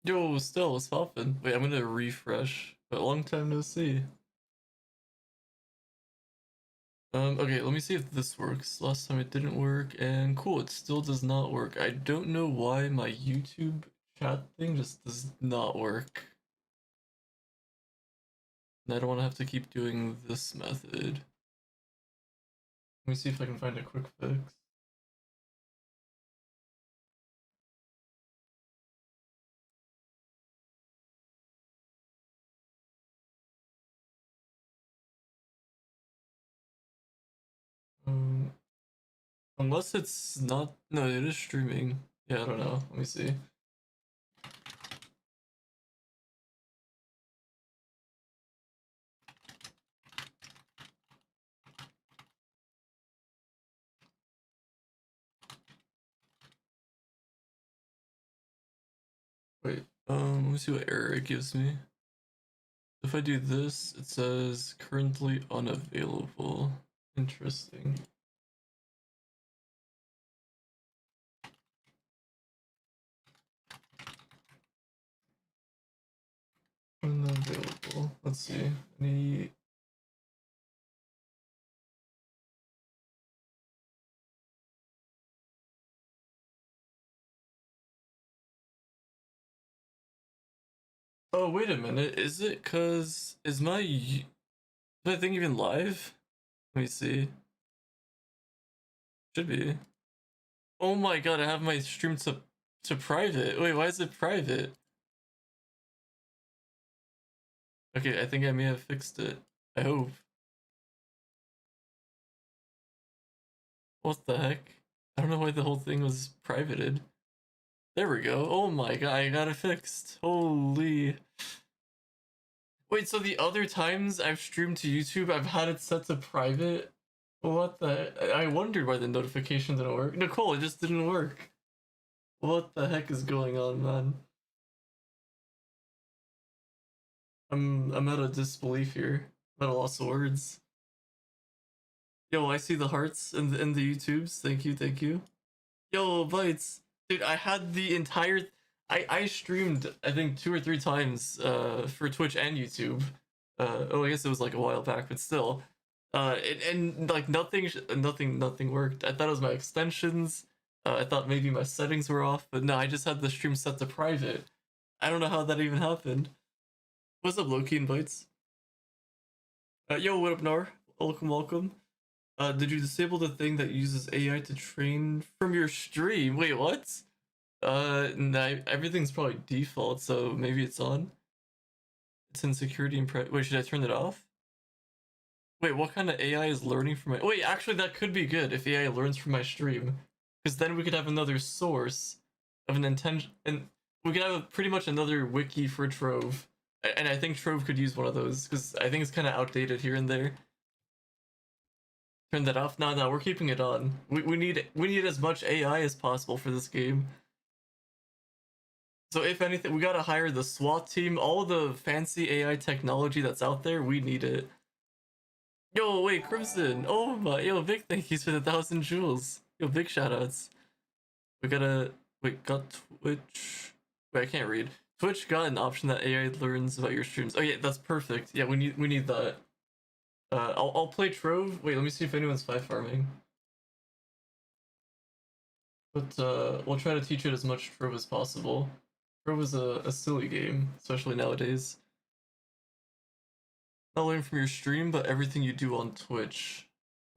Yo, still, what's poppin'? Wait, I'm gonna refresh. But long time no see. Okay, let me see if this works. Last time it didn't work, and cool, it still does not work. I don't know why my YouTube chat thing just does not work. And I don't want to have to keep doing this method. Let me see if I can find a quick fix. Um, Unless it's not. No, it is streaming. Yeah, I don't know. Let me see. Wait, let me see what error it gives me. If I do this, it says currently unavailable. Interesting. Unavailable. Let's see. Any. Oh, wait a minute. Is it cause is my thing even live? Let me see. Should be. Oh my god, I have my stream to private. Wait, why is it private? Okay, I think I may have fixed it. I hope. What the heck? I don't know why the whole thing was privated. There we go. Oh my god, I got it fixed. Holy. Wait, so the other times I've streamed to YouTube, I've had it set to private? What the? I wondered why the notification didn't work. Nicole, it just didn't work. What the heck is going on, man? I'm at a disbelief here. I'm at a loss of words. Yo, I see the hearts in the YouTubes. Thank you, thank you. Yo, bites, dude. I had the entire. I streamed I think 2 or 3 times for Twitch and YouTube. Oh, I guess it was like a while back, but still. And like nothing worked. I thought it was my extensions. I thought maybe my settings were off, but no, I just had the stream set to private. I don't know how that even happened. What's up, Loki invites? Yo, what up, Nar? Welcome, welcome. Did you disable the thing that uses AI to train from your stream? Wait, what? No, everything's probably default, so maybe it's on. It's in security and wait, should I turn it off? Wait, what kind of AI is learning from my? Wait, actually, that could be good if AI learns from my stream, because then we could have another source of an intention, and we could have pretty much another wiki for Trove. And I think Trove could use one of those because I think it's kind of outdated here and there. Turn that off. No, no, we're keeping it on. We need as much AI as possible for this game. So if anything, we gotta hire the SWAT team, all the fancy AI technology that's out there. We need it. Yo, wait, Crimson. Oh my, yo, big thank yous for the 1,000 jewels. Yo, big shoutouts. We gotta wait. Got Twitch. Wait, I can't read. Twitch got an option that AI learns about your streams. Oh yeah, that's perfect. Yeah, we need that. I'll play Trove. Wait, let me see if anyone's five farming. But we'll try to teach it as much Trove as possible. Trove is a silly game, especially nowadays. Not learn from your stream, but everything you do on Twitch.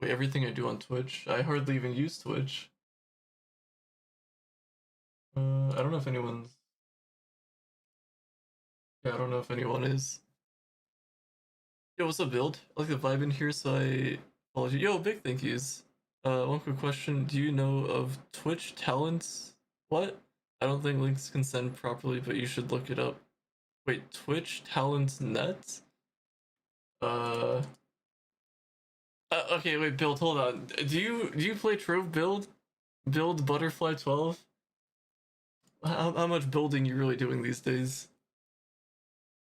Wait, everything I do on Twitch? I hardly even use Twitch. I don't know if anyone's. Yeah, I don't know if anyone is. Yo, what's up, Build? I like the vibe in here, so I followed you. Yo, big thank yous. One quick question. Do you know of Twitch talents? What? I don't think links can send properly, but you should look it up. Wait, Twitch talent net? Uh, okay, wait, Build, hold on. Do you play Trove Build? Build Butterfly 12? How much building you really doing these days?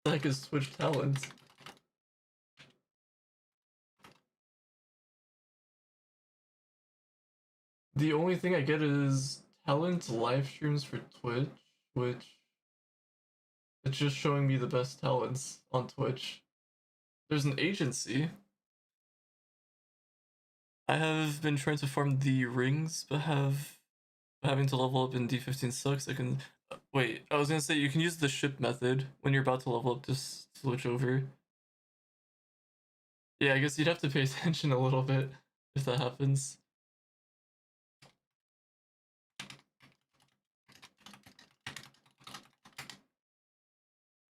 What the heck is Twitch talent? The only thing I get is talent live streams for Twitch, which It's just showing me the best talents on Twitch. There's an agency. I have been trying to farm the rings, but having to level up in D15 sucks. I can wait. I was gonna say you can use the ship method when you're about to level up. Just switch over. Yeah, I guess you'd have to pay attention a little bit if that happens.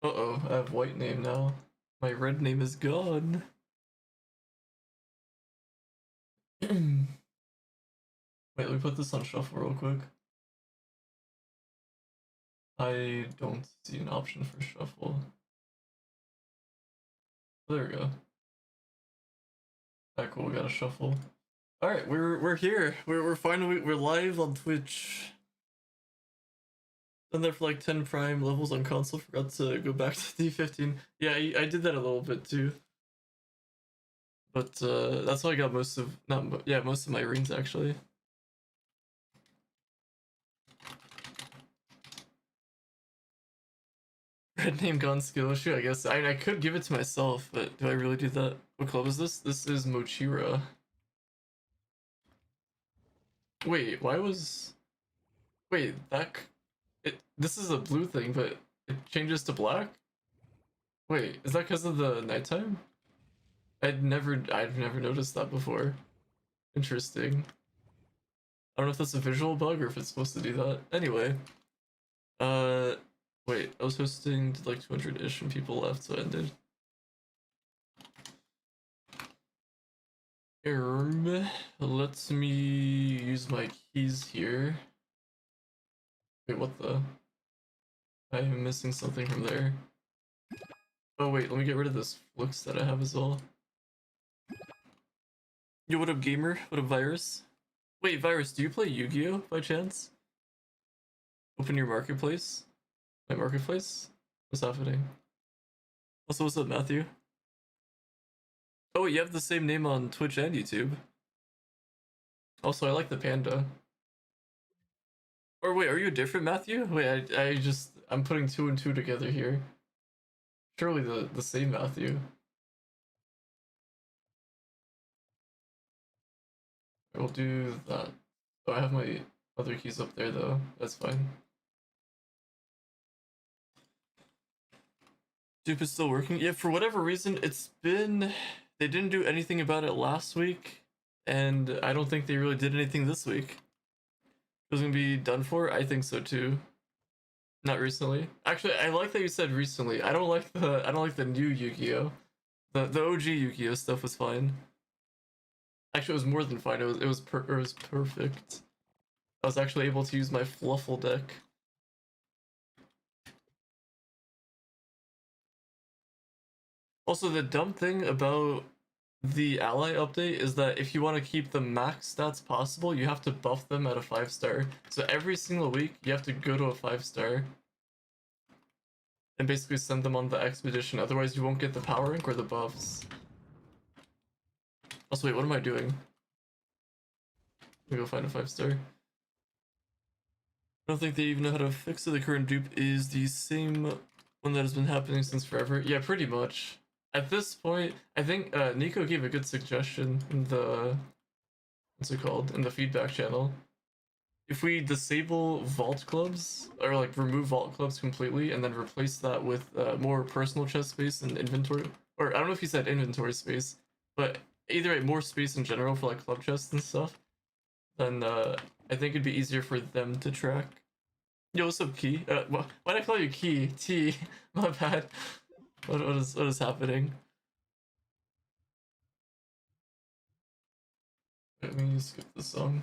Uh-oh, I have white name now. My red name is gone. Wait, let me put this on shuffle real quick. I don't see an option for shuffle. There we go. Alright, cool, we got a shuffle. Alright, we're here. We're finally we're live on Twitch. Been there for like 10 prime levels on console, forgot to go back to D15. Yeah, I did that a little bit too. But that's how I got most of most of my rings actually. Red name gone skill issue, I guess. I could give it to myself, but do I really do that? What club is this? This is Mochira. Wait, why was... Wait, this is a blue thing, but it changes to black? Wait, is that because of the nighttime? I've never noticed that before. Interesting. I don't know if that's a visual bug or if it's supposed to do that. Anyway. Wait, I was hosting to like 200-ish and people left, so I ended. Let me use my keys here. Wait, what the? I am missing something from there. Oh wait, let me get rid of this flux that I have as well. Yo, what up gamer? What up Virus? Wait, Virus, do you play Yu-Gi-Oh by chance? Open your marketplace? My marketplace? What's happening? Also, what's up Matthew? Oh wait, you have the same name on Twitch and YouTube. Also, I like the panda. Or wait, are you a different Matthew? Wait, I'm putting 2 and 2 together here. Surely the same Matthew. I will do that. Oh, I have my other keys up there though. That's fine. Dupe is still working? Yeah, for whatever reason, they didn't do anything about it last week, and I don't think they really did anything this week. It was gonna be done for? I think so too. Not recently. Actually, I like that you said recently. I don't like the new Yu-Gi-Oh. The OG Yu-Gi-Oh stuff was fine. Actually, it was more than fine. It was perfect. I was actually able to use my Fluffle deck. Also, the dumb thing about the ally update is that if you want to keep the max stats possible, you have to buff them at a 5-star. So every single week, you have to go to a 5-star and basically send them on the expedition. Otherwise, you won't get the power rank or the buffs. Also, wait, what am I doing? Let me go find a 5-star. I don't think they even know how to fix it. The current dupe is the same one that has been happening since forever. Yeah, pretty much. At this point, I think Nico gave a good suggestion in the what's it called in the feedback channel. If we disable vault clubs or like remove vault clubs completely and then replace that with more personal chest space and inventory, or I don't know if he said inventory space, but either more space in general for like club chests and stuff, then I think it'd be easier for them to track. Yo, what's up, Key? Why'd I call you Key? T. My bad. What is happening? Let me skip the song.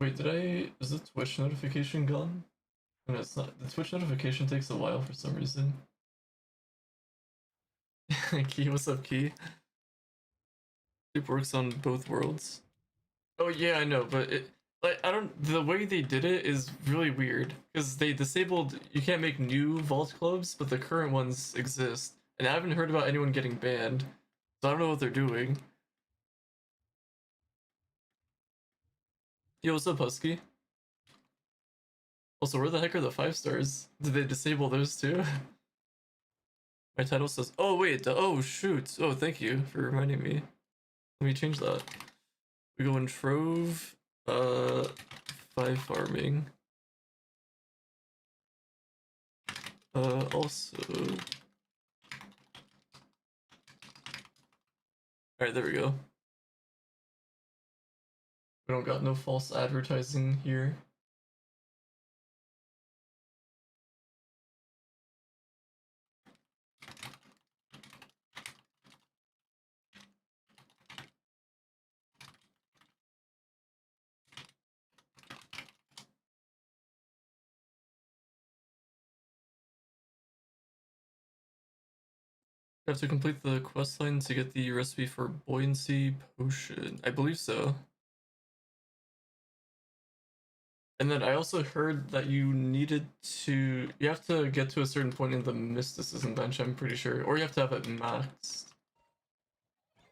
Wait, is the Twitch notification gone? No, it's not. The Twitch notification takes a while for some reason. Key, what's up, Key? It works on both worlds. Oh yeah, I know, but the way they did it is really weird because they disabled. You can't make new vault clubs, but the current ones exist, and I haven't heard about anyone getting banned, so I don't know what they're doing. Yo, what's up, Husky? Also, where the heck are the 5 stars? Did they disable those too? My title says, oh wait, oh shoot. Oh, thank you for reminding me. Let me change that. We go in Trove, 5 farming. Also. Alright, there we go. We don't got no false advertising here. I have to complete the quest line to get the recipe for buoyancy potion. I believe so. And then I also heard that you have to get to a certain point in the mysticism bench, I'm pretty sure. Or you have to have it maxed.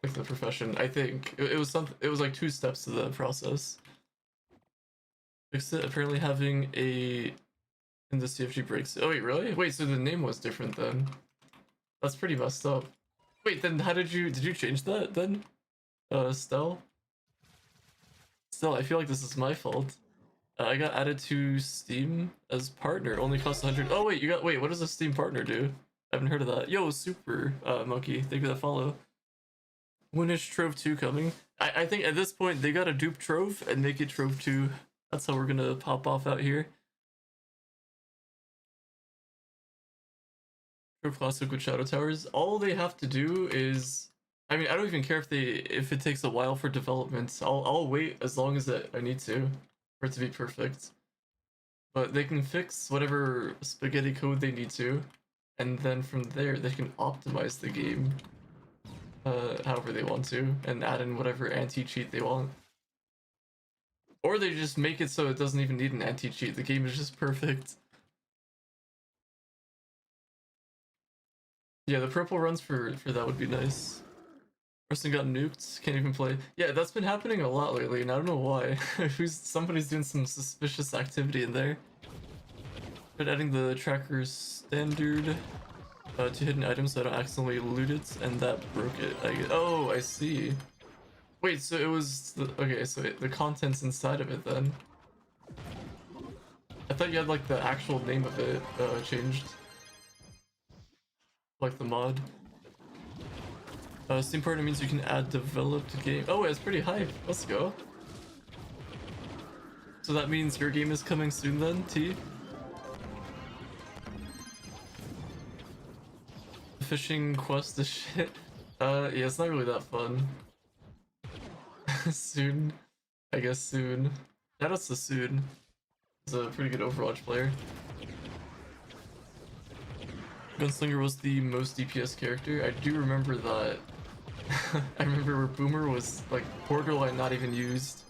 Like the profession, I think. It was something, it was like 2 steps to the process. Fix it, apparently having a in the CFG breaks. Oh wait, really? Wait, so the name was different then. That's pretty messed up. Wait, then how did you change that then? Stell? Still, I feel like this is my fault. I got added to Steam as partner. Only costs 100. Oh wait, wait. What does a Steam partner do? I haven't heard of that. Yo, super monkey. Thank you for that follow. When is Trove 2 coming? I think at this point they gotta dupe Trove and make it Trove 2. That's how we're gonna pop off out here. Trove Classic with Shadow Towers. All they have to do is, I mean, I don't even care if it takes a while for development. I'll wait as long as I need to for it to be perfect. But they can fix whatever spaghetti code they need to, and then from there they can optimize the game however they want to, and add in whatever anti-cheat they want. Or they just make it so it doesn't even need an anti-cheat, the game is just perfect. Yeah, the purple runs for that would be nice. Person got nuked, can't even play. Yeah, that's been happening a lot lately, and I don't know why. Somebody's doing some suspicious activity in there. But adding the tracker standard to hidden items so I don't accidentally loot it, and that broke it. Oh, I see. Wait, so it was okay, so the content's inside of it then. I thought you had like the actual name of it changed. Like the mod. Steam partner means you can add developed game. Oh, it's pretty hype. Let's go. So that means your game is coming soon then, T? Fishing quest is shit. Yeah, it's not really that fun. Soon. I guess soon. Shoutouts to Soon. He's a pretty good Overwatch player. Gunslinger was the most DPS character. I do remember that. I remember where Boomer was like borderline not even used.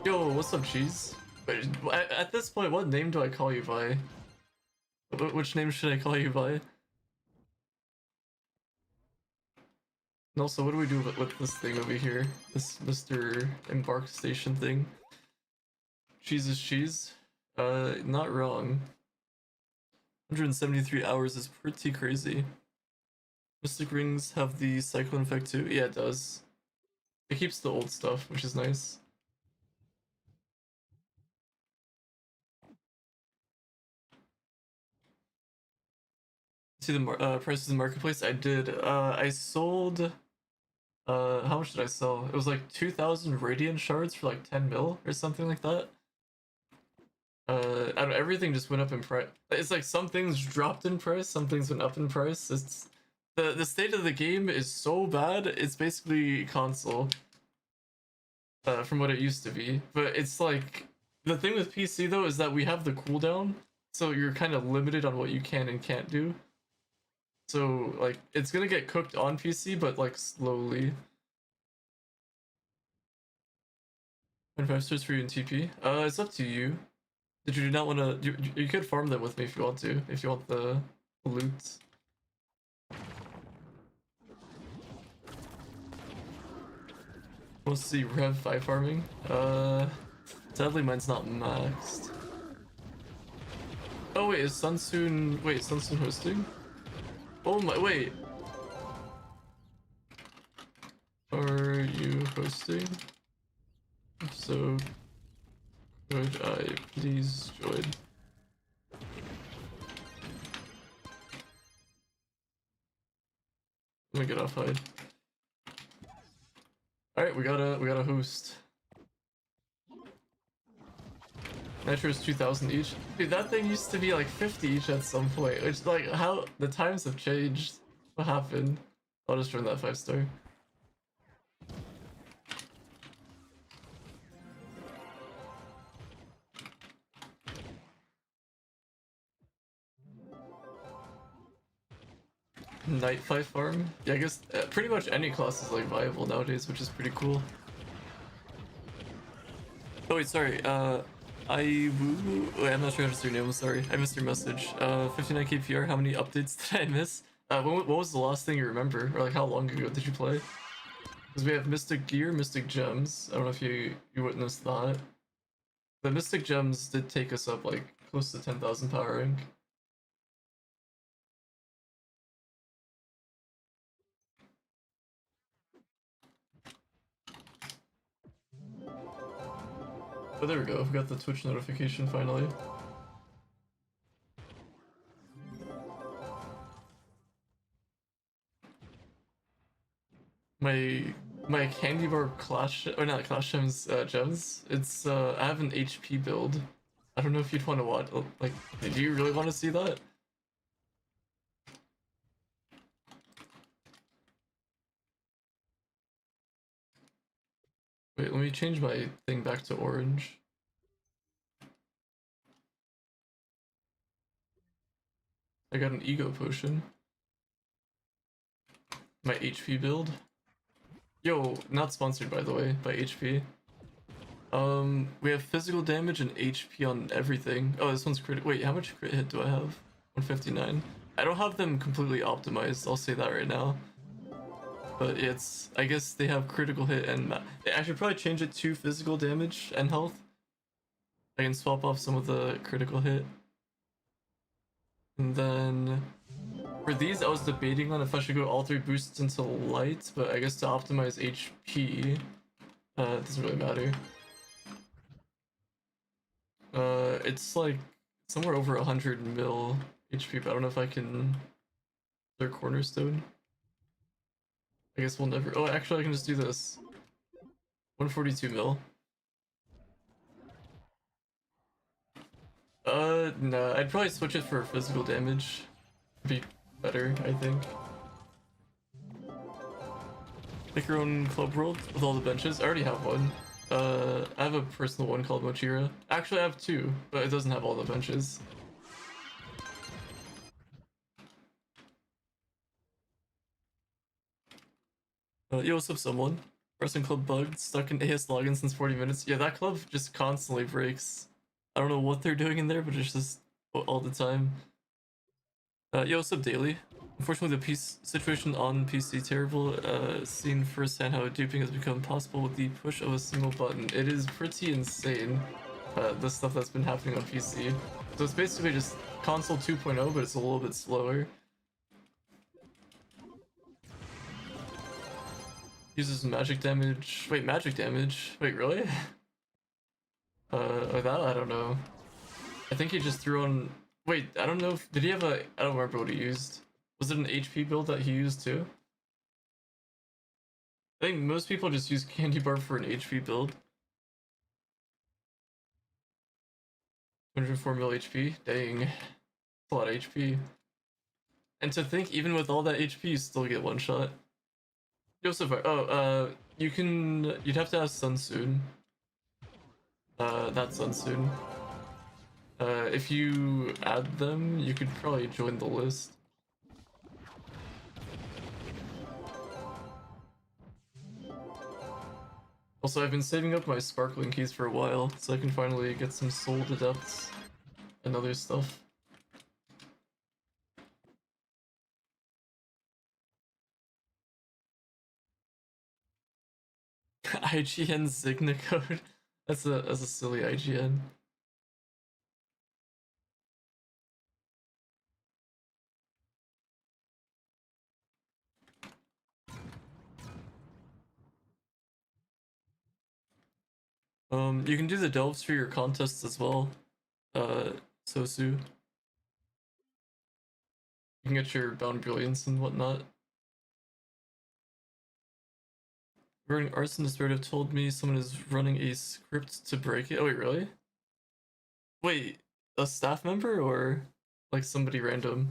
Yo, what's up, Cheese? Wait, at this point, what name do I call you by? Which name should I call you by? And also, what do we do with this thing over here? This Mr. Embark Station thing? Cheese is cheese? Not wrong. 173 hours is pretty crazy. Mystic Rings have the Cyclone effect too? Yeah, it does. It keeps the old stuff, which is nice. See the prices in the marketplace? I did. I sold. How much did I sell? It was like 2,000 Radiant shards for like 10 mil or something like that. I don't know, everything just went up in price. It's like some things dropped in price, some things went up in price. It's the state of the game is so bad. It's basically console. From what it used to be, but it's like the thing with PC though is that we have the cooldown, so you're kind of limited on what you can and can't do. So like it's gonna get cooked on PC, but like slowly. And 5 stars for you in TP. It's up to you. Did you not want to? You could farm them with me if you want to. If you want the loot. Let's see, Rev 5 farming. Sadly mine's not maxed. Oh wait, is Sunsoon... Wait, Sunsoon hosting? Oh my... Wait. Are you hosting? If so, could I please join? Let me get off hide. Alright, we got a host. Nitro's 2,000 each. Dude, that thing used to be like 50 each at some point. Which, like, how the times have changed. What happened? I'll just join that 5-star. Night 5 farm? Yeah, I guess pretty much any class is like viable nowadays, which is pretty cool. Oh wait, sorry. Wait, I'm not sure how to say your name. I'm sorry. I missed your message. 59 KPR. How many updates did I miss? What was the last thing you remember, or like how long ago did you play? Because we have Mystic Gear, Mystic Gems. I don't know if you witnessed that. The Mystic Gems did take us up like close to 10,000 power rank. Oh, there we go. We got the Twitch notification finally. My candy bar clash, or not clash gems, gems. It's I have an HP build. I don't know if you'd want to watch. Like, do you really want to see that? Wait, let me change my thing back to orange. I got an ego potion. My HP build. Yo, not sponsored by the way, by HP. We have physical damage and HP on everything. Oh, this one's crit. Wait, how much crit hit do I have? 159. I don't have them completely optimized, I'll say that right now. But it's, I guess they have critical hit and I should probably change it to physical damage and health. I can swap off some of the critical hit. And then for these, I was debating on if I should go all 3 boosts into light, but I guess to optimize HP, it doesn't really matter. It's like somewhere over 100 mil HP, but I don't know if I can. Their cornerstone. I guess we'll never. Oh, actually, I can just do this. 142 mil. No, I'd probably switch it for physical damage. Be better, I think. Pick your own club world with all the benches. I already have one. I have a personal one called Mochira. Actually, I have 2, but it doesn't have all the benches. Yo, what's up, someone? Wrestling club bugged, stuck in AS login since 40 minutes. Yeah, that club just constantly breaks. I don't know what they're doing in there, but it's just all the time. Yo, what's up, Daily? Unfortunately, the peace situation on PC terrible. Seen firsthand how duping has become possible with the push of a single button. It is pretty insane, the stuff that's been happening on PC. So it's basically just console 2.0, but it's a little bit slower. Uses magic damage. Wait, magic damage? Wait, really? That I don't know. I think he just threw on. Wait, I don't know if did he have a. I don't remember what he used. Was it an HP build that he used too? I think most people just use candy bar for an HP build. 104 mil HP. Dang, that's a lot of HP. And to think, even with all that HP, you still get one shot. Joseph, you can. You'd have to ask Sunsoon. That's Sunsoon. If you add them, you could probably join the list. Also, I've been saving up my sparkling keys for a while, so I can finally get some soul adepts and other stuff. IGN Signa code. That's a silly IGN. You can do the delves for your contests as well. Sosu. You can get your bound brilliance and whatnot. Running Arsonist Narrative told me someone is running a script to break it. Oh wait, really? Wait, a staff member or like somebody random?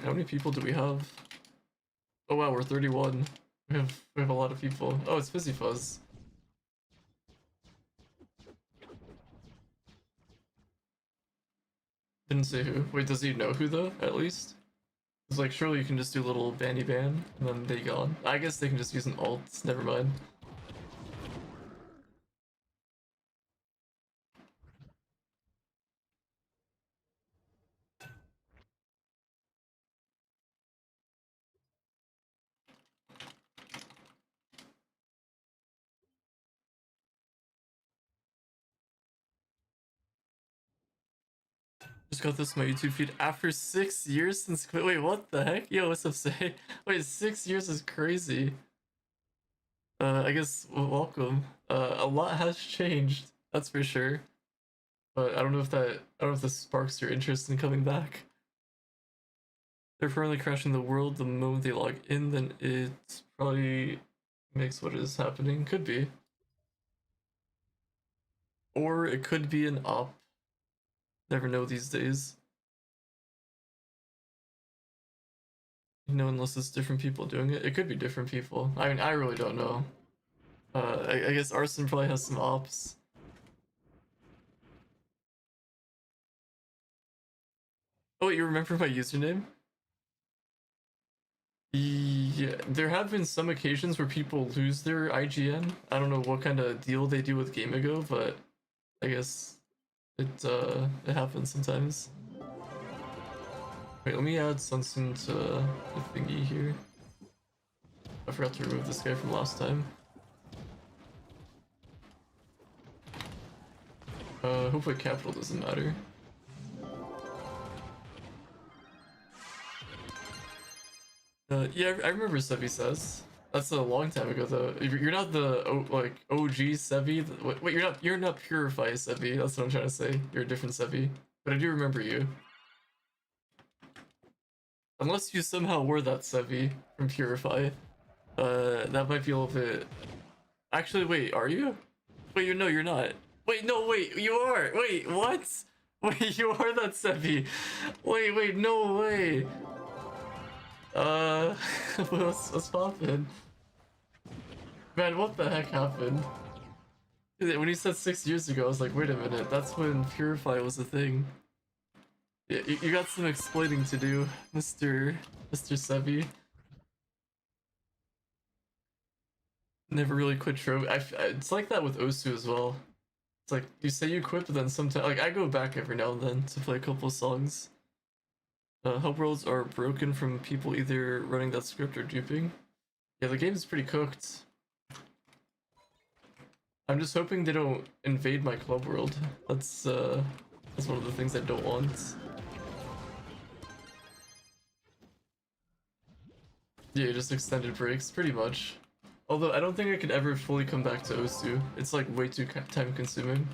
How many people do we have? Oh wow, we're 31. We have a lot of people. Oh, it's Fizzy Fuzz. Didn't say who. Wait, does he know who though? At least. It's like surely you can just do a little banny ban and then they gone. I guess they can just use an alt. Never mind. Just got this on my YouTube feed after 6 years since quit. Wait, what the heck? Yo, what's up, say? Wait, 6 years is crazy. I guess welcome. A lot has changed, that's for sure. But I don't know if this sparks your interest in coming back. They're permanently crashing the world the moment they log in, then it probably makes what is happening. Could be. Or it could be an op. Never know these days. You know, unless it's different people doing it. It could be different people. I mean, I really don't know. I guess Arson probably has some ops. Oh wait, you remember my username? Yeah, there have been some occasions where people lose their IGN. I don't know what kind of deal they do with GameAgo, but I guess it happens sometimes. Wait, let me add Sunsun to the thingy here. I forgot to remove this guy from last time. Hopefully capital doesn't matter. Yeah, I remember Sevi says. That's a long time ago though. You're not the like OG Sevi. Wait, you're not Purify Sevi. That's what I'm trying to say. You're a different Sevi. But I do remember you. Unless you somehow were that Sevi from Purify. That might be a little bit. Actually, wait, are you? Wait, no, you're not. Wait, no, wait, you are. Wait, what? Wait, you are that Sevi. Wait, no way. What's poppin'? Man, what the heck happened? When you said 6 years ago, I was like, wait a minute, that's when Purify was a thing. Yeah, you got some explaining to do, Mr. Sevi. Never really quit Trove. It's like that with Osu as well. It's like, you say you quit, but then sometimes, like, I go back every now and then to play a couple songs. Hub worlds are broken from people either running that script or duping. Yeah, the game is pretty cooked. I'm just hoping they don't invade my club world. That's one of the things I don't want. Yeah, just extended breaks, pretty much. Although I don't think I could ever fully come back to Osu. It's like way too time consuming.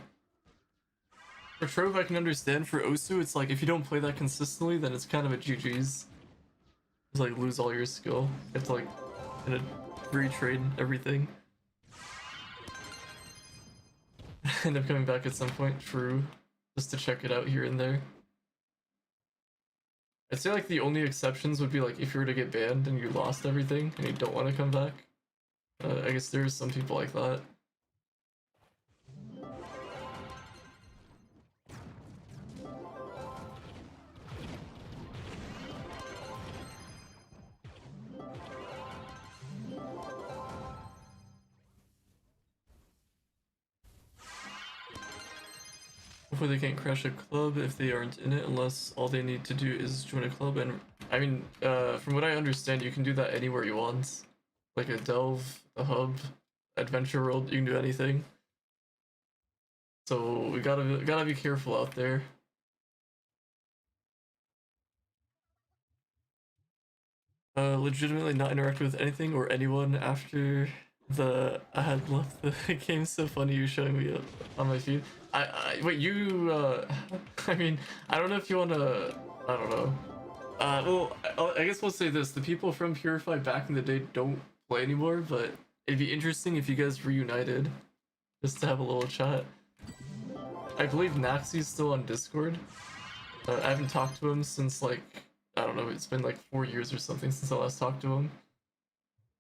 For Trove I can understand, for Osu it's like if you don't play that consistently then it's kind of a GG's. Just like lose all your skill. You have to like retrain everything. End up coming back at some point, true. Just to check it out here and there. I'd say like the only exceptions would be like if you were to get banned and you lost everything and you don't want to come back. I guess there's some people like that. Hopefully they can't crash a club if they aren't in it, unless all they need to do is join a club and I mean, from what I understand, you can do that anywhere you want. Like a delve, a hub, adventure world, you can do anything. So we gotta be careful out there. Legitimately not interact with anything or anyone after I had left the game. So funny you showing me up on my feed. Wait, you I mean, I don't know if you wanna, I don't know. Well, I guess we'll say this: the people from Purify back in the day don't play anymore, but it'd be interesting if you guys reunited, just to have a little chat. I believe Naxi's still on Discord. I haven't talked to him since like, I don't know, it's been like 4 years or something since I last talked to him.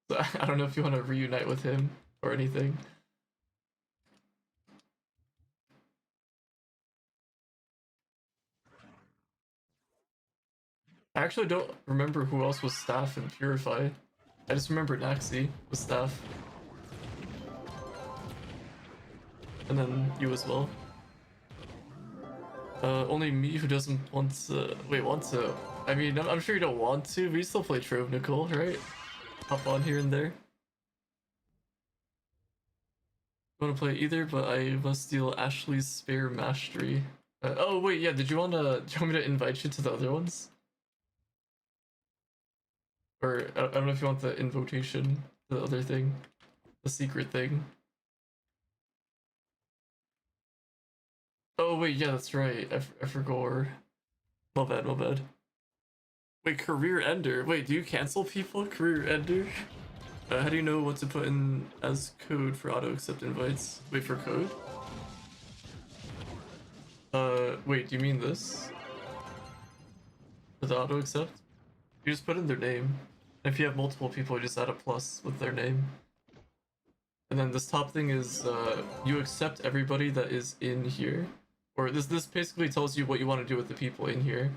So I don't know if you want to reunite with him or anything. I actually don't remember who else was staff in Purify. I just remember Naxi was staff. And then you as well. Only me who doesn't want to. Wait, want to? I mean, I'm sure you don't want to, but you still play Trove, Nicole, right? Hop on here and there. I want to play either, but I must steal Ashley's spare mastery. Oh wait, yeah. Did you want me to invite you to the other ones? Or I don't know if you want the invocation, the other thing, the secret thing. Oh wait, yeah, that's right. I forgot. My bad, my bad. Wait, career ender. Wait, do you cancel people? Career ender? How do you know what to put in as code for auto accept invites? Wait for code? Wait, do you mean this? For the auto accept? You just put in their name. If you have multiple people, you just add a plus with their name. And then this top thing is you accept everybody that is in here. Or this basically tells you what you want to do with the people in here.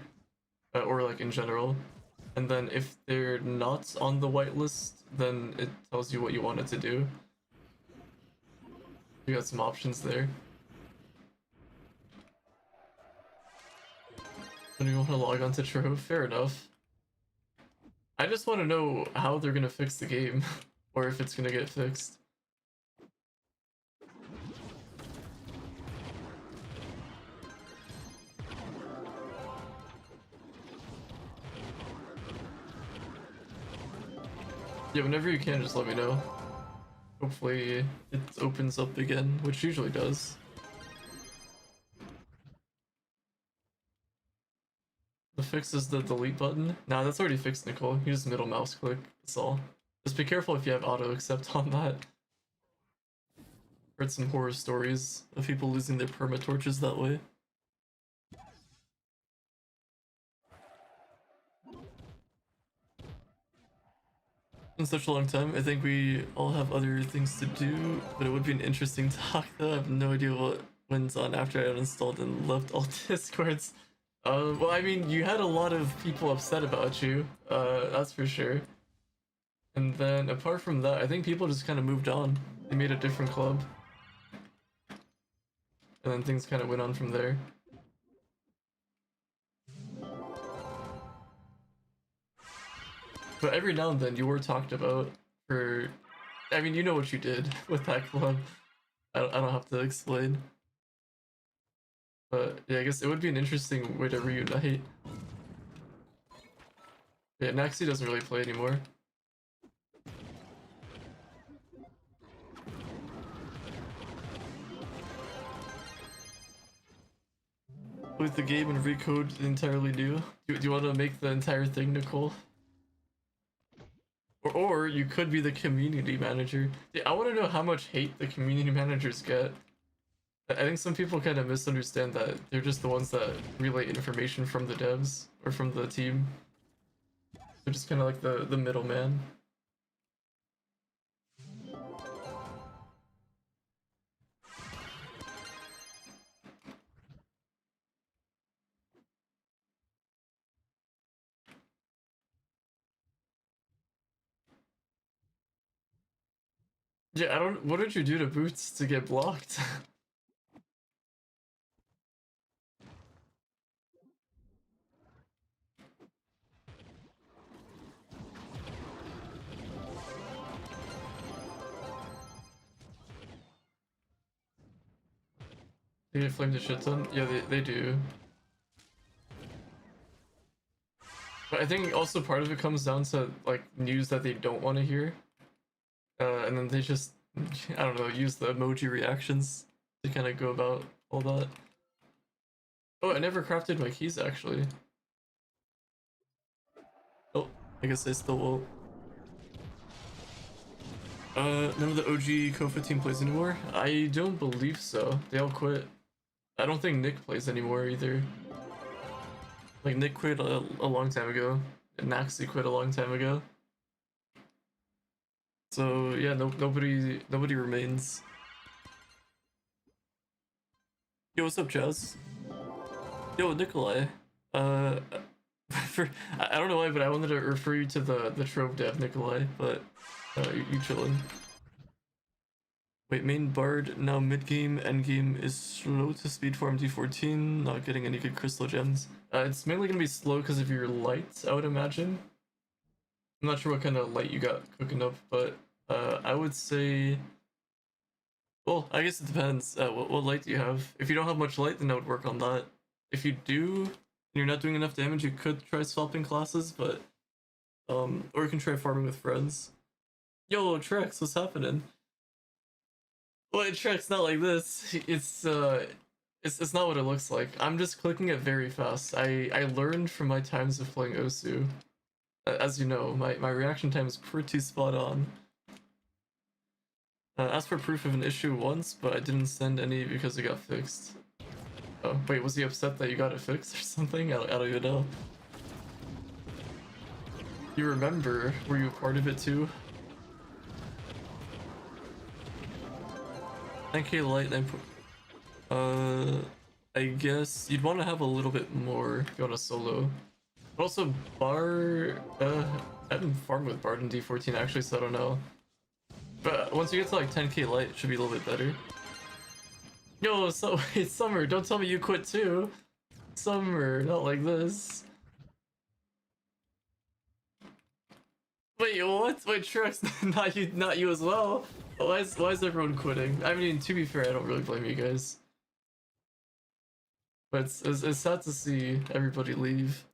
Or like in general. And then if they're not on the whitelist, then it tells you what you want it to do. You got some options there. When you want to log on to Trove, fair enough. I just want to know how they're gonna fix the game, or if it's gonna get fixed. Yeah, whenever you can, just let me know. Hopefully it opens up again, which usually does. The fix is the delete button. Nah, that's already fixed, Nicole. You just middle mouse click, that's all. Just be careful if you have auto accept on that. Heard some horror stories of people losing their perma torches that way. In such a long time, I think we all have other things to do, but it would be an interesting talk though. I have no idea what went on after I uninstalled and left all Discords. Well, I mean, you had a lot of people upset about you, that's for sure. And then apart from that, I think people just kind of moved on. They made a different club. And then things kind of went on from there. But every now and then you were talked about for... I mean, you know what you did with that club. I don't have to explain. But yeah, I guess it would be an interesting way to reunite. Yeah, Naxi doesn't really play anymore. With the game and recode entirely new. Do you want to make the entire thing, Nicole? Or you could be the community manager. Yeah, I want to know how much hate the community managers get. I think some people kind of misunderstand that they're just the ones that relay information from the devs or from the team. They're just kind of like the middleman. Yeah, I don't. What did you do to Boots to get blocked? They get flamed a shit ton? Yeah, they do. But I think also part of it comes down to like news that they don't want to hear. And then they just, I don't know, use the emoji reactions to kind of go about all that. Oh, I never crafted my keys actually. Oh, I guess I still will. None of the OG Kofa team plays anymore? I don't believe so. They all quit. I don't think Nick plays anymore either. Like Nick quit a long time ago, and Naxi quit a long time ago. So yeah, nobody remains. Yo, what's up, Jazz? Yo, Nikolai. Uh, I don't know why, but I wanted to refer you to the Trove dev, Nikolai. But you chillin'. Wait, main bard now mid game, end game is slow to speed farm D14. Not getting any good crystal gems. It's mainly gonna be slow because of your light, I would imagine. I'm not sure what kind of light you got cooking up, but I would say. Well, I guess it depends. What light do you have? If you don't have much light, then I would work on that. If you do, and you're not doing enough damage, you could try swapping classes, but or you can try farming with friends. Yo, Trex, what's happening? Well, Trex, not like this. It's not what it looks like. I'm just clicking it very fast. I learned from my times of playing Osu. As you know, my reaction time is pretty spot on. Asked for proof of an issue once, but I didn't send any because it got fixed. Oh, wait, was he upset that you got it fixed or something? I don't even know. You remember? Were you a part of it too? 9k light, 9. I guess you'd want to have a little bit more if you want to solo. But also, Bard. I haven't farmed with Bard in D14 actually, so I don't know. But once you get to like 10k light, it should be a little bit better. Yo, so it's Summer. Don't tell me you quit too. Summer, not like this. Wait, what? Wait, Trex, not you as well. Why is everyone quitting? I mean, to be fair, I don't really blame you guys. But it's sad to see everybody leave.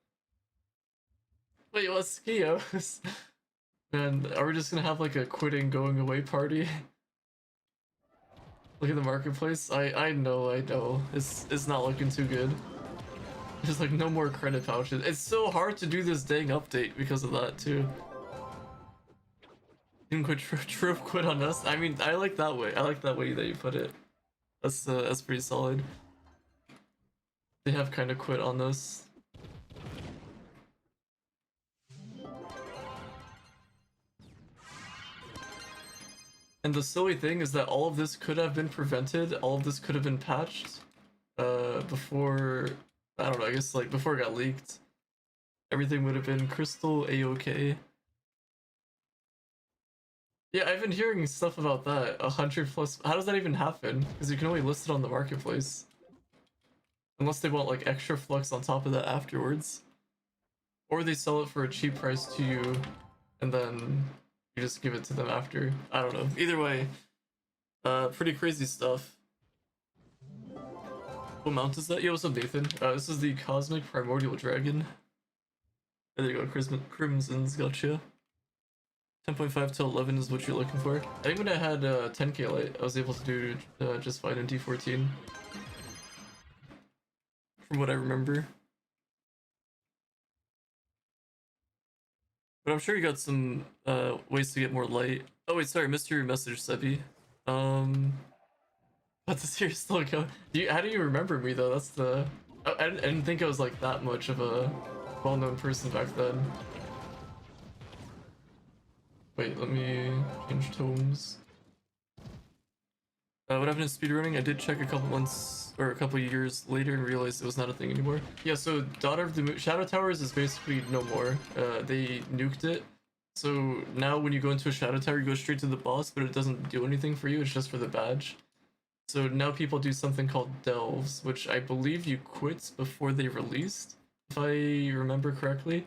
Wait, what's Skios? Man, are we just gonna have like a quitting going away party? Look at the marketplace. I know. It's not looking too good. There's like no more credit pouches. It's so hard to do this dang update because of that too. Didn't quit Trove quit on us. I mean, I like that way. I like that way that you put it. That's pretty solid. They have kind of quit on us. And the silly thing is that all of this could have been prevented. All of this could have been patched before, I don't know, I guess like before it got leaked. Everything would have been crystal A-OK. Yeah, I've been hearing stuff about that. 100+. How does that even happen? Because you can only list it on the marketplace. Unless they want like extra flux on top of that afterwards. Or they sell it for a cheap price to you and then you just give it to them after. I don't know. Either way, pretty crazy stuff. What mount is that? Yo, what's up, Nathan? This is the Cosmic Primordial Dragon. There you go, Crimson's gotcha. 10.5 to 11 is what you're looking for. I think when I had 10k light, I was able to do just fine in D14. From what I remember. But I'm sure you got some ways to get more light. Oh wait, sorry, missed your message, Sebi. But this year still go. How do you remember me though? That's the. I didn't think I was like that much of a well-known person back then. Wait, let me change tomes. What happened in speedrunning? I did check a couple months or a couple years later and realized it was not a thing anymore. Yeah, so Daughter of the Moon, Shadow Towers is basically no more. They nuked it. So now when you go into a Shadow Tower, you go straight to the boss, but it doesn't do anything for you. It's just for the badge. So now people do something called Delves, which I believe you quit before they released, if I remember correctly.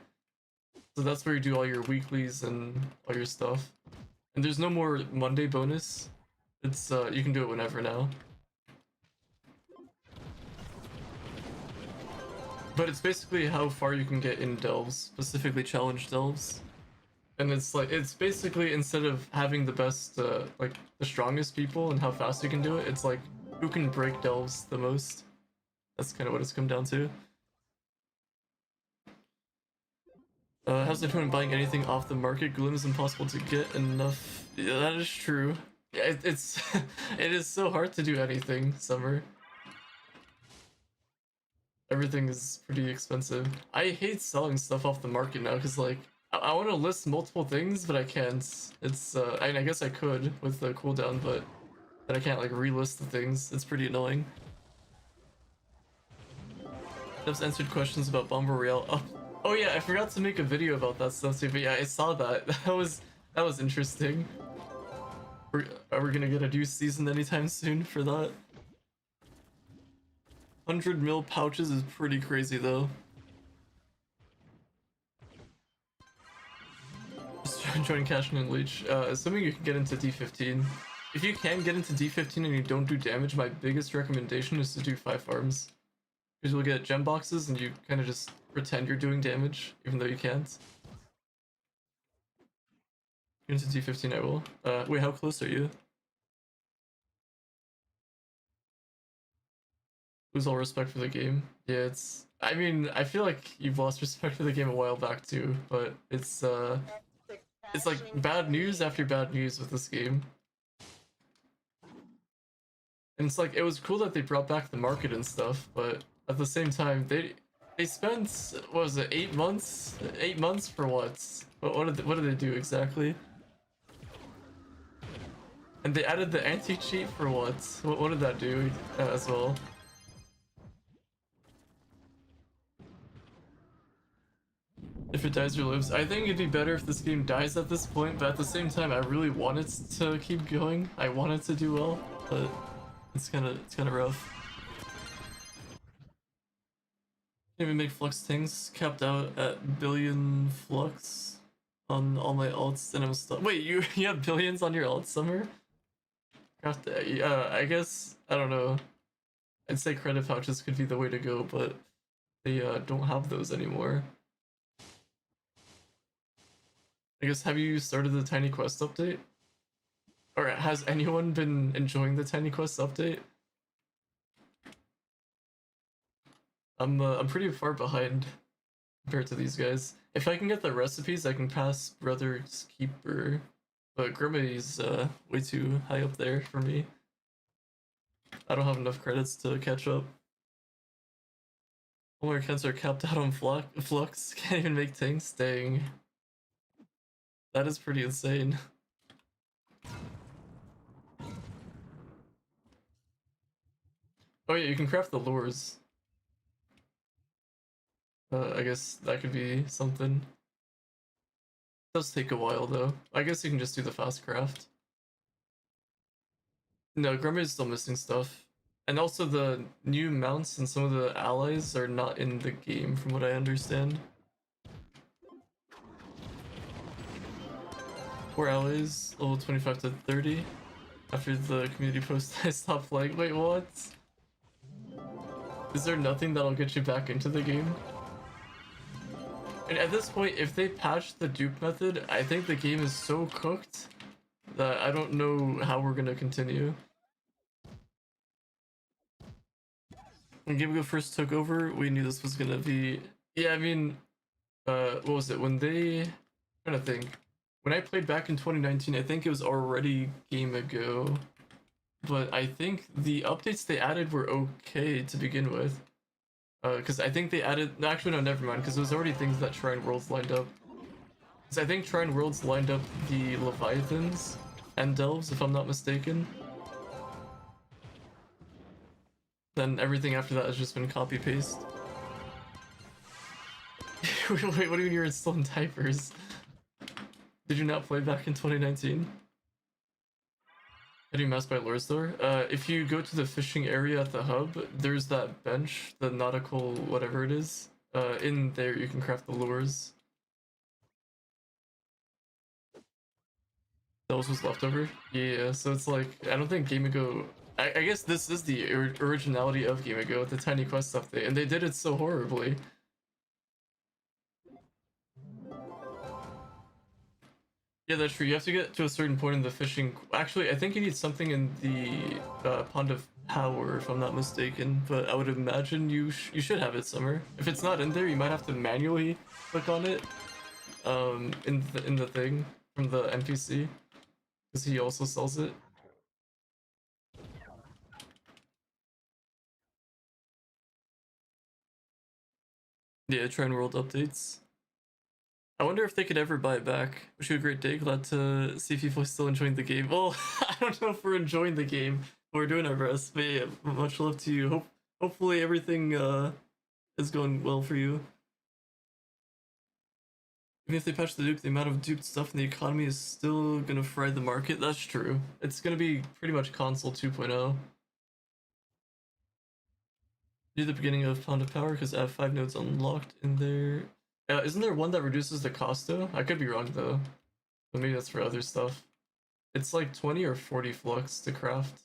So that's where you do all your weeklies and all your stuff. And there's no more Monday bonus. It's you can do it whenever now. but it's basically how far you can get in delves, specifically challenge delves. And it's like, it's basically, instead of having the best, like the strongest people and how fast you can do it, it's like who can break delves the most. That's kind of what it's come down to. How's everyone buying anything off the market? Gloom is impossible to get enough. Yeah, that is true. Yeah, it's it is so hard to do anything, Summer. Everything is pretty expensive. I hate selling stuff off the market now because like I want to list multiple things, but I can't. It's I mean, I guess I could with the cooldown, but then I can't like relist the things. It's pretty annoying. Devs answered questions about Bomber Royale. Oh yeah, I forgot to make a video about that stuff too. But yeah, I saw that. That was interesting. Are we gonna get a new season anytime soon for that? 100 mil pouches is pretty crazy though. Just join Cashin and Leech. Assuming you can get into D15. If you can get into D15 and you don't do damage, my biggest recommendation is to do 5 farms. Because you'll get gem boxes and you kind of just pretend you're doing damage, even though you can't. Get into D15 I will. Wait, how close are you? Lose all respect for the game. Yeah, it's... I mean, I feel like you've lost respect for the game a while back too, but it's like bad news after bad news with this game. And it's like, it was cool that they brought back the market and stuff, but at the same time, they spent, what was it, 8 months? 8 months for what? What did they do exactly? And they added the anti-cheat for what? What did that do as well? If it dies or lives, I think it'd be better if this game dies at this point, but at the same time, I really want it to keep going. I want it to do well, but it's kind of rough. Can't even make flux things. Capped out at billion flux on all my alts, and I'm stuck. Wait, you have billions on your alts, Summer? I guess I don't know. I'd say credit pouches could be the way to go, but they don't have those anymore. I guess, have you started the Tiny Quest update? Or has anyone been enjoying the Tiny Quest update? I'm pretty far behind compared to these guys. If I can get the recipes, I can pass Brother's Keeper, but Grimmy's way too high up there for me. I don't have enough credits to catch up. All my accounts are capped out on flux. Can't even make tanks. Dang. That is pretty insane. Oh yeah, you can craft the lures. I guess that could be something. It does take a while though. I guess you can just do the fast craft. No, Grummy is still missing stuff. And also the new mounts and some of the allies are not in the game from what I understand. 4 allies, level 25 to 30. After the community post, I stopped playing. Wait, what? Is there nothing that'll get you back into the game? And at this point, if they patch the dupe method, I think the game is so cooked that I don't know how we're gonna continue. When GameGo first took over, we knew this was gonna be... Yeah, I mean, what was it? When they... I'm trying to think. When I played back in 2019, I think it was already Game Ago. But I think the updates they added were okay to begin with. Because I think they added... Actually, no, never mind, because it was already things that Shrine Worlds lined up. Because I think Shrine Worlds lined up the Leviathans and Delves, if I'm not mistaken. Then everything after that has just been copy-paste. Wait, what do you mean you're still in diapers? Did you not play back in 2019? How do you mass by lore store? If you go to the fishing area at the hub, there's that bench, the nautical whatever it is. In there you can craft the lures. That was leftover? Yeah, so it's like, I don't think Game Ago I guess this is the originality of Game Ago, the Tiny Quest update, and they did it so horribly. Yeah, that's true. You have to get to a certain point in the fishing. Actually, I think you need something in the Pond of Power, if I'm not mistaken. But I would imagine you should have it somewhere. If it's not in there, you might have to manually click on it. In the thing from the NPC, because he also sells it. Yeah, Trend World updates. I wonder if they could ever buy it back. Wish you a great day. Glad to see people still enjoying the game. Well, I don't know if we're enjoying the game. We're doing our best. But yeah, much love to you. Hopefully everything is going well for you. Even if they patch the dupe, the amount of duped stuff in the economy is still gonna fry the market. That's true. It's gonna be pretty much console 2.0. Do the beginning of Pound of Power because I have 5 nodes unlocked in there. Isn't there one that reduces the cost though? I could be wrong though. But maybe that's for other stuff. It's like 20 or 40 flux to craft.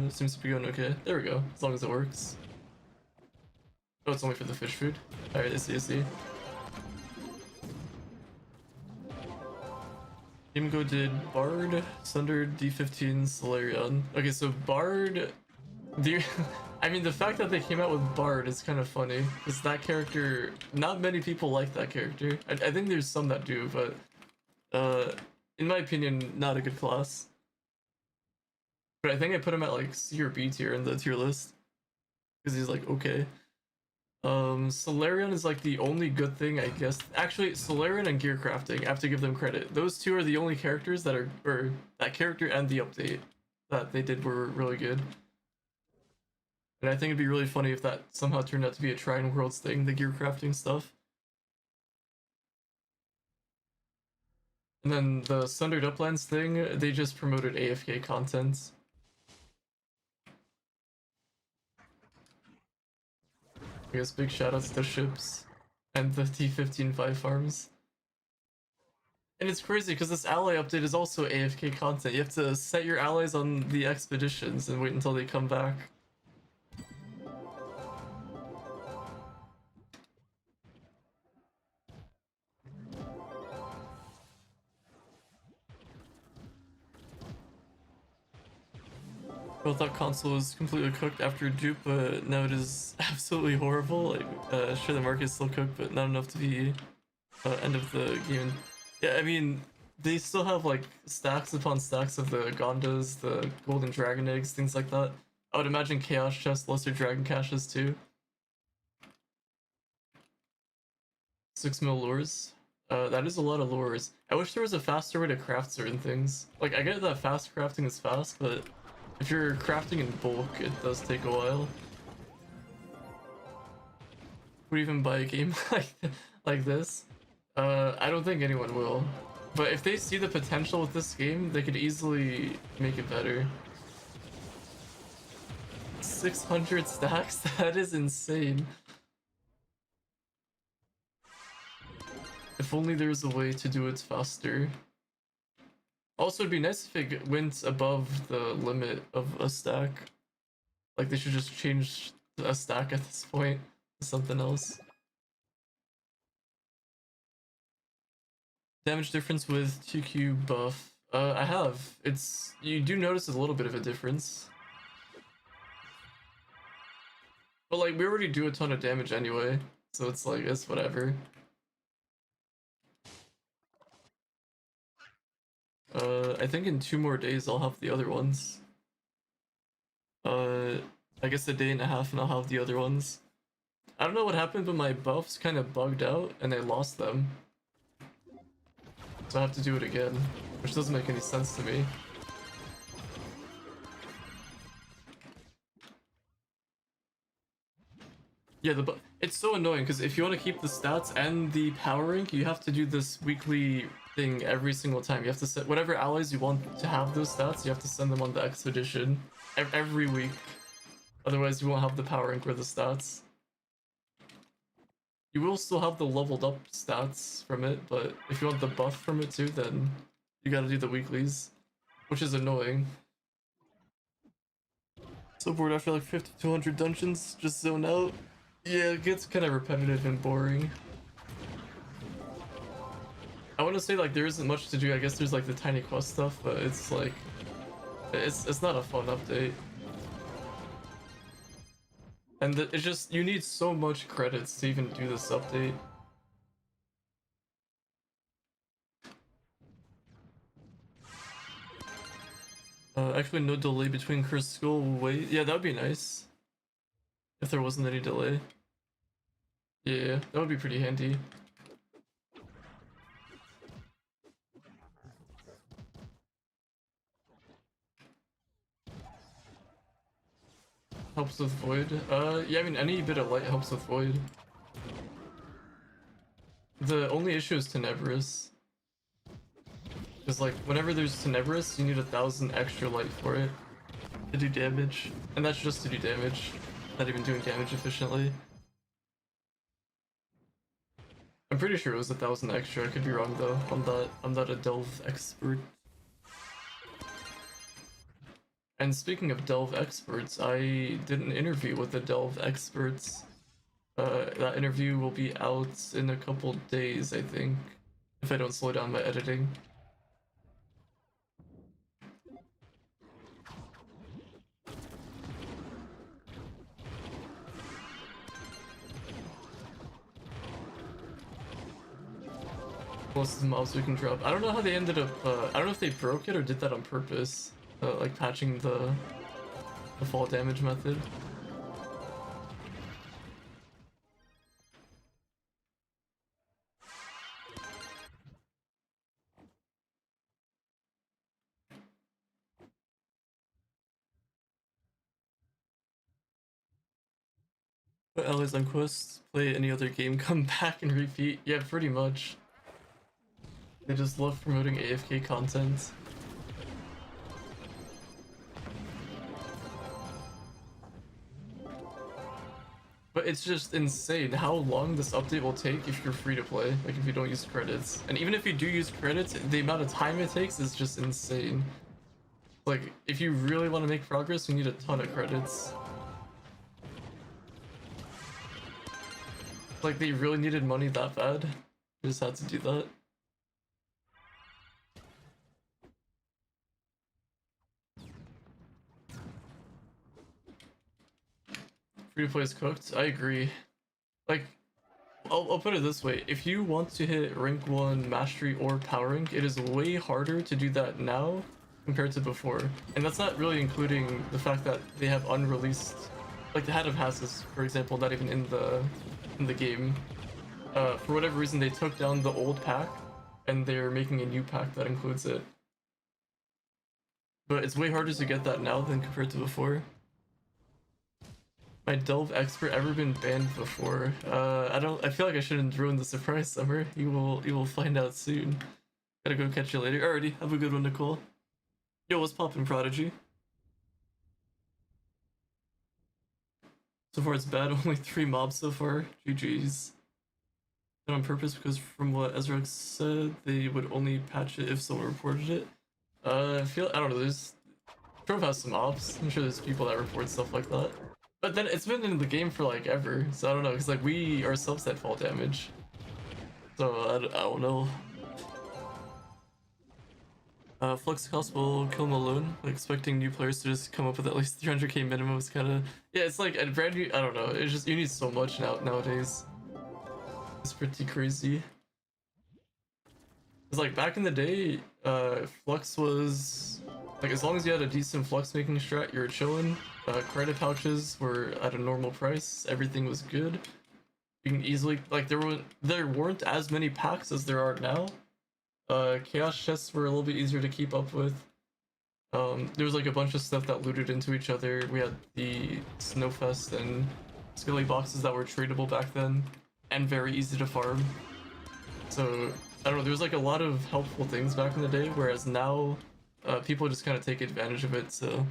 Seems to be going okay. There we go. As long as it works. Oh, it's only for the fish food. Alright, I see. Teamgo did Bard, Sunder, D15, Solarion. Okay, so Bard... I mean, the fact that they came out with Bard is kind of funny. Because that character... Not many people like that character. I think there's some that do, but... in my opinion, not a good class. But I think I put him at like C or B tier in the tier list. Because he's like, okay. Solarion is like the only good thing, I guess. Actually, Solarion and Gear Crafting, I have to give them credit. Those two are the only characters that are, or that character and the update that they did were really good. And I think it'd be really funny if that somehow turned out to be a Trine Worlds thing, the Gear Crafting stuff. And then the Sundered Uplands thing, they just promoted AFK content. I guess big shoutouts to the ships and the T15-5 farms. And it's crazy because this ally update is also AFK content. You have to set your allies on the expeditions and wait until they come back. I thought console was completely cooked after dupe, but now it is absolutely horrible. Like, sure the market is still cooked, but not enough to be end of the game. Yeah, I mean, they still have like stacks upon stacks of the Gondas, the golden dragon eggs, things like that. I would imagine chaos chests, lesser dragon caches too. 6 mil lures. That is a lot of lures. I wish there was a faster way to craft certain things. Like, I get that fast crafting is fast, but if you're crafting in bulk, it does take a while. Would even buy a game like this? I don't think anyone will. But if they see the potential with this game, they could easily make it better. 600 stacks? That is insane. If only there was a way to do it faster. Also, it'd be nice if it went above the limit of a stack. Like, they should just change a stack at this point to something else. Damage difference with 2Q buff. I have. You do notice a little bit of a difference. But like, we already do a ton of damage anyway, so it's like, it's whatever. I think in 2 more days I'll have the other ones. I guess a day and a half and I'll have the other ones. I don't know what happened, but my buffs kind of bugged out and I lost them. So I have to do it again, which doesn't make any sense to me. Yeah, it's so annoying because if you want to keep the stats and the power rank, you have to do this weekly thing every single time. You have to set whatever allies you want to have those stats, you have to send them on the expedition every week. Otherwise, you won't have the power rank or the stats. You will still have the leveled up stats from it, but if you want the buff from it too, then you gotta do the weeklies, which is annoying. So bored after like 50 to 100 dungeons, just zone out. Yeah, it gets kind of repetitive and boring. I want to say like there isn't much to do. I guess there's like the tiny quest stuff, but it's like it's not a fun update. And it's just you need so much credits to even do this update. Actually, no delay between Cursed Skull. Wait, yeah, that would be nice if there wasn't any delay. Yeah, that would be pretty handy. Helps with Void. Yeah, I mean, any bit of light helps with Void. The only issue is Tenebrous. Because, like, whenever there's Tenebrous, you need 1,000 extra light for it to do damage. And that's just to do damage, not even doing damage efficiently. I'm pretty sure it was 1,000 extra. I could be wrong though. I'm not a Delve expert. And speaking of Delve experts, I did an interview with the Delve experts. That interview will be out in a couple days, I think, if I don't slow down my editing. Most of the mobs we can drop. I don't know how they ended up. I don't know if they broke it or did that on purpose, like patching the fall damage method. Put allies on quests, play any other game, come back and repeat. Yeah, pretty much. They just love promoting AFK content. But it's just insane how long this update will take if you're free to play, like if you don't use credits. And even if you do use credits, the amount of time it takes is just insane. Like, if you really want to make progress, you need a ton of credits. Like, they really needed money that bad. They just had to do that. Free to play is cooked. I agree. Like, I'll put it this way. If you want to hit rank 1 mastery or power rank, it is way harder to do that now compared to before. And that's not really including the fact that they have unreleased, like the Hat of Hasses, for example, not even in the game. For whatever reason, they took down the old pack and they're making a new pack that includes it. But it's way harder to get that now than compared to before. My Delve expert ever been banned before? I feel like I shouldn't ruin the surprise, Summer. You will find out soon. Gotta go catch you later. Alrighty, have a good one, Nicole. Yo, what's poppin', Prodigy? So far it's bad, only 3 mobs so far. GG's. Done on purpose because from what Ezra said, they would only patch it if someone reported it. I don't know, Trove has some ops. I'm sure there's people that report stuff like that. But then it's been in the game for like ever, so I don't know, because like we ourselves had fall damage. So I don't know. Flux cost will kill him alone. Like, expecting new players to just come up with at least 300k minimum is kind of, yeah, it's like a brand new, I don't know, it's just, you need so much nowadays. It's pretty crazy. It's like back in the day, Flux was like, as long as you had a decent Flux making strat, you were chilling. Credit pouches were at a normal price, everything was good. You can easily, like, there weren't as many packs as there are now. Chaos chests were a little bit easier to keep up with. There was like a bunch of stuff that looted into each other. We had the Snowfest and Skelly boxes that were tradable back then, and very easy to farm. So, I don't know, there was like a lot of helpful things back in the day, whereas now, people just kind of take advantage of it, so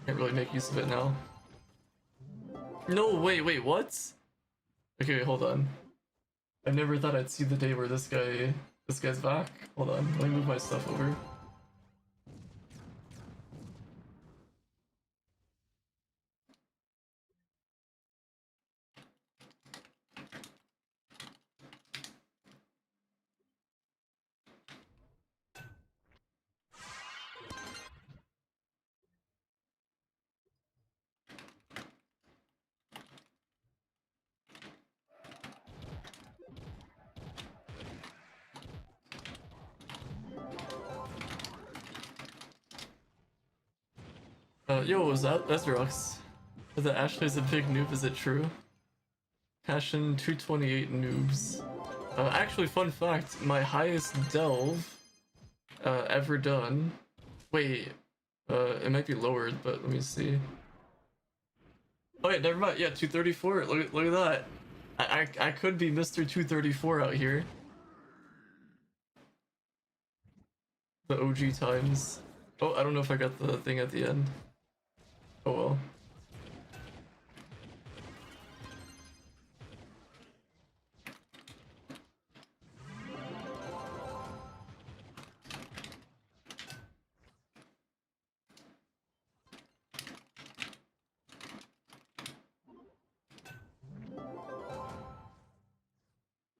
can't really make use of it now. No, wait, what? Okay, wait, hold on. I never thought I'd see the day where this guy's back. Hold on, let me move my stuff over. Yo, what was that? That's Rux. That Ashley's a big noob, is it true? Cashin 228 noobs. Actually, fun fact, my highest delve ever done. Wait, it might be lowered, but let me see. Oh wait, never mind. Yeah, 234. Look at that. I could be Mr. 234 out here. The OG times. Oh, I don't know if I got the thing at the end. Oh well.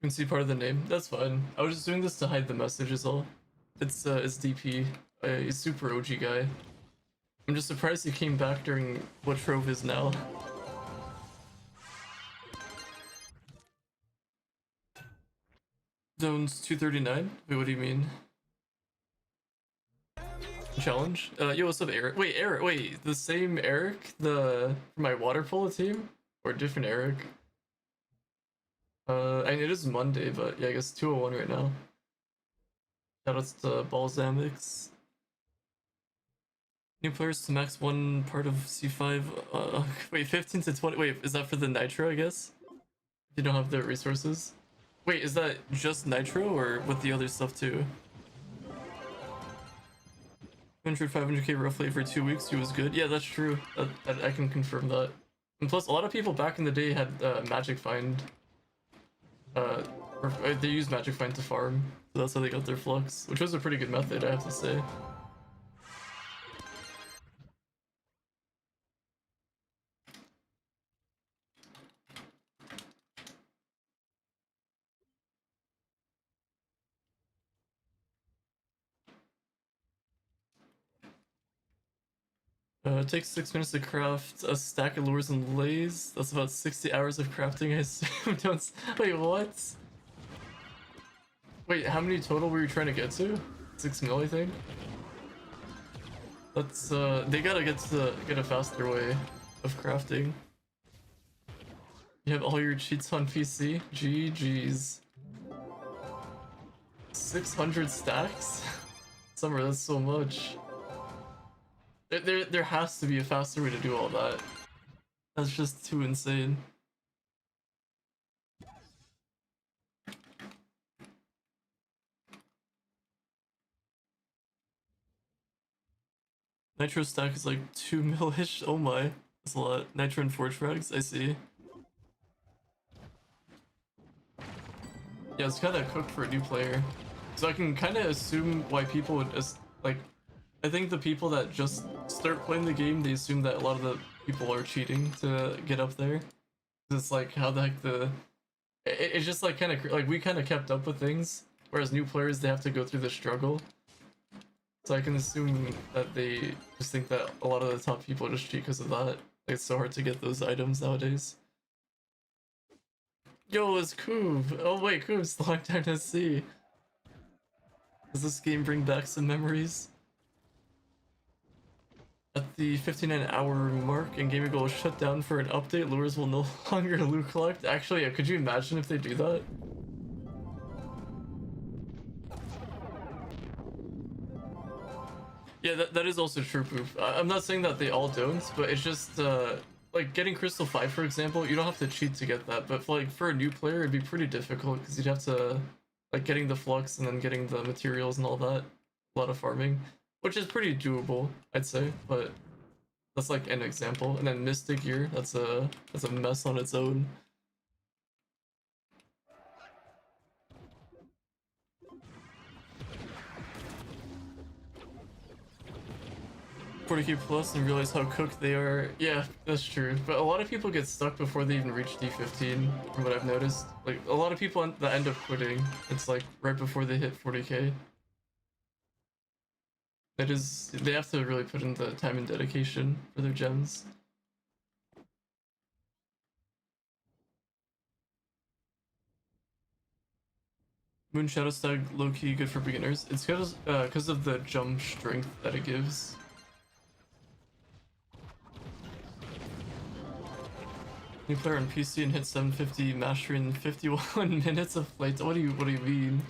You can see part of the name. That's fine. I was just doing this to hide the message is all. It's DP. A super OG guy. I'm just surprised he came back during what Trove is now. Zones 239? Wait, what do you mean? Challenge? Yo, what's up, Eric? Wait, Eric, wait, the same Eric? For my water polo team? Or different Eric? I mean, it is Monday, but yeah, I guess 201 right now. Shoutouts to Balsamics. New players to max one part of C5. Wait, 15 to 20. Wait, is that for the Nitro, I guess? If you don't have the resources? Wait, is that just Nitro or with the other stuff too? 200, 500k roughly for 2 weeks. He was good. Yeah, that's true. I can confirm that. And plus, a lot of people back in the day had Magic Find. They used Magic Find to farm. So that's how they got their flux, which was a pretty good method, I have to say. It takes 6 minutes to craft a stack of lures and lays. That's about 60 hours of crafting, I assume. Don't... Wait, what? Wait, how many total were you trying to get to? 6 mil, I think? That's, they gotta get a faster way of crafting. You have all your cheats on PC? GG's. 600 stacks? Summer, that's so much. There has to be a faster way to do all that. That's just too insane. Nitro stack is like 2 mil-ish. Oh my. That's a lot. Nitro and Forge frags, I see. Yeah, it's kinda cooked for a new player. So I can kinda assume why people would just, like, I think the people that just start playing the game, they assume that a lot of the people are cheating to get up there. It's like, how the heck it's just like kind of, like, we kind of kept up with things, whereas new players, they have to go through the struggle. So I can assume that they just think that a lot of the top people just cheat because of that. Like, it's so hard to get those items nowadays. Yo, it's Koob! Oh wait, Koob's long time to see. Does this game bring back some memories? At the 59-hour mark, and Gaming will shut down for an update, lures will no longer loot collect. Actually, yeah, could you imagine if they do that? Yeah, that is also true, Poof. I'm not saying that they all don't, but it's just, like, getting Crystal 5, for example, you don't have to cheat to get that, but for a new player, it'd be pretty difficult, because you'd have to, like, getting the flux and then getting the materials and all that. A lot of farming. Which is pretty doable, I'd say, but that's like an example. And then Mystic Gear, that's a mess on its own. 40k plus and realize how cooked they are. Yeah, that's true. But a lot of people get stuck before they even reach D15, from what I've noticed. Like, a lot of people that end up quitting, it's like right before they hit 40k. It is, they have to really put in the time and dedication for their gems. Moon Shadow Stag, low-key good for beginners. It's because of the jump strength that it gives. New player on PC and hit 750 mastery in 51 minutes of flight. What do you mean?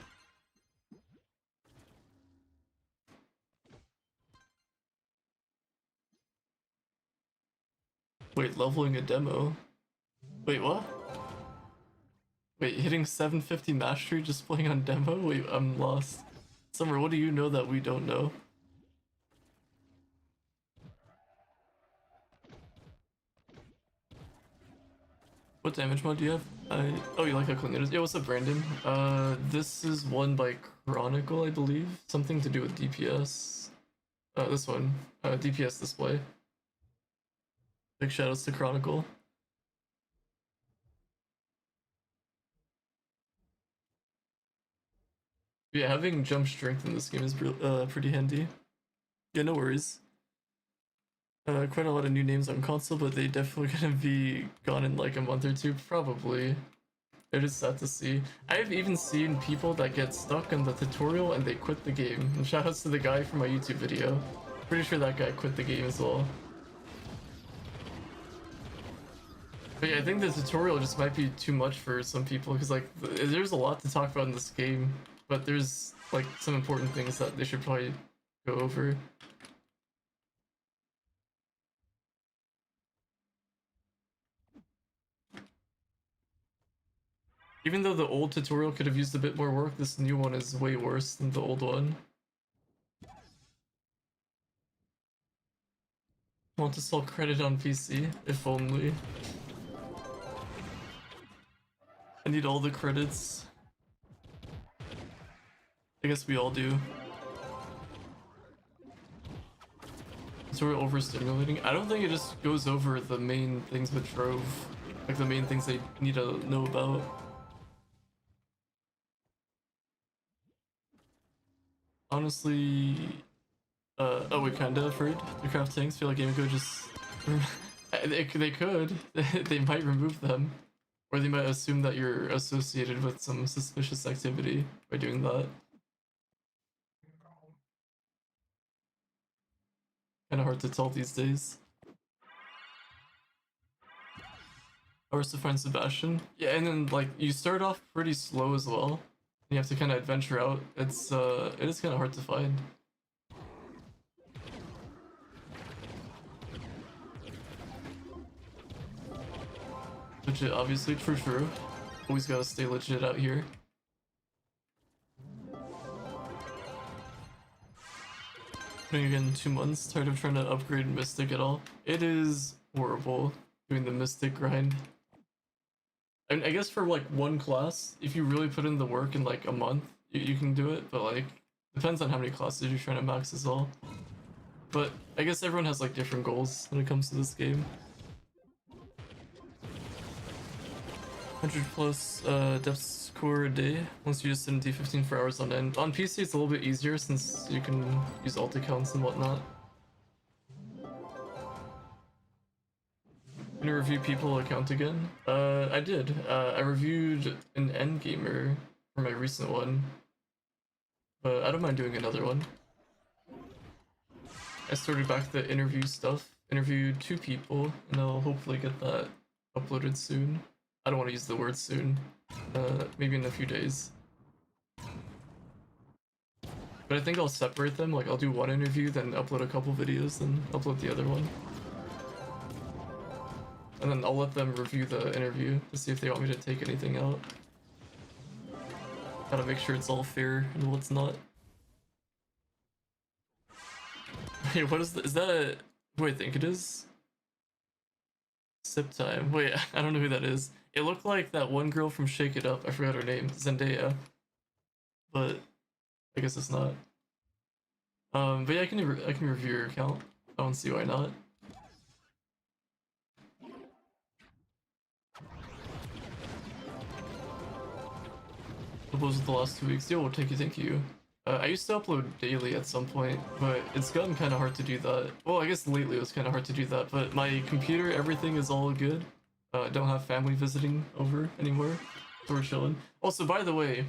Wait, leveling a demo? Wait, what? Wait, hitting 750 mastery just playing on demo? Wait, I'm lost. Summer, what do you know that we don't know? What damage mod do you have? Oh, you like how clean it is? Yeah, what's up, Brandon? This is one by Chronicle, I believe. Something to do with DPS. This one. DPS display. Big shoutouts to Chronicle. Yeah, having jump strength in this game is pretty handy. Yeah, no worries. Quite a lot of new names on console, but they definitely gonna be gone in like a month or two, probably. It is sad to see. I've even seen people that get stuck in the tutorial and they quit the game. And shoutouts to the guy from my YouTube video. Pretty sure that guy quit the game as well. But yeah, I think the tutorial just might be too much for some people because like there's a lot to talk about in this game, but there's like some important things that they should probably go over. Even though the old tutorial could have used a bit more work, this new one is way worse than the old one. Want to sell credit on PC? If only. I need all the credits. I guess we all do. Tutorial overstimulating? I don't think it just goes over the main things with Trove. Like the main things they need to know about. Honestly, oh, we kinda afraid to craft tanks. Feel like Game could just they could they might remove them, or they might assume that you're associated with some suspicious activity by doing that. Kind of hard to tell these days. Hours to find Sebastian. Yeah, and then like you start off pretty slow as well. You have to kind of adventure out. It is kind of hard to find. Legit, obviously, true. Always gotta stay legit out here. Putting again 2 months. Tired of trying to upgrade Mystic at all. It is horrible doing the Mystic grind. And I guess for like one class, if you really put in the work in like a month, you can do it. But like, depends on how many classes you're trying to max as well. But I guess everyone has like different goals when it comes to this game. 100 plus depth score a day once you just sit in D15 for hours on end. On PC it's a little bit easier since you can use alt accounts and whatnot. Gonna review people account again? I did. I reviewed an Endgamer for my recent one. But I don't mind doing another one. I started back the interview stuff. Interviewed 2 people, and I'll hopefully get that uploaded soon. I don't want to use the word soon. Maybe in a few days. But I think I'll separate them. Like I'll do one interview, then upload a couple videos, then upload the other one. And then I'll let them review the interview to see if they want me to take anything out. Gotta make sure it's all fair and what's not. Hey, what is that who I think it is? Sip time. Wait, I don't know who that is. It looked like that one girl from Shake It Up. I forgot her name. Zendaya. But I guess it's not. But yeah, I can review your account. I don't see why not. What was the last 2 weeks? Yo, thank you. I used to upload daily at some point, but it's gotten kind of hard to do that. Well, I guess lately it was kind of hard to do that, but my computer, everything is all good. I don't have family visiting over anymore, so we're chilling. Also, by the way,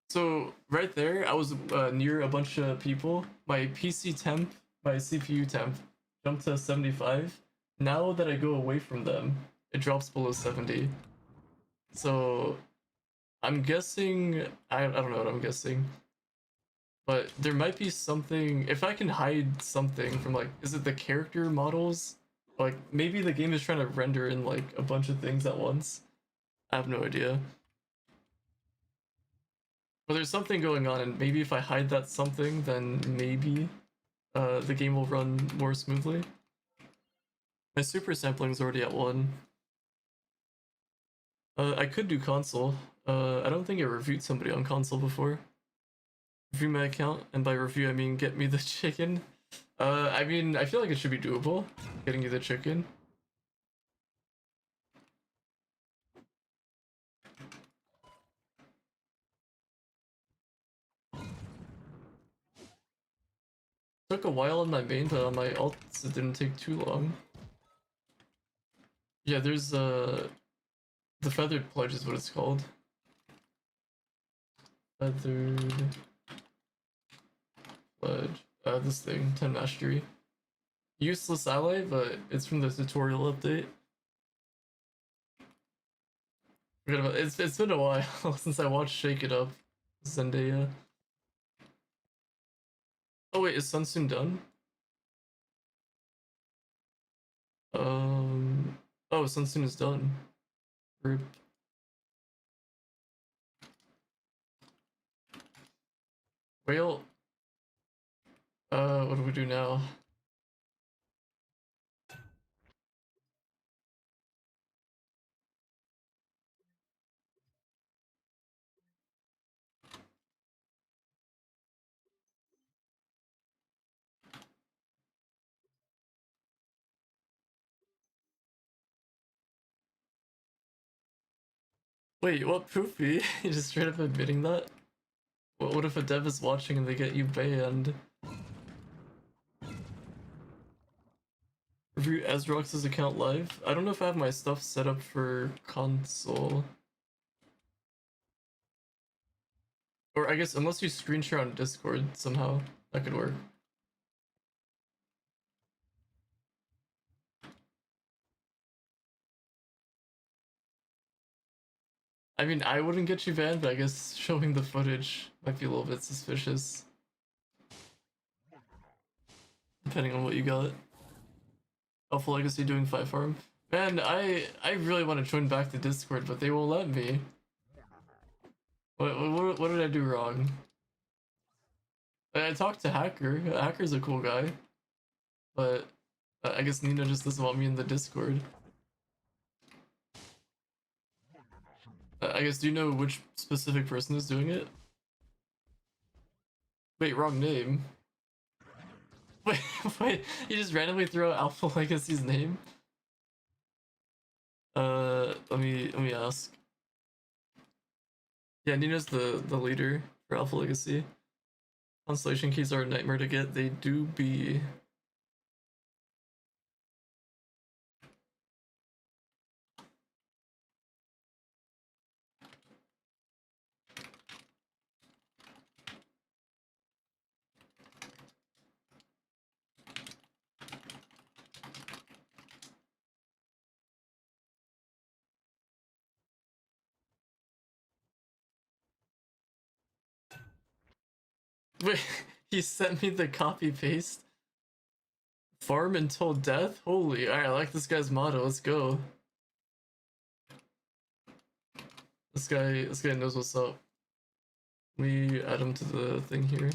so right there, I was near a bunch of people. My PC temp, my CPU temp, jumped to 75. Now that I go away from them, it drops below 70. So I'm guessing, I don't know what I'm guessing, but there might be something, if I can hide something from like, is it the character models? Like maybe the game is trying to render in like a bunch of things at once. I have no idea. But there's something going on, and maybe if I hide that something, then maybe the game will run more smoothly. My super sampling is already at 1. I could do console. I don't think I reviewed somebody on console before. Review my account, and by review I mean get me the chicken. I mean, I feel like it should be doable, getting you the chicken. Took a while on my main, but on my alts it didn't take too long. Yeah, there's the feathered pledge is what it's called. Feathered pledge. This thing, 10 mastery. Useless ally, but it's from the tutorial update. Forgot about it's been a while since I watched Shake It Up, Zendaya. Oh wait, is Sunsoon done? Oh, Sunsoon is done. Rip. Well, what do we do now? Wait, what poofy? You just straight up admitting that? What if a dev is watching and they get you banned? Review Ezrox's account live? I don't know if I have my stuff set up for console. Or I guess unless you screen share on Discord somehow, that could work. I mean, I wouldn't get you banned, but I guess showing the footage might be a little bit suspicious. Depending on what you got. Alpha Legacy doing 5 farm. Man, I really want to join back the Discord, but they won't let me. What did I do wrong? I talked to Hacker. Hacker's a cool guy. But I guess Nina just doesn't want me in the Discord. I guess, do you know which specific person is doing it? Wait, wrong name. Wait, wait, you just randomly throw out Alpha Legacy's name? Let me ask. Yeah, Nina's the leader for Alpha Legacy. Constellation keys are a nightmare to get. They do be. Wait, he sent me the copy paste. Farm until death? Holy, alright, I like this guy's motto. Let's go. This guy knows what's up. We add him to the thing here.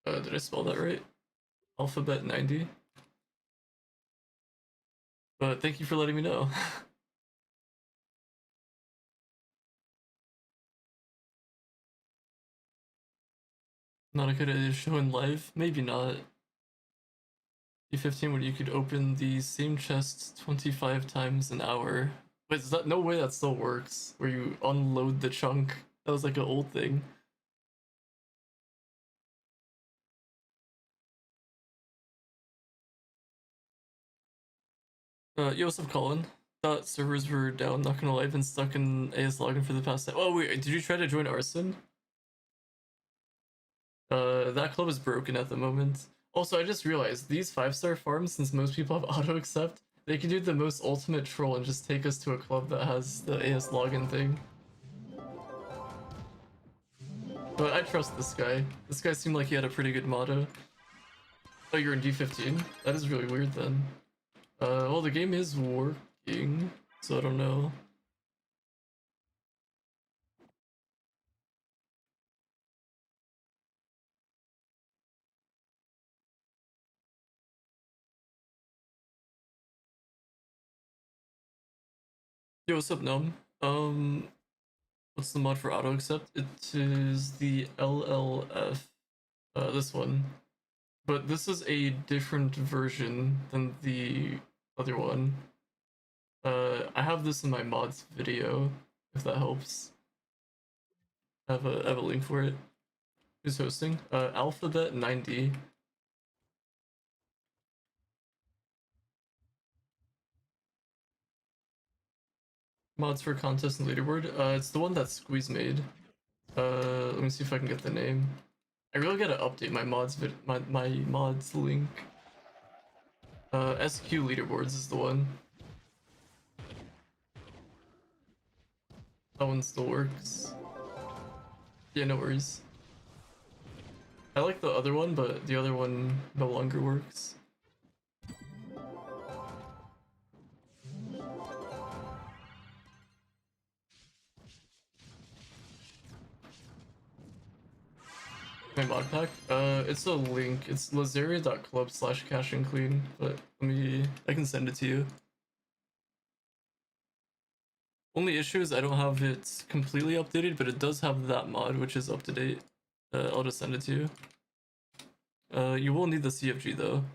Did I spell that right? Alphabet 90. But thank you for letting me know. Not a good idea to show in live? Maybe not. D15 when you could open the same chest 25 times an hour. Wait, is that no way that still works? Where you unload the chunk? That was like an old thing. Yo, what's up, Colin? Thought servers were down, not gonna lie, I've been stuck in AS login for the past time. Oh wait, did you try to join Arson? That club is broken at the moment. Also, I just realized these 5-star farms, since most people have auto accept, they can do the most ultimate troll and just take us to a club that has the AS login thing. But I trust this guy. This guy seemed like he had a pretty good motto. Oh, you're in D15? That is really weird then. Well, the game is working, so I don't know. Yo, what's up, Gnome? What's the mod for auto accept? It is the LLF. This one. But this is a different version than the other one. I have this in my mods video, if that helps. I have a link for it. Who's hosting? Alphabet 90. Mods for contest and leaderboard. It's the one that Squeeze made. Let me see if I can get the name. I really gotta update my mods my mods link. SQ leaderboards is the one. That one still works. Yeah, no worries. I like the other one, but the other one no longer works. My mod pack? It's a link. It's lazaria.club/CashinClean, but I can send it to you. Only issue is I don't have it completely updated, but it does have that mod, which is up to date. I'll just send it to you. You will need the CFG though.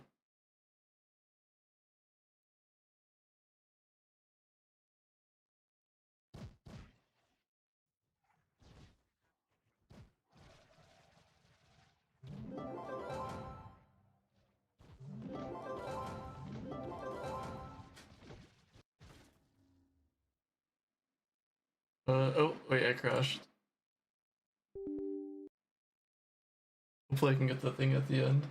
Oh, wait, I crashed. Hopefully I can get the thing at the end.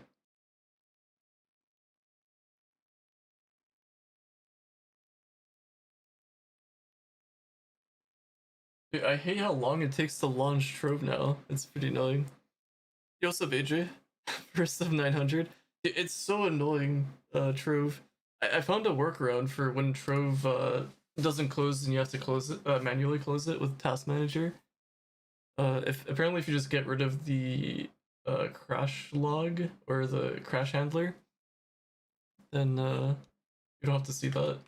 Dude, I hate how long it takes to launch Trove now. It's pretty annoying. Yo, what's up, AJ? First of 900. It's so annoying, Trove. I found a workaround for when Trove doesn't close and you have to close it, manually close it with Task Manager. If you just get rid of the crash log or the crash handler, then you don't have to see that.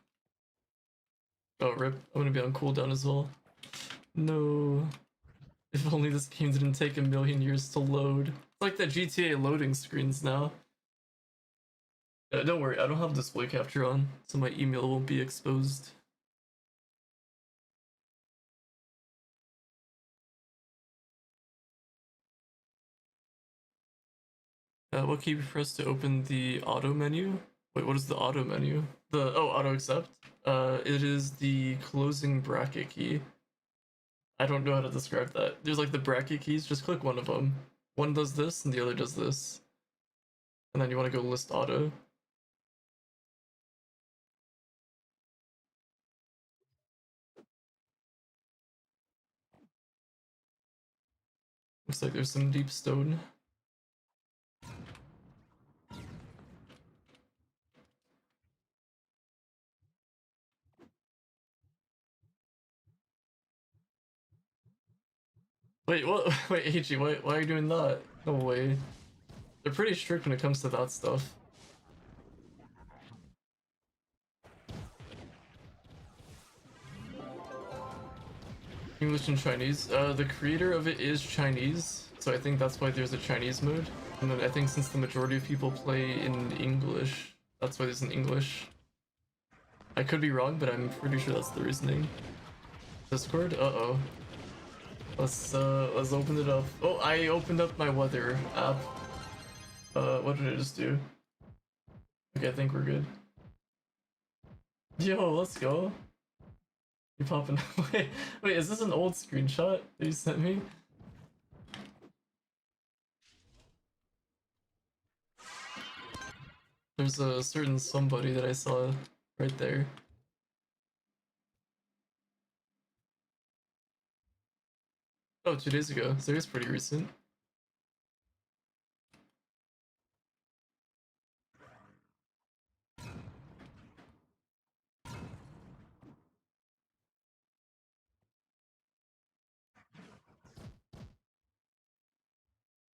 Oh, rip. I'm gonna be on cooldown as well. No. If only this game didn't take a million years to load. It's like the GTA loading screens now. Don't worry, I don't have display capture on, so my email won't be exposed. What key you press to open the auto menu? Wait, what is the auto menu? Auto accept. It is the closing bracket key. I don't know how to describe that. There's like the bracket keys, just click one of them. One does this and the other does this. And then you want to go list auto. Looks like there's some deep stone. Wait, what? Wait, AG, why are you doing that? No way. They're pretty strict when it comes to that stuff. English and Chinese. The creator of it is Chinese, So I think that's why there's a Chinese mode. And then I think since the majority of people play in English, that's why there's an English. I could be wrong, but I'm pretty sure that's the reasoning. Discord? Uh-oh. Let's open it up. Oh, I opened up my weather app. What did I just do? Okay, I think we're good. Yo, let's go. You popping? Wait, is this an old screenshot that you sent me? There's a certain somebody that I saw right there. Oh, 2 days ago. So it's pretty recent.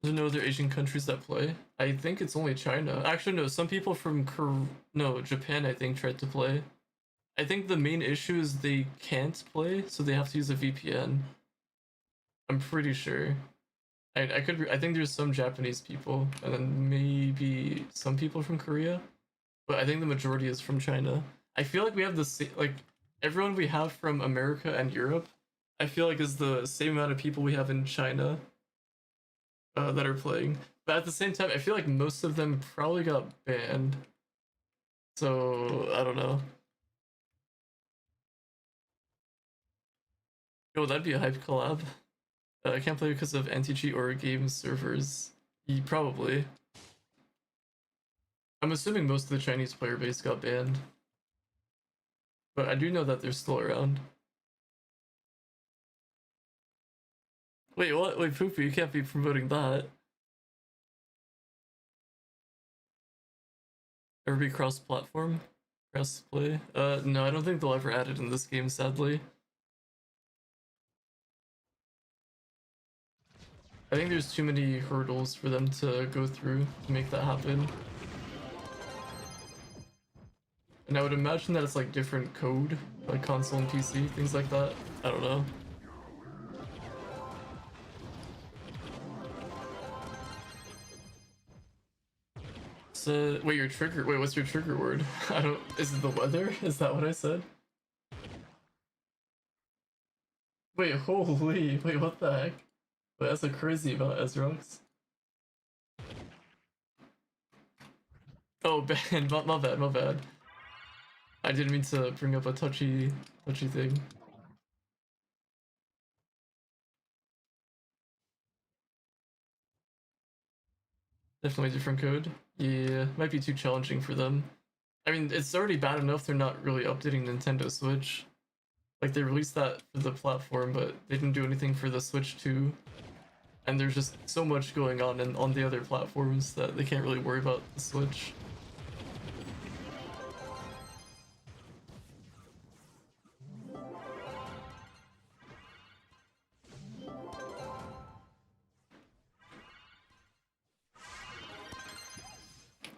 There's no other Asian countries that play. I think it's only China. Actually, no. Some people from Japan, I think, tried to play. I think the main issue is they can't play, so they have to use a VPN. I'm pretty sure. I think there's some Japanese people, and then maybe some people from Korea, but I think the majority is from China. I feel like we have the same, like, everyone we have from America and Europe, I feel like is the same amount of people we have in China that are playing. But at the same time, I feel like most of them probably got banned. So, I don't know. Yo, that'd be a hype collab. I can't play because of anti-cheat or game servers. Probably. I'm assuming most of the Chinese player base got banned. But I do know that they're still around. Wait, what? Wait, Poopy, you can't be promoting that. Ever be cross-platform? Cross-play? No, I don't think they'll ever add it in this game, sadly. I think there's too many hurdles for them to go through to make that happen. And I would imagine that it's like different code, like console and PC, things like that. I don't know. So, wait, your trigger, wait, what's your trigger word? I don't, is it the weather? Is that what I said? Wait, holy, wait, what the heck? Wait, that's so crazy about Ezrox. Oh, man, my bad, my bad. I didn't mean to bring up a touchy thing. Definitely different code. Yeah, might be too challenging for them. I mean, it's already bad enough they're not really updating Nintendo Switch. Like, they released that for the platform, but they didn't do anything for the Switch 2. And there's just so much going on on the other platforms that they can't really worry about the Switch.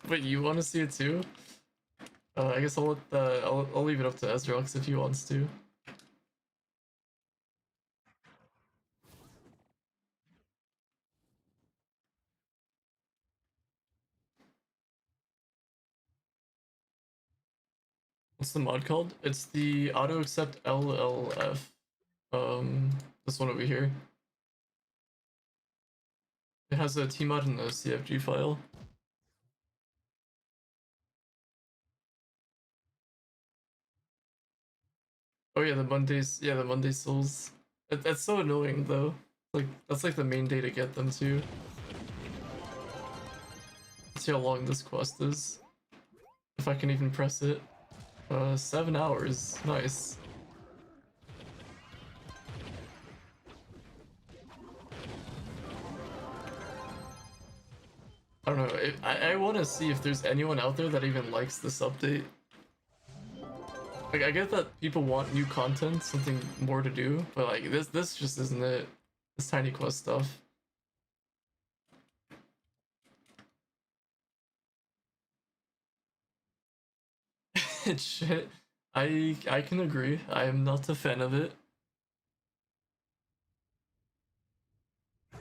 Wait, you want to see it too? I guess I'll leave it up to Ezrox if he wants to. What's the mod called? It's the auto accept LLF. This one over here. It has a tmod and a CFG file. Oh yeah, the Monday souls. That's so annoying though. Like that's like the main day to get them too. Let's see how long this quest is. If I can even press it. 7 hours. Nice. I don't know. I want to see if there's anyone out there that even likes this update. Like I get that people want new content, something more to do, but like this just isn't it. This tiny quest stuff. It's shit. I can agree. I am not a fan of it.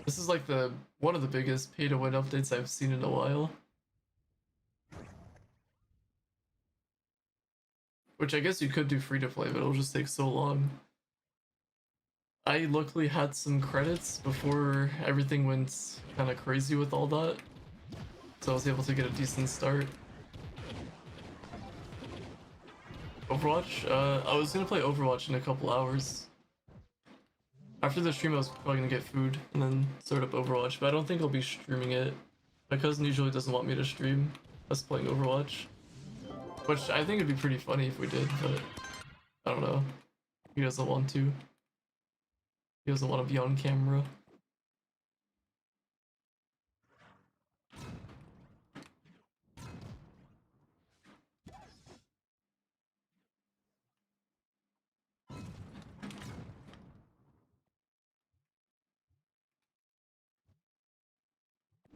This is like the one of the biggest pay to win updates I've seen in a while. Which I guess you could do free to play, but it'll just take so long. I luckily had some credits before everything went kind of crazy with all that, so I was able to get a decent start. Overwatch? I was gonna play Overwatch in a couple hours. After the stream, I was probably gonna get food and then start up Overwatch, but I don't think I'll be streaming it. My cousin usually doesn't want me to stream us playing Overwatch, which I think would be pretty funny if we did, but I don't know. He doesn't want to. He doesn't want to be on camera.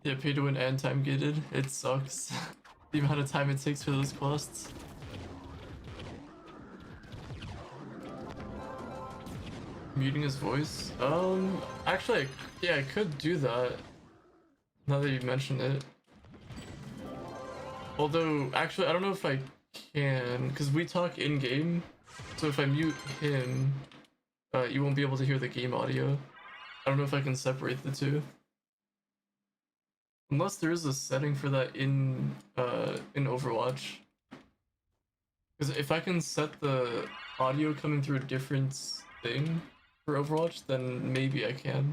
Yeah, pay to win and time gated. It sucks. The amount of time it takes for those quests. Muting his voice? Actually, yeah, I could do that. Now that you mention it. Although, actually, I don't know if I can, because we talk in-game. So if I mute him, you won't be able to hear the game audio. I don't know if I can separate the two. Unless there is a setting for that in Overwatch. Because if I can set the audio coming through a different thing for Overwatch, then maybe I can.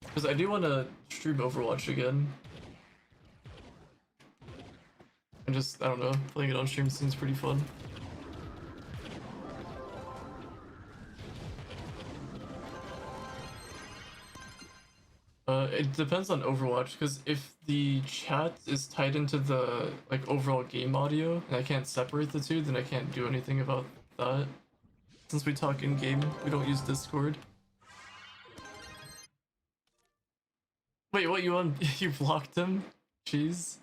Because I do want to stream Overwatch again. And just, I don't know, playing it on stream seems pretty fun. It depends on Overwatch, because if the chat is tied into the like overall game audio and I can't separate the two, then I can't do anything about that. Since we talk in game, we don't use Discord. Wait, what you on? You blocked him? Jeez.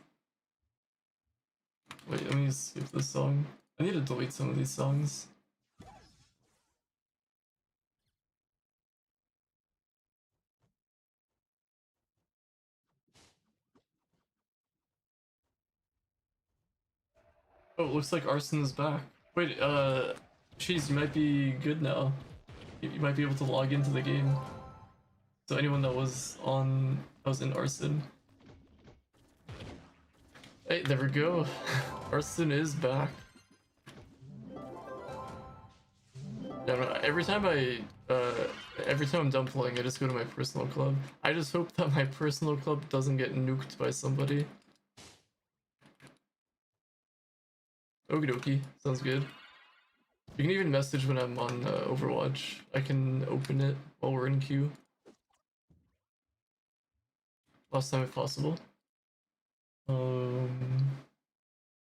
Wait, let me skip this song. I need to delete some of these songs. Oh, it looks like Arson is back. Wait, Cheese, you might be good now. You might be able to log into the game. So anyone that was in Arson. Hey, there we go. Arson is back. Yeah, every time I'm done playing, I just go to my personal club. I just hope that my personal club doesn't get nuked by somebody. Okie dokie, sounds good. You can even message when I'm on Overwatch. I can open it while we're in queue. Last time if possible.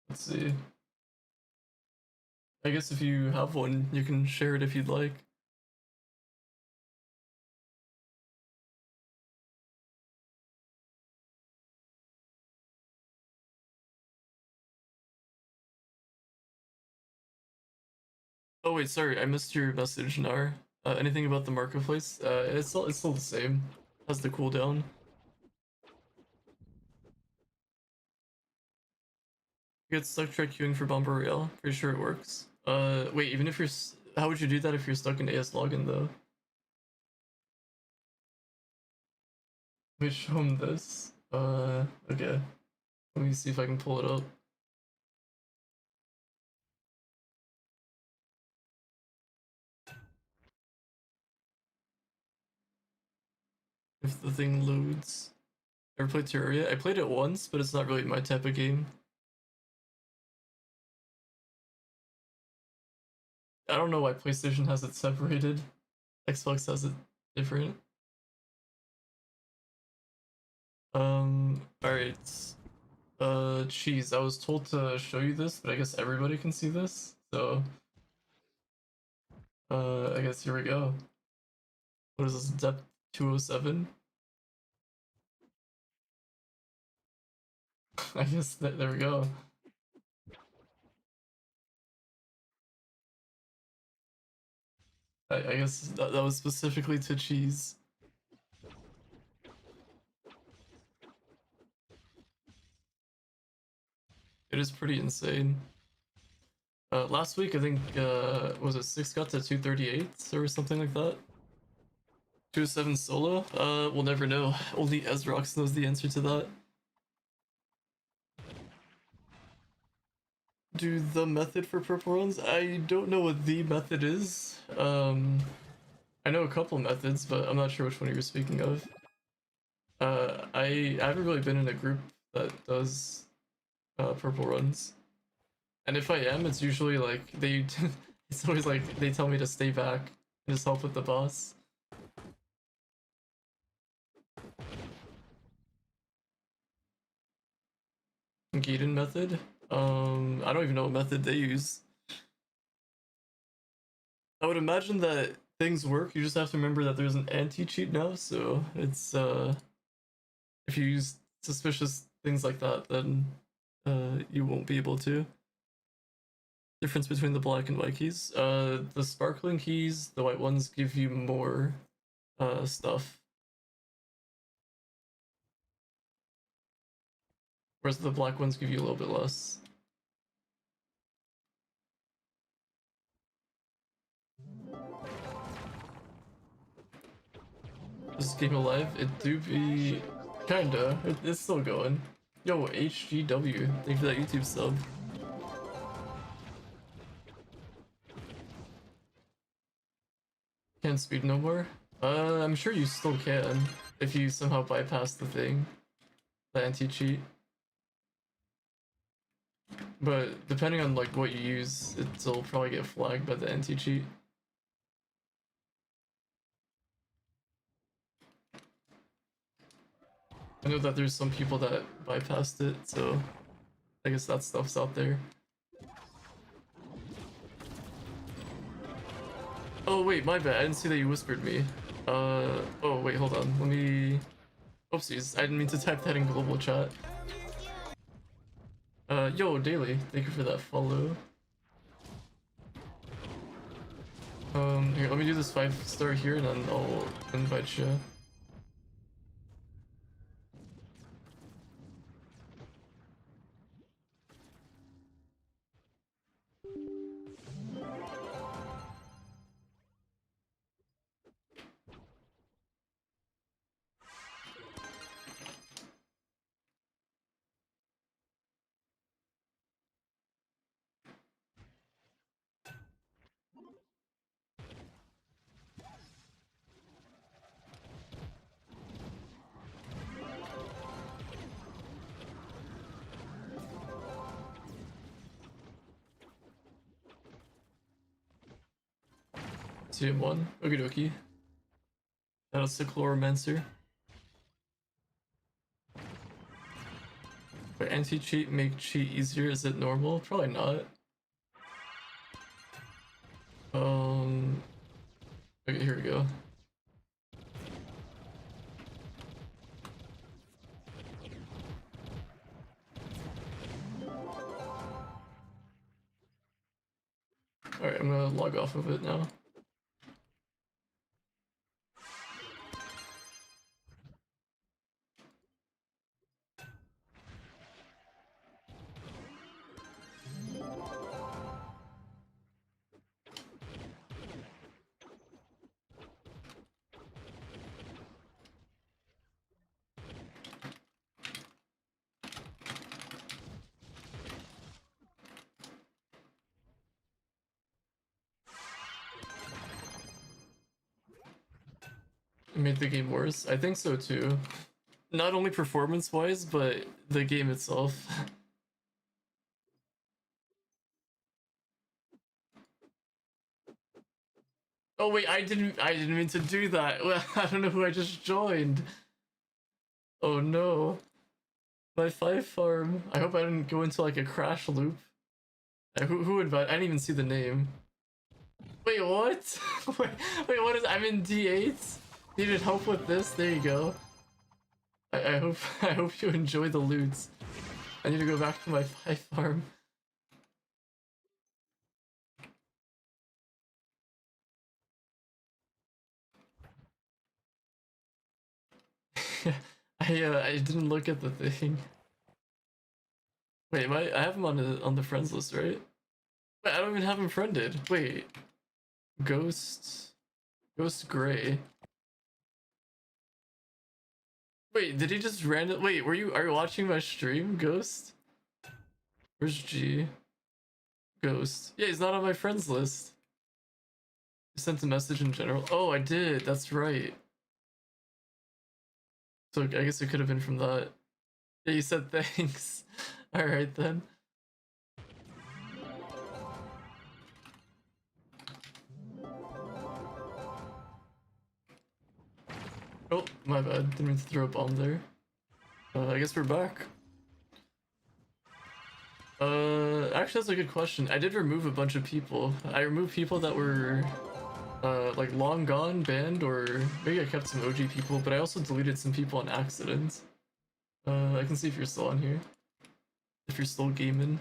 Let's see. I guess if you have one, you can share it if you'd like. Oh wait, sorry, I missed your message, Nar. Anything about the marketplace? It's still the same. Has the cooldown. You get stuck try queuing for Bomber Royale. Pretty sure it works. Wait, even if you're how would you do that if you're stuck in AS login though? Let me show him this. Okay. Let me see if I can pull it up. If the thing loads. Ever played Terraria? I played it once, but it's not really my type of game. I don't know why PlayStation has it separated. Xbox has it different. Alright. Cheese, I was told to show you this, but I guess everybody can see this. So, I guess here we go. What is this, depth 207? I guess there we go. I guess that was specifically to cheese. It is pretty insane. Last week, I think, was it 6 got to 238 or something like that? 207 solo? We'll never know. Only Ezrox knows the answer to that. Do the method for purple runs? I don't know what the method is. I know a couple methods, but I'm not sure which one you're speaking of. I haven't really been in a group that does purple runs. And if I am, it's usually like they it's always like they tell me to stay back and just help with the boss. Gaiden method? I don't even know what method they use. I would imagine that things work, you just have to remember that there's an anti-cheat now, so it's if you use suspicious things like that, then you won't be able to. Difference between the black and white keys. The sparkling keys, the white ones give you more stuff. Whereas the black ones give you a little bit less. Is this game alive? It do be... Kinda. It's still going. Yo, HGW. Thank you for that YouTube sub. Can't speed no more? I'm sure you still can. If you somehow bypass the thing. The anti-cheat. But depending on like what you use, it'll probably get flagged by the anti-cheat. I know that there's some people that bypassed it, so I guess that stuff's out there. Oh wait, my bad, I didn't see that you whispered me. Oh wait, hold on, let me... Oopsies, I didn't mean to type that in global chat. Yo, Daily, thank you for that follow. Here, let me do this 5-star here and then I'll invite you. TM1, okie dokie. That was the Chloromancer. But anti-cheat make cheat easier, is it normal? Probably not. Okay, here we go. Alright, I'm gonna log off of it now. It made the game worse. I think so too. Not only performance-wise, but the game itself. Oh wait, I didn't mean to do that. Well, I don't know who I just joined. Oh no. My 5 farm. I hope I didn't go into like a crash loop. Who invited? I didn't even see the name. Wait, what? wait, what is? I'm in D8. Needed help with this. There you go. I hope you enjoy the loots. I need to go back to my 5 farm. I didn't look at the thing. Wait, I have him on the friends list, right? Wait, I don't even have him friended. Wait, Ghost Gray. Wait, did he just random? Wait, are you watching my stream, Ghost? Where's G? Ghost. Yeah, he's not on my friends list. I sent a message in general. Oh, I did. That's right. So I guess it could have been from that. Yeah, you said thanks. All right then. Oh, my bad. Didn't mean to throw a bomb there. I guess we're back. Actually, that's a good question. I did remove a bunch of people. I removed people that were like long gone, banned, or maybe I kept some OG people, but I also deleted some people on accident. I can see if you're still on here. If you're still gaming.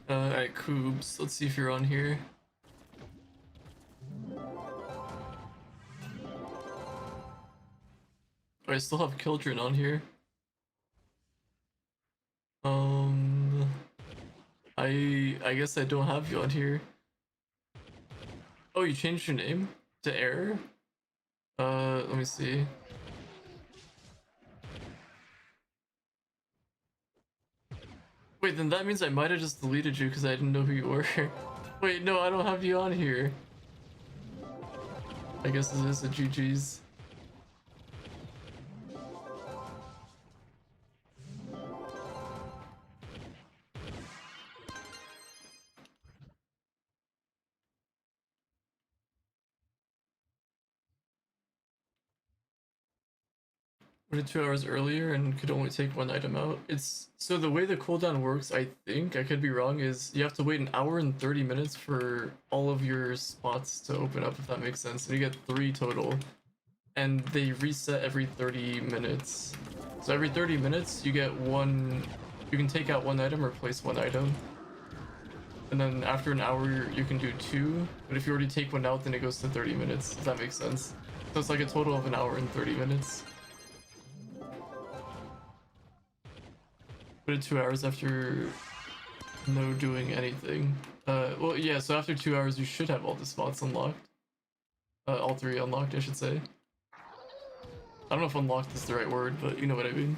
Alright, Koobs. Let's see if you're on here. Oh, I still have Kildren on here. I guess I don't have you on here. Oh, you changed your name to Error? Let me see. Wait, then that means I might have just deleted you because I didn't know who you were. Wait, no, I don't have you on here. I guess this is a GG's. We did 2 hours earlier and could only take one item out. It's so the way the cooldown works, I think, I could be wrong, is you have to wait an hour and 30 minutes for all of your spots to open up, if that makes sense. So you get 3 total. And they reset every 30 minutes. So every 30 minutes you get one, you can take out one item or place one item. And then after an hour you can do 2, but if you already take one out then it goes to 30 minutes, if that makes sense. So it's like a total of an hour and 30 minutes. But 2 hours after no doing anything. Well, yeah, so after 2 hours you should have all the spots unlocked. All 3 unlocked, I should say. I don't know if unlocked is the right word, but you know what I mean.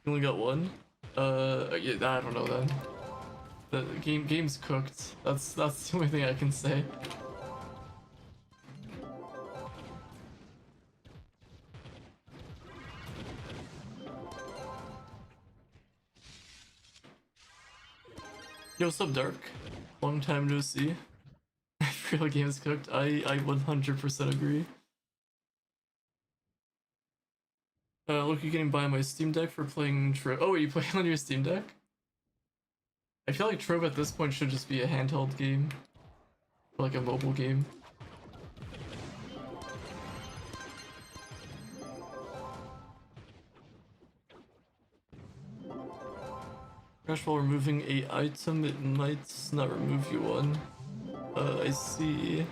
You only got 1? Yeah, I don't know then. The game's cooked. That's the only thing I can say. Yo, what's up, Dark? Long time no see. Real game's cooked. I 100% agree. Look, you getting by my Steam Deck for playing Trove. Oh, wait, you play on your Steam Deck? I feel like Trove at this point should just be a handheld game. Or like a mobile game. Crash while removing a item, it might not remove you one. I see.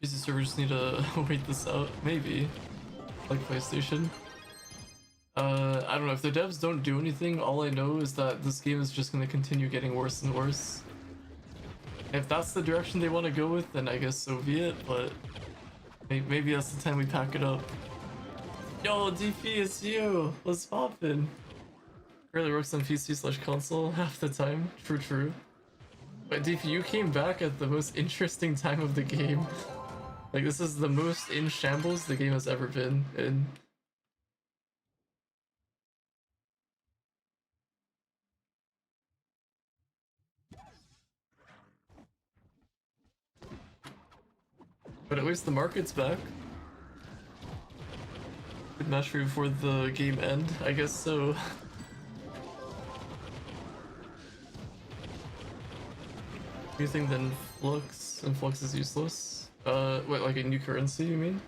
PC servers need to wait this out, maybe. Like PlayStation. I don't know, if the devs don't do anything, all I know is that this game is just gonna continue getting worse and worse. If that's the direction they want to go with, then I guess so be it, but maybe that's the time we pack it up. Yo, DP, it's you! What's poppin'? Really works on PC/console half the time. True, true. But DP, you came back at the most interesting time of the game. Like, this is the most in shambles the game has ever been in. But at least the market's back. Good match for you before the game end, I guess so. You think then Flux and Flux is useless? Wait, like a new currency, you mean?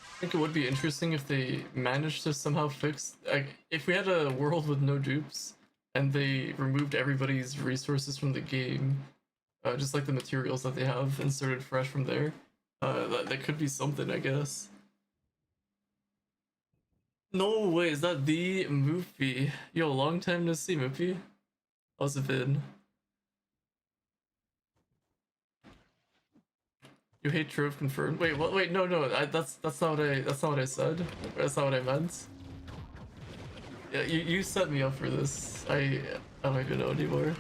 I think it would be interesting if they managed to somehow fix, like, if we had a world with no dupes and they removed everybody's resources from the game, just like the materials that they have, and started fresh from there. That could be something, I guess. No way, is that the Moopy? Yo, long time no see, Moopy. How's it been? You hate Trove confirmed. Wait, what? Wait, no, no. That's not what I said. That's not what I meant. Yeah, you set me up for this. I don't even know anymore.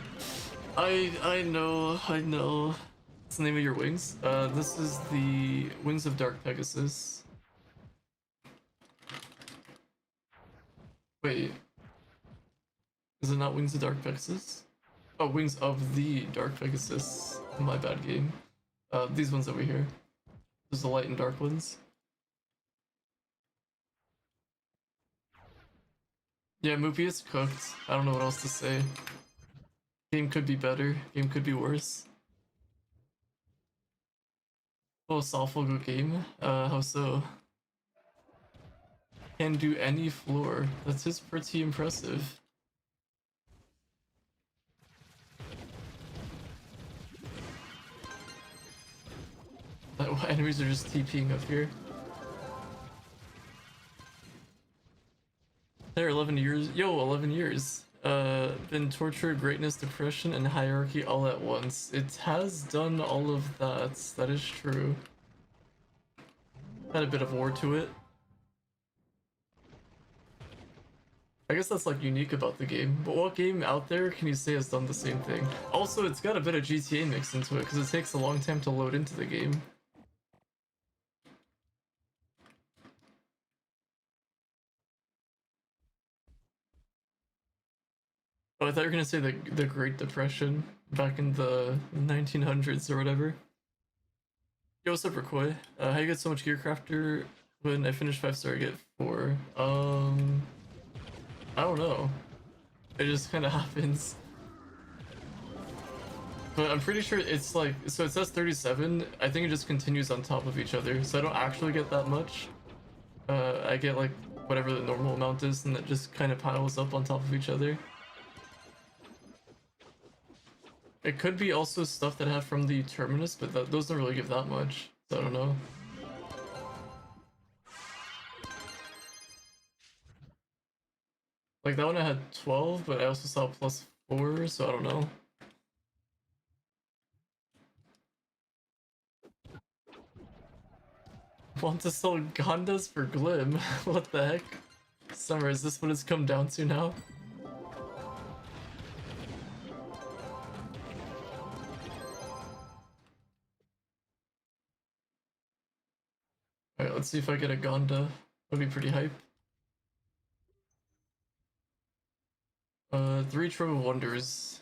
I know. What's the name of your wings? This is the Wings of Dark Pegasus. Wait, is it not Wings of Dark Pegasus? Oh, Wings of the Dark Pegasus. My bad game. These ones over here. There's the light and dark ones. Yeah, Moopy is cooked. I don't know what else to say. Game could be better. Game could be worse. Philosophical game? How so? Can do any floor. That's just pretty impressive. Enemies are just TPing up here. There, 11 years. Yo, 11 years. Been torture, greatness, depression, and hierarchy all at once. It has done all of that. That is true. Had a bit of war to it. I guess that's like unique about the game. But what game out there can you say has done the same thing? Also, it's got a bit of GTA mixed into it because it takes a long time to load into the game. Oh, I thought you were gonna say the Great Depression back in the 1900s or whatever. Yo, what's up, Rikoy? How you get so much gear crafter when I finish 5-star? I get 4. I don't know. It just kind of happens. But I'm pretty sure it's like, so it says 37. I think it just continues on top of each other. So I don't actually get that much. I get like whatever the normal amount is, and it just kind of piles up on top of each other. It could be also stuff that I have from the Terminus, but those don't really give that much. So I don't know. Like that one I had 12, but I also saw +4, so I don't know. Want to sell Gondas for Glim? What the heck? Summer, is this what it's come down to now? Alright, let's see if I get a Gonda. That'd be pretty hype. 3 Trove of Wonders.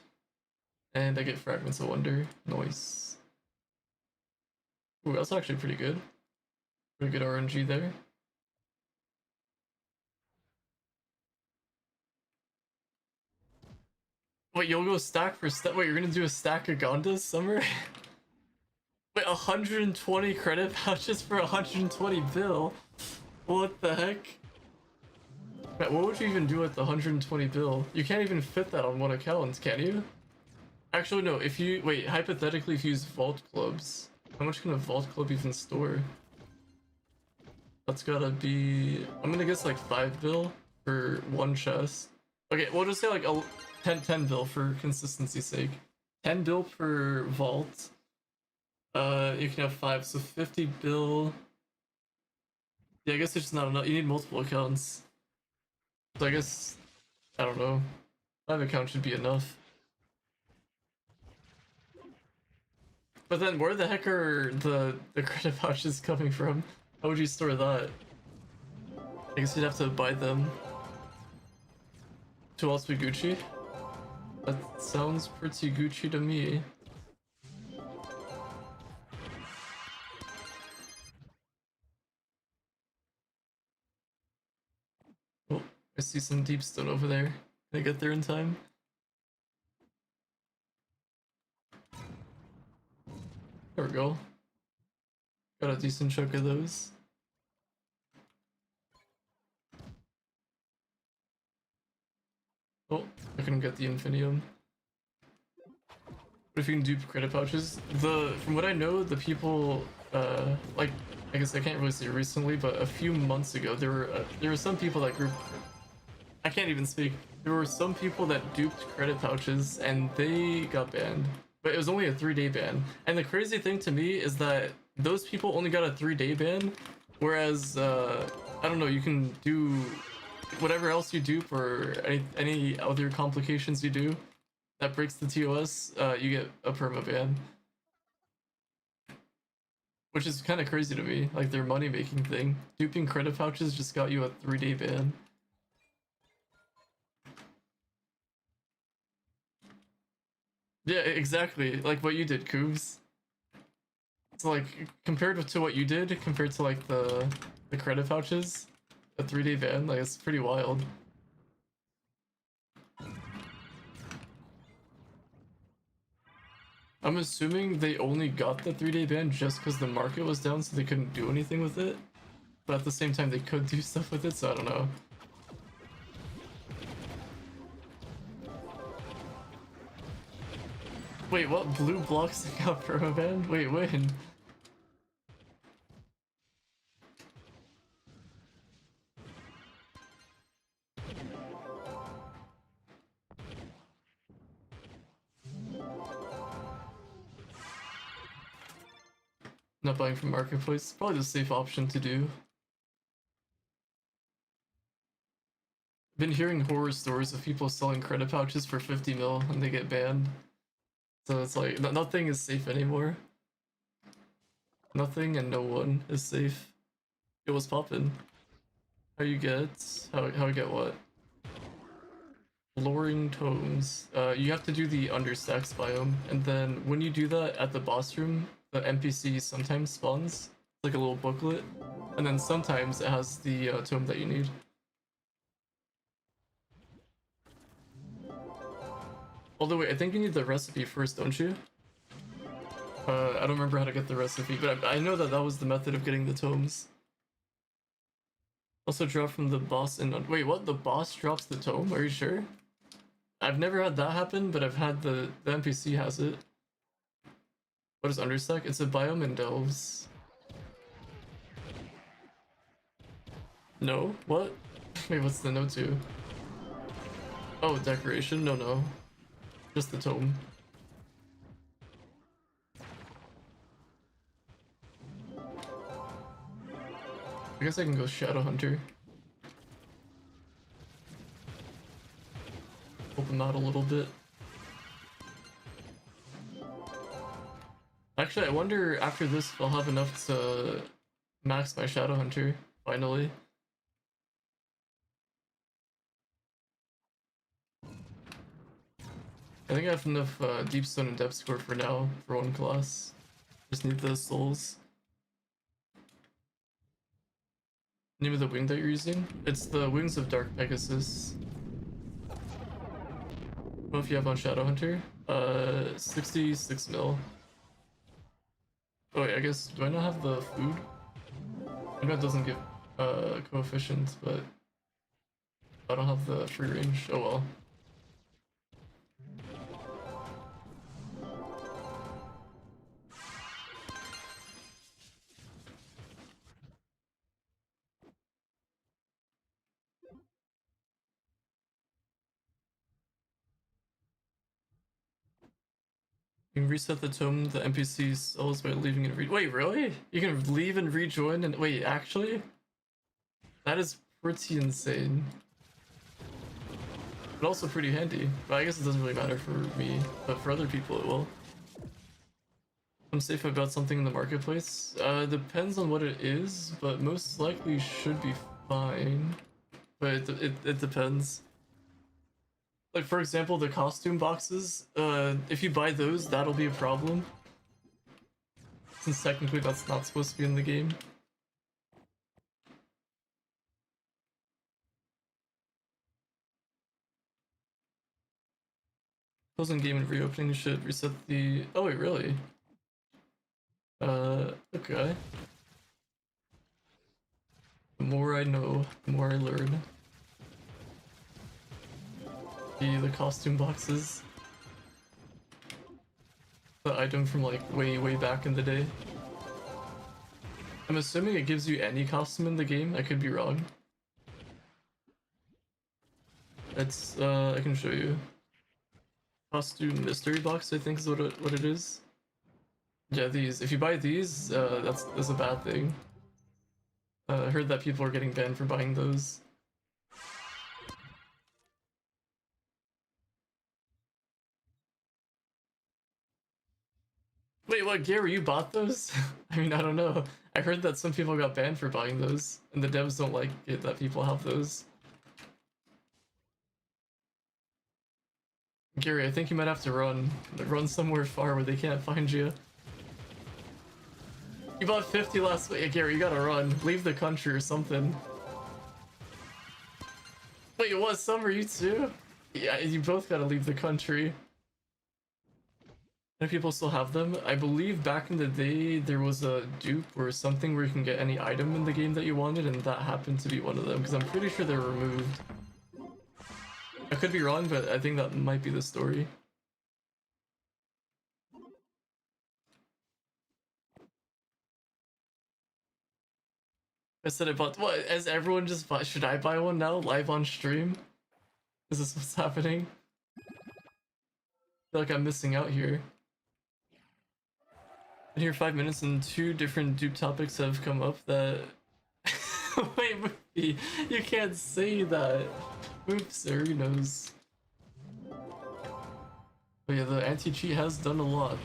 And I get Fragments of Wonder. Nice. Ooh, that's actually pretty good. Pretty good RNG there. Wait, you'll go stack for wait, you're gonna do a stack of Gondas, Summer? Wait, 120 credit pouches for 120 bill? What the heck? Wait, what would you even do with the 120 bill? You can't even fit that on one account, can you? Actually, no, if you, wait, hypothetically, if you use Vault Clubs, how much can a Vault Club even store? That's gotta be, I'm gonna guess like 5 bill for one chest. Okay, we'll just say like 10 bill for consistency's sake. 10 bill per vault. You can have 5, so 50 bill. Yeah, I guess it's just not enough. You need multiple accounts. So I guess, I don't know. 5 accounts should be enough. But then where the heck are the credit pouches coming from? How would you store that? I guess you'd have to buy them. To also be Gucci? That sounds pretty Gucci to me. some deep stone over there. Can I get there in time? There we go. Got a decent chunk of those. Oh, I couldn't get the infinium. But if you can dupe credit pouches, from what I know, the people like, I guess I can't really say recently, but a few months ago there were some people that grouped. I can't even speak. There were some people that duped credit pouches and they got banned, but it was only a 3-day ban. And the crazy thing to me is that those people only got a 3-day ban, whereas I don't know, you can do whatever else you dupe or any other complications you do that breaks the TOS, you get a perma ban. Which is kind of crazy to me, like their money making thing. Duping credit pouches just got you a 3-day ban. Yeah, exactly, like what you did, Koobs. So like, compared to what you did, compared to like the credit pouches, a 3-day ban, like it's pretty wild. I'm assuming they only got the 3-day ban just because the market was down, so they couldn't do anything with it. But at the same time, they could do stuff with it, so I don't know. Wait, what? Blue blocks got perma banned? Wait, when? Not buying from marketplace, probably the safe option to do. Been hearing horror stories of people selling credit pouches for 50 mil and they get banned. So it's like, nothing is safe anymore. Nothing and no one is safe. It was poppin'. How you get, how I get what? Lowering tomes. You have to do the understacks biome, and then when you do that at the boss room, the NPC sometimes spawns, like a little booklet, and then sometimes it has the tome that you need. Although wait, I think you need the recipe first, don't you? I don't remember how to get the recipe, but I know that that was the method of getting the tomes. Also drop from the boss and wait, what? The boss drops the tome? Are you sure? I've never had that happen, but I've had the NPC has it. What is Understack? It's a biome in Delves. No? What? Wait, what's the no to? Oh, decoration? No. Just the tome. I guess I can go Shadow Hunter. Open that a little bit. Actually, I wonder after this if I'll have enough to max my Shadow Hunter, finally. I think I have enough Deep Stone and Depth Score for now, for one class. Just need the souls. Name of the wing that you're using? It's the Wings of Dark Pegasus. What if you have on Shadow Hunter? 66 mil. Oh wait, I guess, do I not have the food? I know it doesn't give coefficient, but I don't have the free range. Oh well. You can reset the tome the NPC sells by leaving and wait, really? You can leave and rejoin and wait, actually? That is pretty insane. But also pretty handy. But I guess it doesn't really matter for me, but for other people it will. I'm safe about something in the marketplace. Depends on what it is, but most likely should be fine. But it depends. Like for example, the costume boxes, if you buy those, that'll be a problem. Since technically that's not supposed to be in the game. Closing game and reopening should reset the. Oh wait, really? Okay. The more I know, the more I learn. The costume boxes. The item from like way back in the day. I'm assuming it gives you any costume in the game. I could be wrong. It's I can show you. Costume mystery box, I think is what it is. Yeah, these. If you buy these, that's a bad thing. I heard that people are getting banned for buying those. Wait, what, Gary, you bought those? I mean, I don't know. I heard that some people got banned for buying those, and the devs don't like it that people have those. Gary, I think you might have to run somewhere far where they can't find you. You bought 50 last week. Yeah, Gary, you gotta run. Leave the country or something. Wait, what, Summer, you too? Yeah, you both gotta leave the country. And people still have them. I believe back in the day there was a dupe or something where you can get any item in the game that you wanted, and that happened to be one of them, because I'm pretty sure they're removed. I could be wrong, but I think that might be the story. I said I bought. What? As everyone just buy? Should I buy one now, live on stream? Is this what's happening? I feel like I'm missing out here. Been here 5 minutes and 2 different dupe topics have come up that. Wait, Movie, you can't say that. Oops, sir, who knows? But yeah, the anti-cheat has done a lot.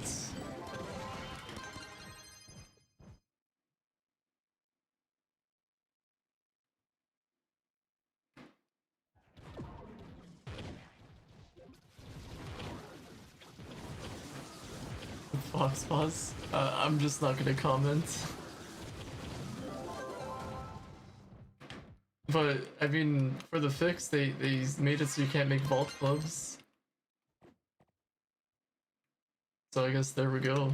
Fox Paws. I'm just not gonna comment. But I mean, for the fix, they made it so you can't make vault clubs. So I guess there we go.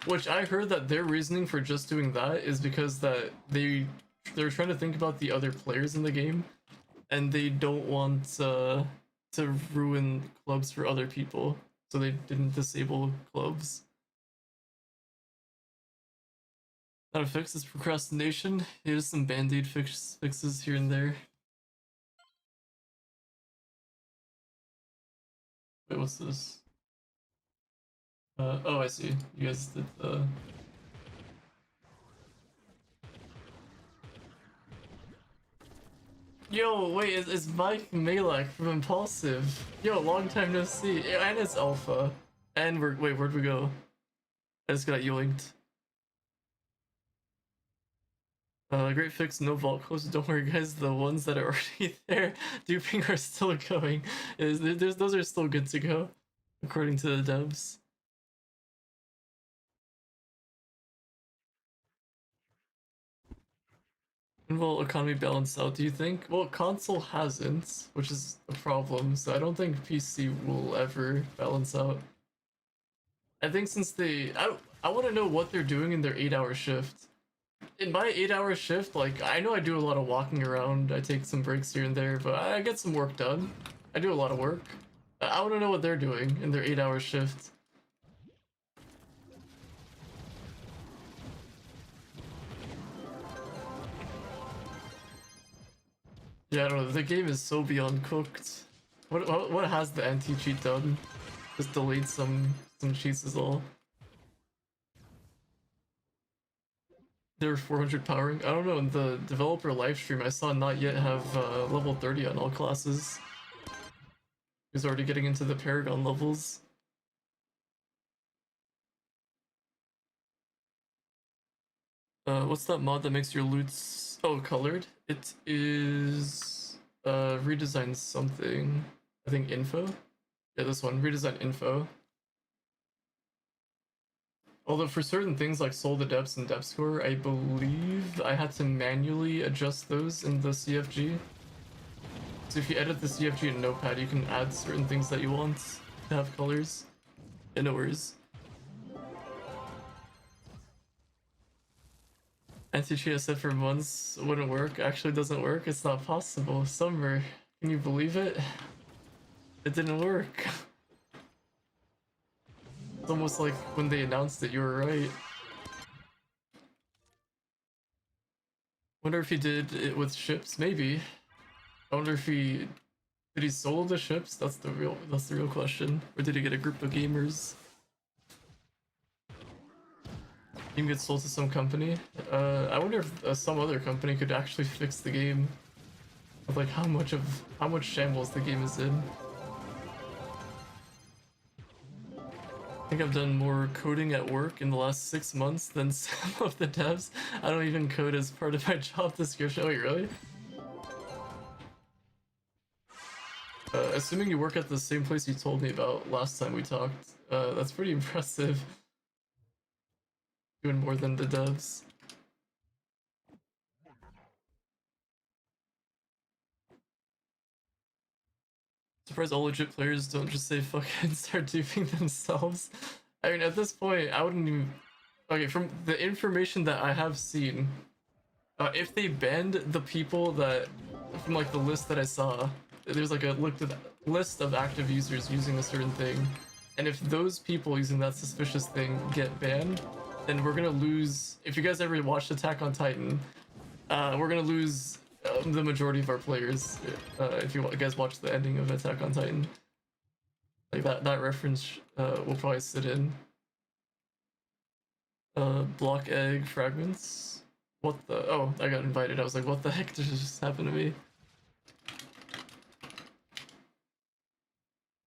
Which I heard that their reasoning for just doing that is because that they're trying to think about the other players in the game, and they don't want to ruin clubs for other people, so they didn't disable clubs. Not a fix, it's procrastination. Here's some band-aid fixes here and there. Wait, what's this? Oh, I see. You guys did the... Yo, wait, it's Mike Malak from Impulsive. Yo, long time no see. And it's Alpha. And wait, where'd we go? I just got yoinked. Great fix, no vault close. Don't worry, guys. The ones that are already there, duping are still going. Those are still good to go, according to the devs. And will economy balance out, do you think? Well, console hasn't, which is a problem, so I don't think PC will ever balance out. I think since I want to know what they're doing in their 8-hour shift. In my 8-hour shift, like, I know I do a lot of walking around, I take some breaks here and there, but I get some work done. I do a lot of work. I want to know what they're doing in their 8-hour shift. Yeah, I don't know, the game is so beyond cooked. What has the anti-cheat done? Just delayed some cheats is all. They were 400 powering. I don't know, in the developer livestream I saw not yet have level 30 on all classes. He's already getting into the Paragon levels. What's that mod that makes your loots... Oh, colored? It is... redesign something. I think info? Yeah, this one, redesign info. Although for certain things like Soul the Depths and Depth Score, I believe I had to manually adjust those in the CFG. So if you edit the CFG in Notepad, you can add certain things that you want. to have colors. Yeah, no worries. Anti-cheat I said for months wouldn't work. Actually doesn't work. It's not possible. Summer, can you believe it? It didn't work. It's almost like when they announced it, you were right. Wonder if he did it with ships, maybe. I wonder if he did he solo the ships? That's the real question. Or did he get a group of gamers? Game gets sold to some company. I wonder if some other company could actually fix the game. With like how much shambles the game is in. I think I've done more coding at work in the last 6 months than some of the devs. I don't even code as part of my job description. Wait, really? Assuming you work at the same place you told me about last time we talked, that's pretty impressive. Doing more than the devs. Surprised all legit players don't just say fuck it and start duping themselves. I mean, at this point, I wouldn't even... Okay, from the information that I have seen, if they banned the people that... From like the list that I saw, there's like a list of active users using a certain thing, and if those people using that suspicious thing get banned, then we're gonna lose... If you guys ever watched Attack on Titan, we're gonna lose the majority of our players if you guys watch the ending of Attack on Titan. Like that reference will probably sit in. Block egg fragments. What the? Oh, I got invited. I was like, what the heck did just happen to me?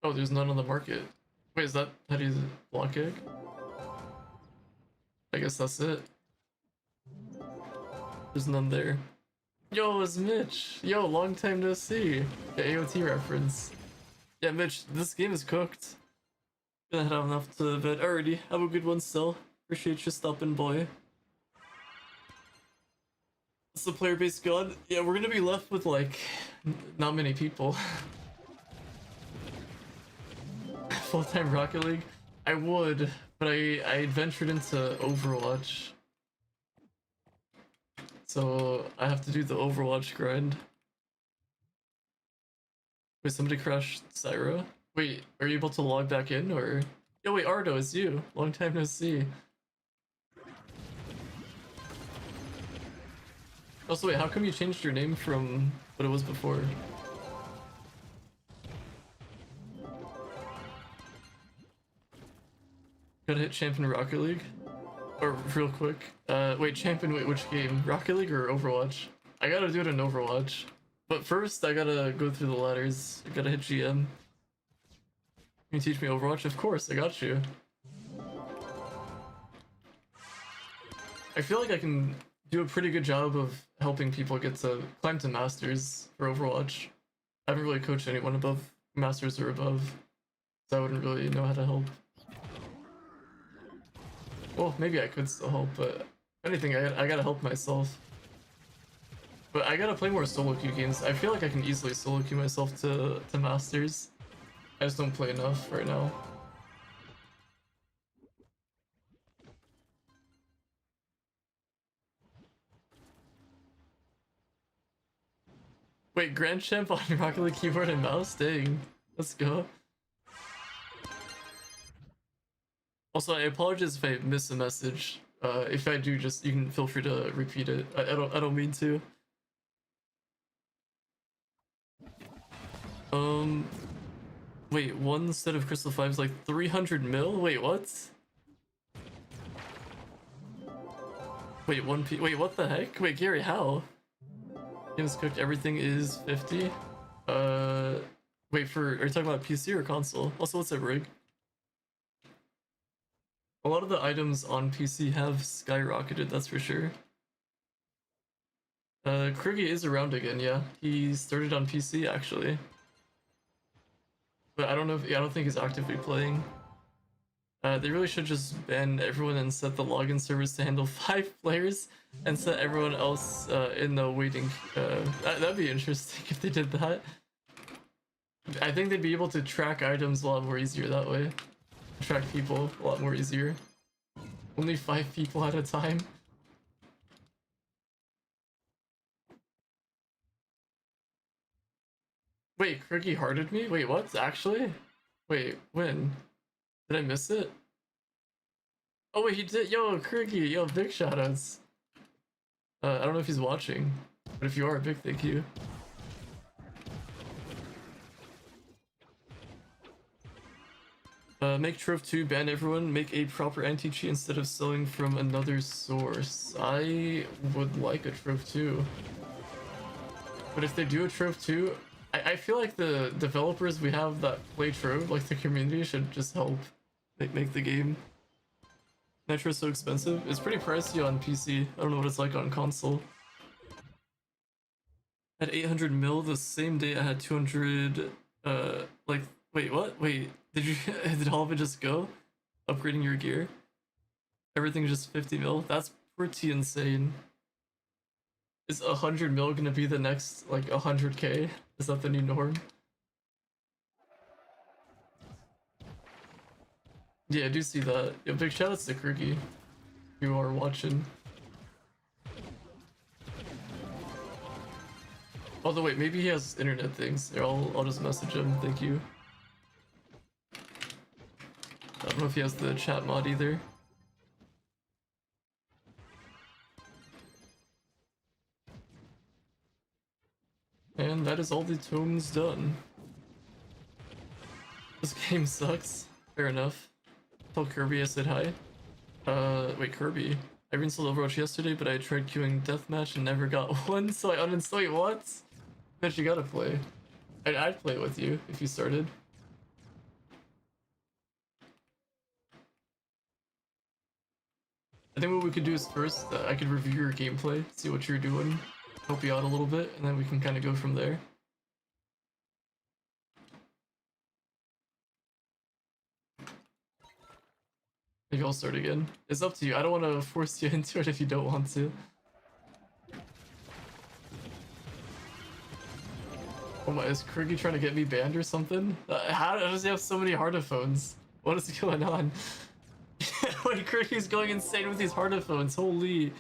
Oh, there's none on the market. Wait, is that how do you use block egg? I guess that's it. There's none there. Yo, it's Mitch. Yo, long time no see. The AOT reference. Yeah, Mitch, this game is cooked. Gonna head on off to bed already. Have a good one still. Appreciate you stopping by. That's the player base gone. Yeah, we're gonna be left with like not many people. Full-time Rocket League? I would, but I ventured into Overwatch. So I have to do the Overwatch grind. Wait, somebody crashed Syra? Wait, are you able to log back in or? Yo, wait, Ardo, it's you. Long time no see. Also, wait, how come you changed your name from what it was before? Gotta hit Champion Rocket League? Or real quick. Wait, Champion, wait, which game? Rocket League or Overwatch? I gotta do it in Overwatch. But first, I gotta go through the ladders. I gotta hit GM. Can you teach me Overwatch? Of course, I got you. I feel like I can do a pretty good job of helping people get to climb to Masters for Overwatch. I haven't really coached anyone above Masters or above, so I wouldn't really know how to help. Well, maybe I could still help, but if anything, I gotta help myself. But I gotta play more solo queue games. I feel like I can easily solo queue myself to Masters. I just don't play enough right now. Wait, Grand Champ on Rocket League keyboard and mouse? Dang. Let's go. Also, I apologize if I miss a message. If I do, just you can feel free to repeat it. I don't mean to. Wait, one set of Crystal 5 is like 300 mil? Wait, what? Wait, wait, what the heck? Wait, Gary, how? Games cooked, everything is 50? Wait, are you talking about PC or console? Also, what's up, Rig? A lot of the items on PC have skyrocketed, that's for sure. Kriggy is around again, yeah. He started on PC, actually. But I don't know if, I don't think he's actively playing. They really should just ban everyone and set the login servers to handle 5 players and set everyone else in the waiting. That'd be interesting if they did that. I think they'd be able to track items a lot more easier that way. Track people a lot more easier. Only 5 people at a time. Wait, Crookie hearted me? Wait, what? Actually? Wait, when? Did I miss it? Oh wait, he did. Yo, Crookie, yo, big shoutouts. I don't know if he's watching, but if you are, a big thank you. Make Trove 2, ban everyone, make a proper anti-cheat instead of selling from another source. I would like a Trove 2. But if they do a Trove 2, I feel like the developers we have that play Trove, like the community, should just help make the game. Nitro's so expensive. It's pretty pricey on PC. I don't know what it's like on console. I had 800 mil the same day I had 200, like, wait, what? Wait, did you, did all of it just go? Upgrading your gear? Everything's just 50 mil? That's pretty insane. Is 100 mil gonna be the next, like, 100k? Is that the new norm? Yeah, I do see that. Yeah, big shoutouts to Kriki, if you are watching. Although wait, maybe he has internet things. Here, I'll just message him. Thank you. I don't know if he has the chat mod either. And that is all the tomes done. This game sucks. Fair enough. Tell Kirby I said hi. Wait, Kirby. I reinstalled Overwatch yesterday, but I tried queuing deathmatch and never got one, so I uninstalled. Wait, what? Bet you gotta play. I'd play with you if you started. I think what we could do is first, I could review your gameplay, see what you're doing, help you out a little bit, and then we can kind of go from there. Maybe I'll start again. It's up to you. I don't want to force you into it if you don't want to. Oh my, is Krigi trying to get me banned or something? How does he have so many heartophones? What is going on? Wait, Krigi's going insane with these heartophones. Holy.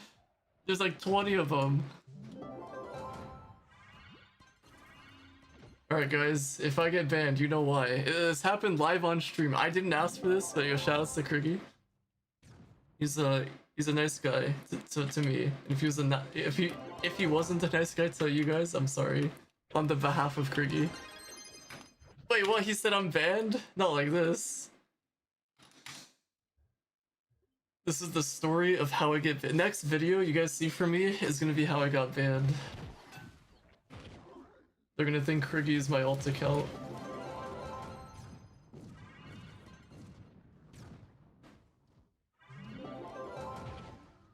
There's like 20 of them. Alright guys, if I get banned, you know why. This happened live on stream. I didn't ask for this, but yo, shoutouts to Krigi. He's a nice guy to me. And if he was if he wasn't a nice guy to you guys, I'm sorry. On the behalf of Krigi. Wait, what? He said I'm banned? Not like this. This is the story of how I get banned. Next video you guys see from me is gonna be how I got banned. They're gonna think Krigi is my alt account.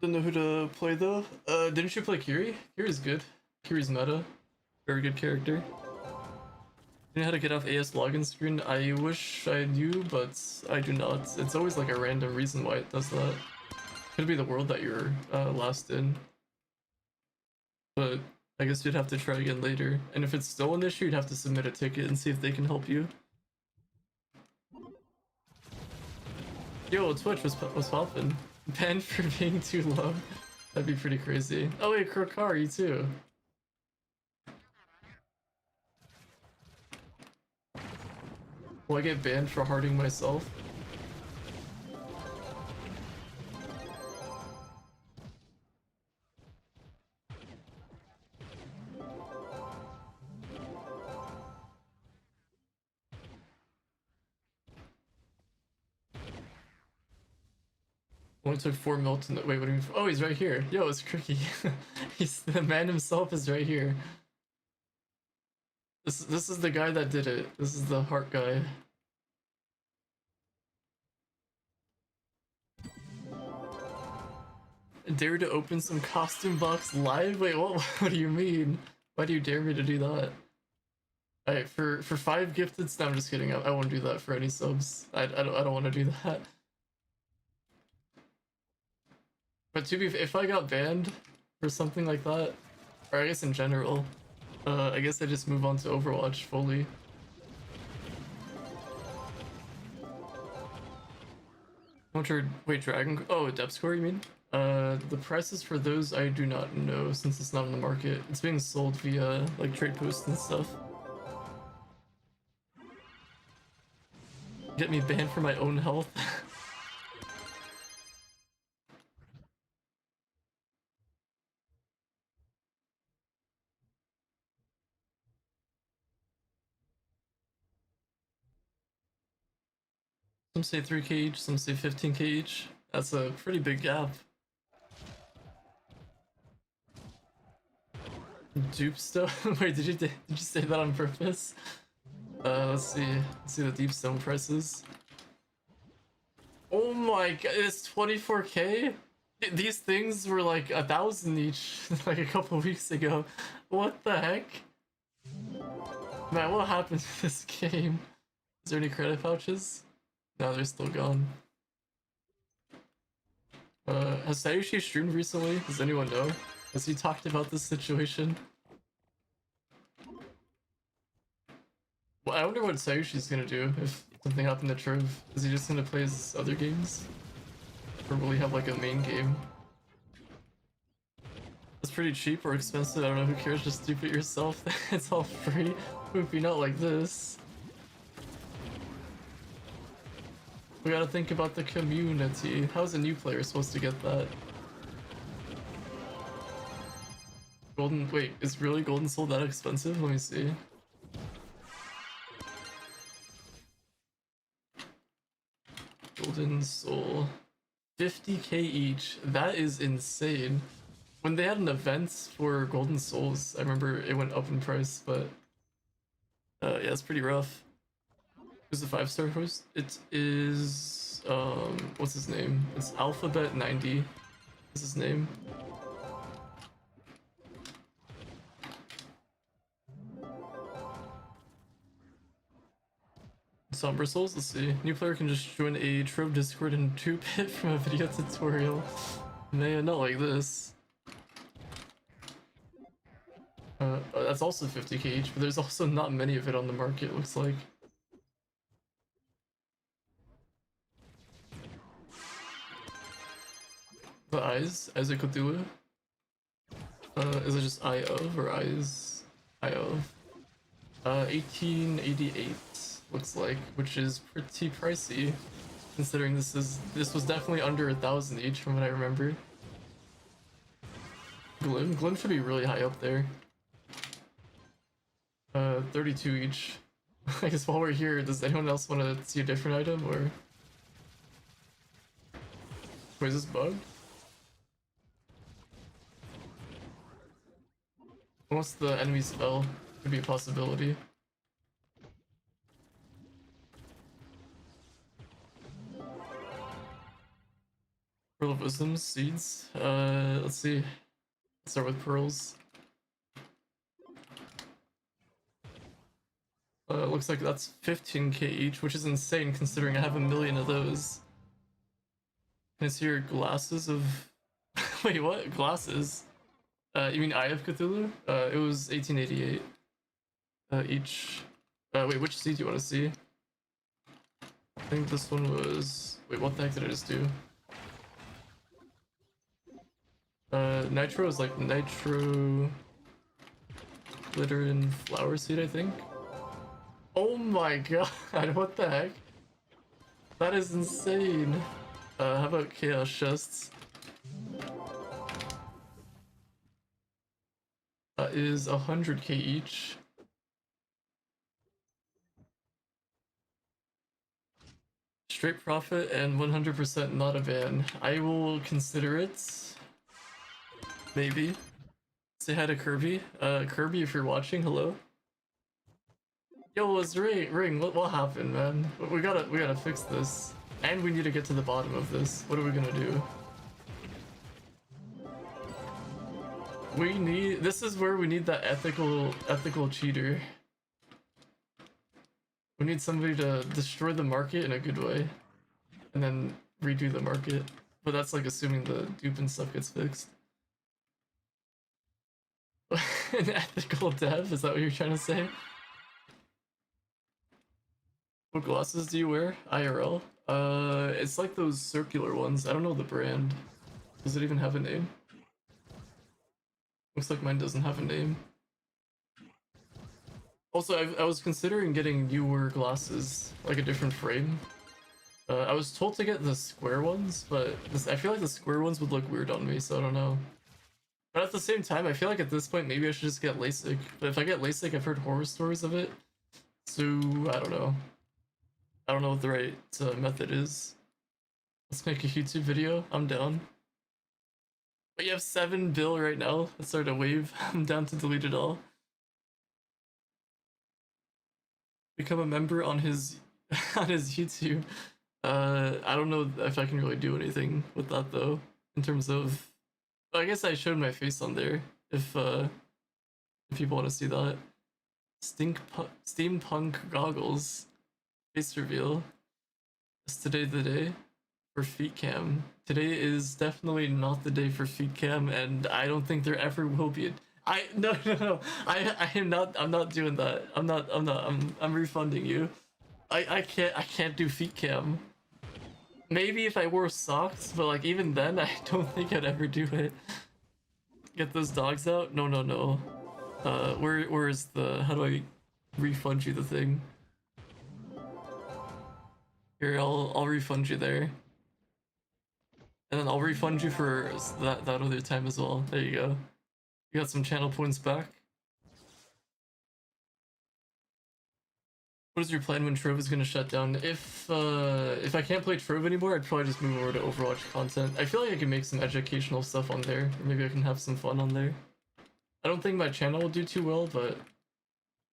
Don't know who to play though. Didn't you play Kiri? Kiri's good. Kiri's meta. Very good character. You know how to get off AS login screen? I wish I knew, but I do not. It's always like a random reason why it does that. Could be the world that you're last in. But I guess you'd have to try again later. And if it's still an issue, you'd have to submit a ticket and see if they can help you. Yo, Twitch was poppin'. Banned for being too low. That'd be pretty crazy. Oh wait, Krokar, you too. Will I get banned for hearting myself? Only took 4 mil to wait, what do you mean? Oh, he's right here. Yo, it's Crookie. He's the man himself is right here. This is the guy that did it. This is the heart guy. Dare to open some costume box live? Wait, what? What do you mean? Why do you dare me to do that? Alright, for 5 gifted. No, I'm just kidding. I won't do that for any subs. I don't want to do that. But to be, if I got banned for something like that, or I guess in general, I guess I just move on to Overwatch fully. Wait, Dragon. Oh, depth score, you mean? The prices for those I do not know since it's not in the market. It's being sold via like trade posts and stuff. Get me banned for my own health. Some say 3k each, some say 15k each. That's a pretty big gap. Dupe stuff? Wait, did you say that on purpose? Let's see. Let's see the deep stone prices. Oh my god, it's 24k? These things were like 1,000 each like a couple weeks ago. What the heck? Man, what happened to this game? Is there any credit pouches? No, they're still gone. Has Sayushi streamed recently? Does anyone know? Has he talked about this situation? Well, I wonder what Sayushi's gonna do if something happened to Trove. Is he just gonna play his other games? Or will he have like a main game? It's pretty cheap or expensive, I don't know, who cares, just dupe it yourself. It's all free. Poopy, not like this. We gotta think about the community. How's a new player supposed to get that? Golden, wait, is really Golden Soul that expensive? Let me see. Golden Soul. 50k each. That is insane. When they had an event for Golden Souls, I remember it went up in price, but yeah, it's pretty rough. Who's the 5-star host? It is what's his name? It's Alphabet 90 is his name. Somber Souls, let's see. New player can just join a Trove Discord and dupe it from a video tutorial. Man, not like this. That's also 50k each, but there's also not many of it on the market, looks like. The eyes? Eyes of Cthulhu? Is it just Eye of or Eyes? Eye of. 1888 looks like, which is pretty pricey, considering this was definitely under 1,000 each from what I remember. Glim should be really high up there. 32 each. I guess while we're here, does anyone else want to see a different item, or? Wait, is this bugged? What's the enemy spell? Could be a possibility. Pearl of Wisdom, seeds. Let's see. Let's start with pearls. Looks like that's 15k each, which is insane considering I have 1 million of those. Can I see your glasses of... Wait, what? Glasses? You mean Eye of Cthulhu? It was 1888 each. Wait, which seed do you want to see? I think this one was... Wait, what the heck did I just do? Nitro is like Nitro... Glitter and Flower Seed, I think? Oh my god, what the heck? That is insane. How about Chaos Chests? That is 100k each. Straight profit and 100% not a ban. I will consider it. Maybe. Say hi to Kirby. Kirby, if you're watching, hello. Yo, what's Ring? What happened, man? We gotta fix this. And we need to get to the bottom of this. What are we gonna do? This is where we need that ethical cheater. We need somebody to destroy the market in a good way. And then redo the market. But that's like assuming the dupe and stuff gets fixed. An ethical dev? Is that what you're trying to say? What glasses do you wear? IRL? It's like those circular ones. I don't know the brand. Does it even have a name? Looks like mine doesn't have a name. Also, I was considering getting newer glasses, like a different frame. I was told to get the square ones, but I feel like the square ones would look weird on me, so I don't know. But at the same time, I feel like at this point, maybe I should just get LASIK. But if I get LASIK, I've heard horror stories of it. So, I don't know. I don't know what the right method is. Let's make a YouTube video. I'm down. But you have 7 bill right now. Let's start a wave. I'm down to delete it all. Become a member on his on his YouTube. I don't know if I can really do anything with that though. In terms of, I guess I showed my face on there. If people want to see that. Steampunk goggles. Face reveal. Is today the day for feet cam? Today is definitely not the day for feet cam, and I don't think there ever will be. No. I am not. I'm not doing that. I'm refunding you. I can't do feet cam. Maybe if I wore socks, but like even then, I don't think I'd ever do it. Get those dogs out? No. Where's the? How do I refund you the thing? Here, I'll refund you there. And then I'll refund you for that other time as well. There you go. You got some channel points back. What is your plan when Trove is gonna shut down? If I can't play Trove anymore, I'd probably just move over to Overwatch content. I feel like I can make some educational stuff on there. Or maybe I can have some fun on there. I don't think my channel will do too well, but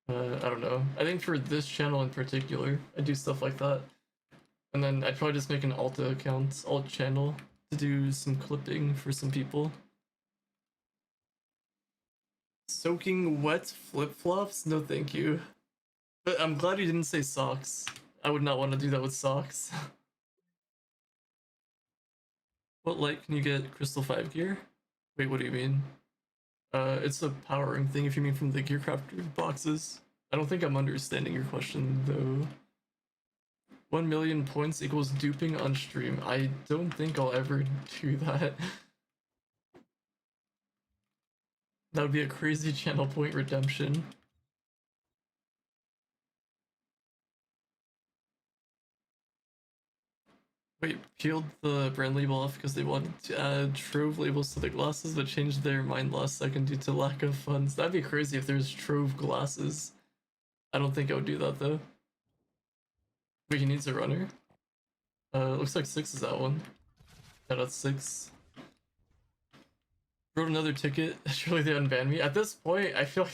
I don't know. I think for this channel in particular, I do stuff like that. And then I'd probably just make an alt account, alt channel, to do some clipping for some people. Soaking wet flip-flops? No thank you. But I'm glad you didn't say socks. I would not want to do that with socks. What light can you get Crystal 5 gear? Wait, what do you mean? It's a powering thing if you mean from the Gearcraft boxes. I don't think I'm understanding your question though. 1 million points equals duping on stream. I don't think I'll ever do that. That would be a crazy channel point redemption. Wait, peeled the brand label off because they wanted to add Trove labels to the glasses but changed their mind last second due to lack of funds. That'd be crazy if there's Trove glasses. I don't think I would do that though. Wait, he needs a runner? Looks like 6 is that one. Yeah, that's 6. Wrote another ticket. Surely they unban me. At this point, I feel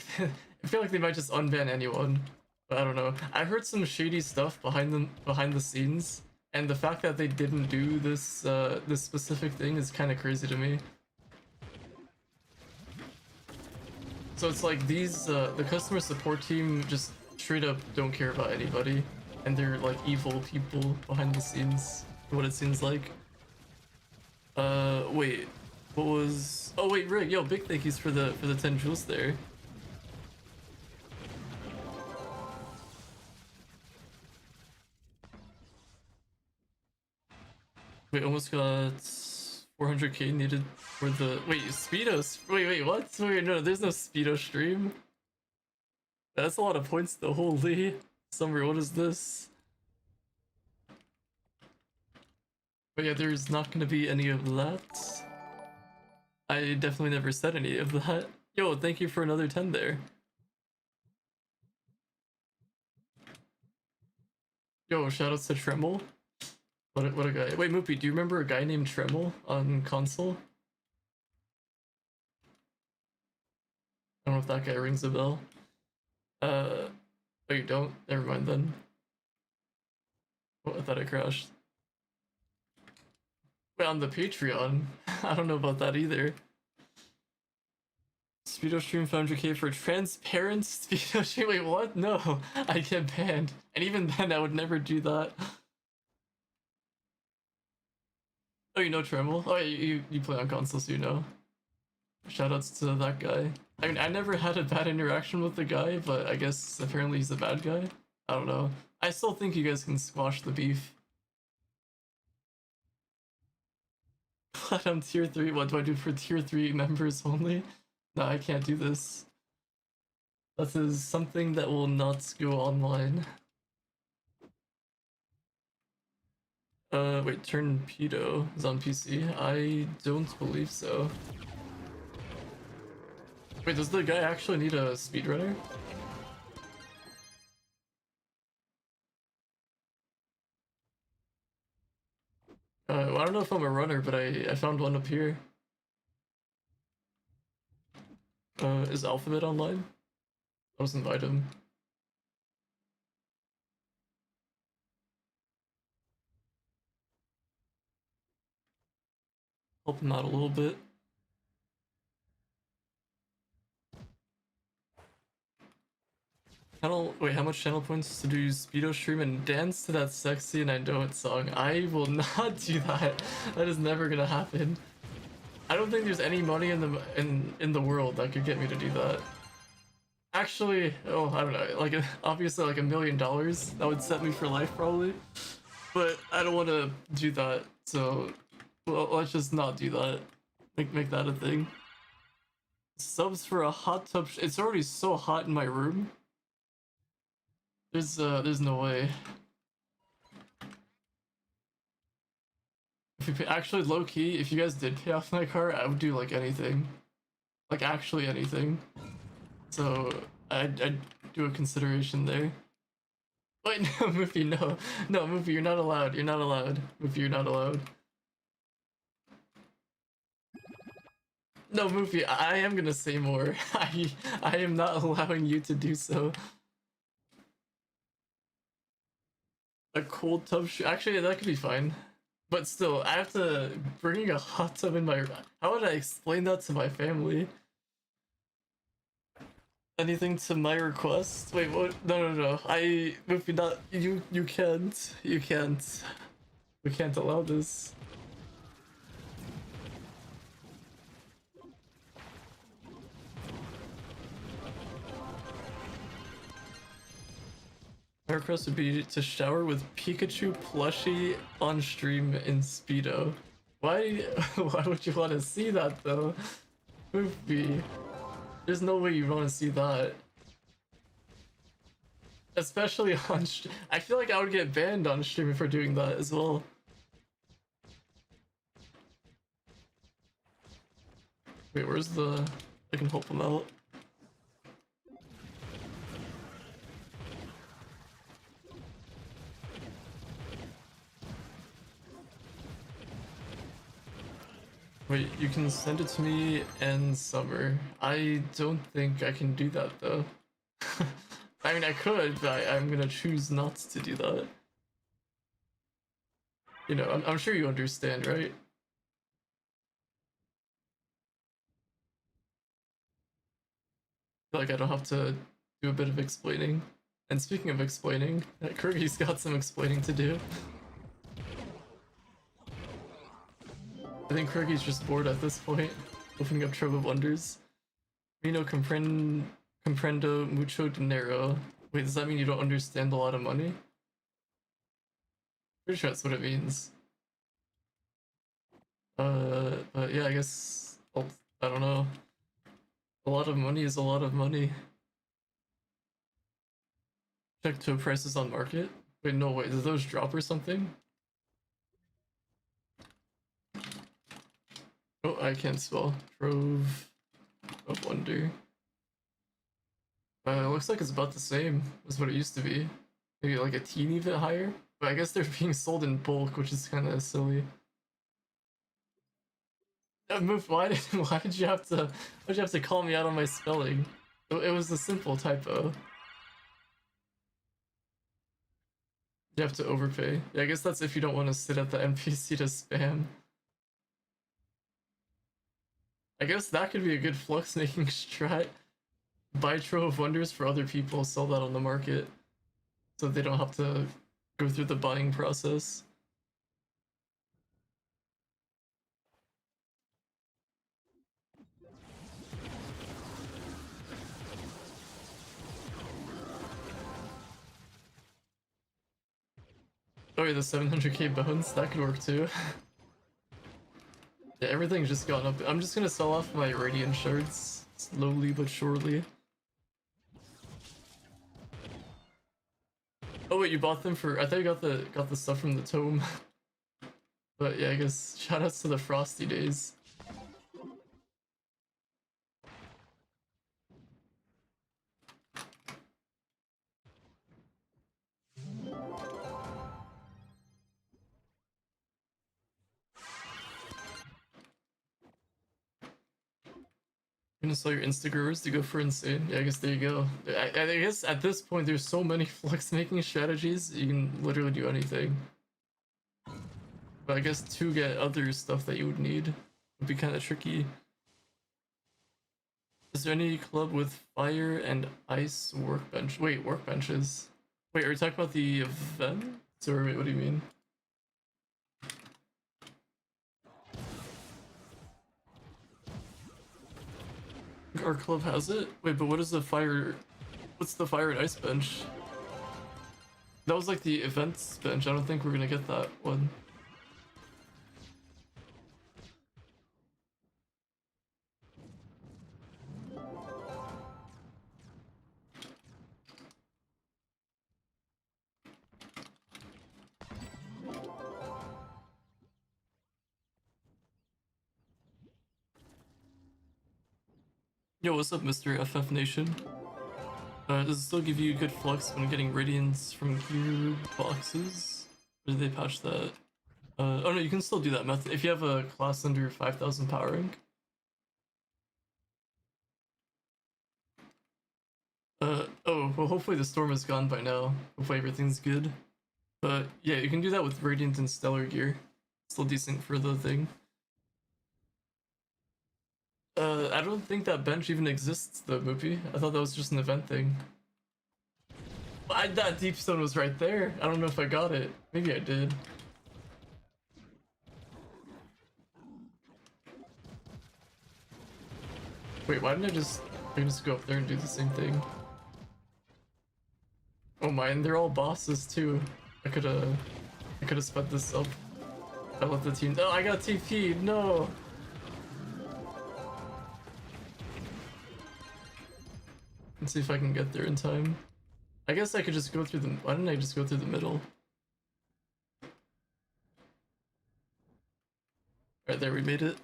like they might just unban anyone. But I don't know. I heard some shady stuff behind the scenes, and the fact that they didn't do this this specific thing is kind of crazy to me. So it's like these the customer support team just straight up don't care about anybody, and they're like evil people behind the scenes. What it seems like. Wait. What was? Oh wait, Rick, yo, big thank yous for the 10 jewels there. Wait, almost got 400k needed for the Speedos. Wait, what? Wait, no, there's no Speedo stream. That's a lot of points though. Holy, Summer, what is this? But yeah, there's not gonna be any of that. I definitely never said any of that. Yo, thank you for another 10 there. Yo, shoutouts to Tremel. What a guy. Wait, Moopy, do you remember a guy named Tremel on console? I don't know if that guy rings a bell. Oh, you don't? Never mind then. Oh, I thought I crashed. Wait, on the Patreon? I don't know about that either. Speedo stream 500k for transparent Speedo stream. Wait, what? No, I get banned. And even then, I would never do that. Oh, you know Tremel? Oh, yeah, you play on console, so you know. Shoutouts to that guy. I mean, I never had a bad interaction with the guy, but I guess apparently he's a bad guy. I don't know. I still think you guys can squash the beef. What? I'm tier 3. What do I do for tier 3 members only? No, I can't do this. That is something that will not go online. Wait, Turn Pedo is on PC? I don't believe so. Wait, does the guy actually need a speedrunner? Well, I don't know if I'm a runner, but I found one up here. Is Alphabet online? I'll just invite him. Help him out a little bit. Wait, how much channel points to do Speedo stream and dance to that sexy and I know it song? I will not do that. That is never gonna happen. I don't think there's any money in the world that could get me to do that. Actually, oh, I don't know, like obviously like $1 million, that would set me for life probably. But I don't want to do that, so well, let's just not do that. Make that a thing. Subs for a hot tub. It's already so hot in my room. There's no way. If you actually low key, if you guys did pay off my car, I would do like anything, like actually anything. So I'd do a consideration there. Wait, no, Moofy, no, Moofy, you're not allowed. You're not allowed. Moofy, you're not allowed. No, Moofy, I am gonna say more. I am not allowing you to do so. A cold tub actually, that could be fine. But still, I have to bringing a hot tub in my. How would I explain that to my family? Anything to my request? Wait, what? No. Moofy, not you. You can't. You can't. We can't allow this. My request would be to shower with Pikachu plushie on stream in Speedo. Why? Why would you want to see that though? Goofy. There's no way you want to see that. Especially on stream. I feel like I would get banned on stream for doing that as well. Wait, where's the... I can help him out. Wait, you can send it to me in summer. I don't think I can do that though. I mean, I could, but I'm gonna choose not to do that. You know, I'm sure you understand, right? Like I don't have to do a bit of explaining. And speaking of explaining, Kirby's got some explaining to do. I think Kirky's just bored at this point, opening up Trove of Wonders. Reno comprendo mucho dinero. Wait, does that mean you don't understand a lot of money? Pretty sure that's what it means. But yeah, I guess, well, I don't know. A lot of money is a lot of money. Check to prices on market. Wait, no, wait, did those drop or something? Oh, I can't spell. Trove of Wonder. It looks like it's about the same as what it used to be. Maybe like a teeny bit higher. But I guess they're being sold in bulk, which is kind of silly. Move. Why did you have to call me out on my spelling? It was a simple typo. You have to overpay. Yeah, I guess that's if you don't want to sit at the NPC to spam. I guess that could be a good flux making strat. Buy Trove of Wonders for other people, sell that on the market. So they don't have to go through the buying process. Oh yeah, the 700k bones, that could work too. Yeah, everything's just gone up. I'm just gonna sell off my radiant shards slowly but surely. Oh wait, you bought them for? I thought you got the stuff from the tome. But yeah, I guess shoutouts to the frosty days. You're gonna sell your Instagrams to go for insane. Yeah, I guess there you go. I guess at this point there's so many flex making strategies, you can literally do anything. But I guess to get other stuff that you would need would be kind of tricky. Is there any club with fire and ice workbench? Wait, workbenches? Wait, are we talking about the event? Or wait, what do you mean? Our club has it? Wait, but what is the fire... What's the fire and ice bench? That was like the events bench. I don't think we're gonna get that one. Yo, what's up, Mr. FF Nation? Does it still give you good flux when getting radiance from gear boxes? Or did they patch that? Oh no, you can still do that method if you have a class under 5,000 power rank. Oh, well hopefully the storm is gone by now. Hopefully everything's good. But yeah, you can do that with radiant and stellar gear. Still decent for the thing. I don't think that bench even exists though, Moopy. I thought that was just an event thing. That deep stone was right there. I don't know if I got it. Maybe I did. Wait, why didn't I just go up there and do the same thing? Oh my, and they're all bosses too. I could've sped this up. I let the team. Oh, I got TP'd. No. Let's see if I can get there in time. I guess I could just go through the... Why didn't I just go through the middle? Alright, there, we made it.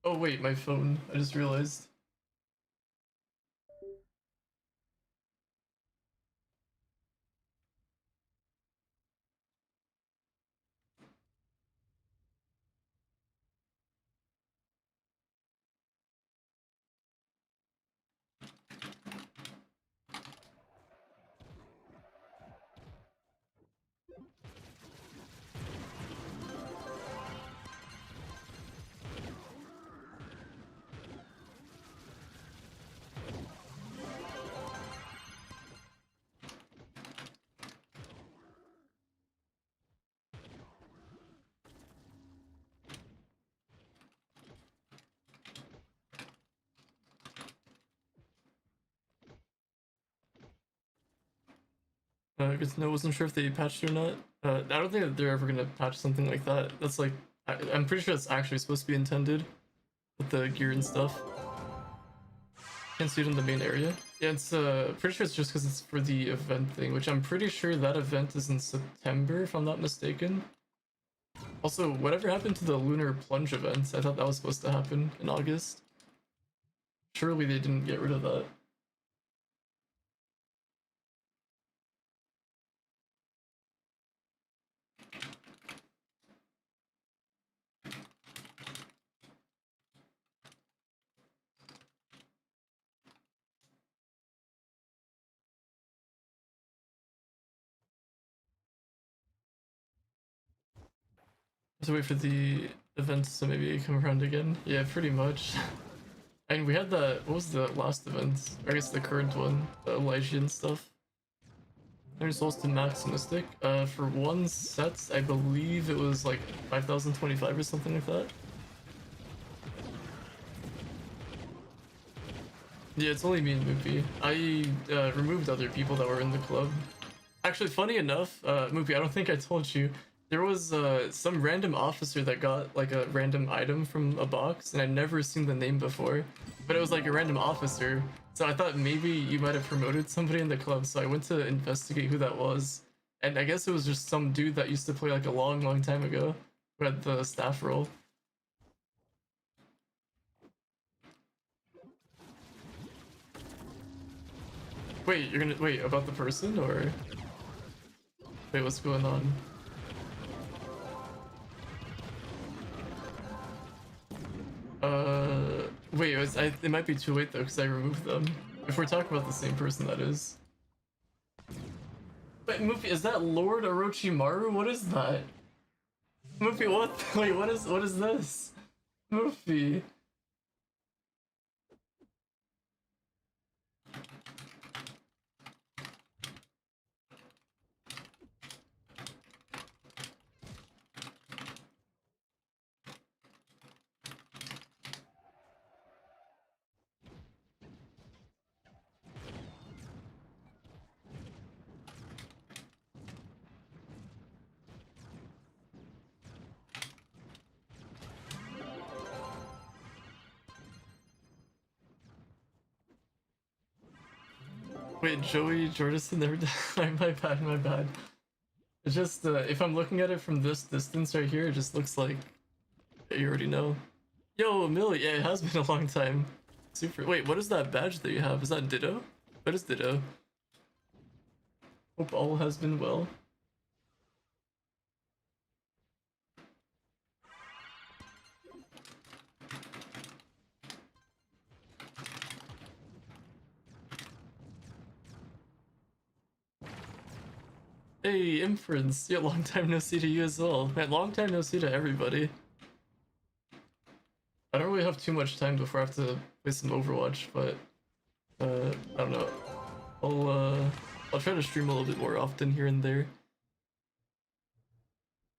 Oh wait, my phone. I just realized. Because I wasn't sure if they patched it or not. I don't think that they're ever gonna patch something like that. That's like, I'm pretty sure that's actually supposed to be intended with the gear and stuff. Can't see it in the main area. Yeah, it's pretty sure it's just because it's for the event thing, which I'm pretty sure that event is in September, if I'm not mistaken. Also, whatever happened to the Lunar Plunge event? I thought that was supposed to happen in August. Surely they didn't get rid of that. So wait for the events to maybe come around again. Yeah, pretty much. And we had the, what was the last event? Or I guess the current one, the Elysian stuff. There's souls to max mystic. For one set, I believe it was like 5,025 or something like that. Yeah, it's only me and Moopy. I removed other people that were in the club. Actually, funny enough, movie. I don't think I told you. There was some random officer that got like a random item from a box, and I'd never seen the name before. But it was like a random officer, so I thought maybe you might have promoted somebody in the club. So I went to investigate who that was, and I guess it was just some dude that used to play like a long, long time ago, who had the staff role. Wait, you're gonna wait about the person or wait? What's going on? Wait, it might be too late though, because I removed them. If we're talking about the same person, that is. Wait, Mufi, is that Lord Orochimaru? What is that? Mufi, what? Wait, what is this? Mufi. Wait, Joey Jordison never died. My bad, my bad. It's just, if I'm looking at it from this distance right here, it just looks like you already know. Yo, Millie, yeah, it has been a long time. Super. Wait, what is that badge that you have? Is that Ditto? What is Ditto? Hope all has been well. Hey, Inference. Yeah, long time no see to you as well. Man, long time no see to everybody. I don't really have too much time before I have to play some Overwatch, but I don't know. I'll try to stream a little bit more often here and there.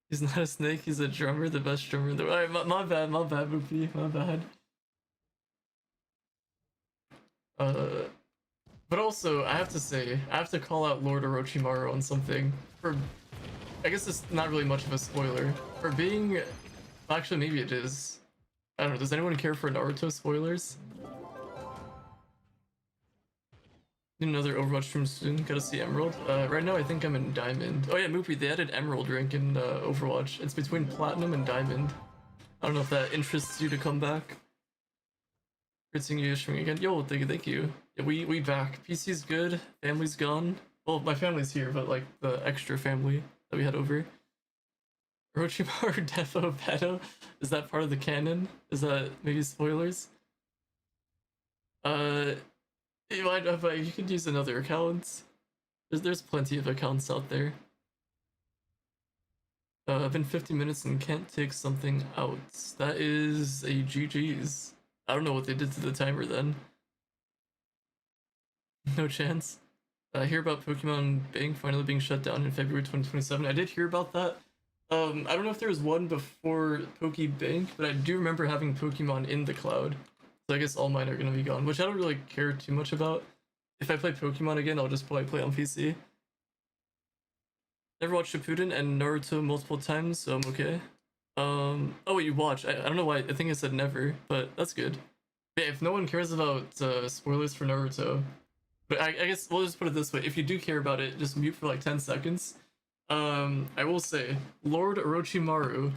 He's not a snake, he's a drummer, the best drummer in the world. Alright, my bad, Boopy, my bad. But also, I have to say, I have to call out Lord Orochimaru on something. For, I guess it's not really much of a spoiler. For being, actually maybe it is. I don't know, does anyone care for Naruto spoilers? Need another Overwatch stream soon, gotta see Emerald. Right now I think I'm in Diamond. Oh yeah, Moopy, they added Emerald rank in Overwatch. It's between Platinum and Diamond. I don't know if that interests you to come back. Great seeing you streaming again. Yo, thank you. Yeah, we back. PC's good, family's gone. Well, my family's here, but like the extra family that we had over. Orochimaru Defo Pedo? Is that part of the canon? Is that maybe spoilers? You could use another account. There's plenty of accounts out there. I've been 50 minutes and can't take something out. That is a GG's. I don't know what they did to the timer then. No chance. I hear about Pokemon Bank finally being shut down in February 2027. I did hear about that. I don't know if there was one before Pokebank, but I do remember having Pokemon in the cloud. So I guess all mine are gonna be gone, which I don't really care too much about. If I play Pokemon again, I'll just play on PC. Never watched Shippuden and Naruto multiple times, so I'm okay. Oh wait, you watch. I don't know why, I think I said never, but that's good. Yeah, if no one cares about spoilers for Naruto, but I guess we'll just put it this way, if you do care about it, just mute for like 10 seconds. I will say, Lord Orochimaru,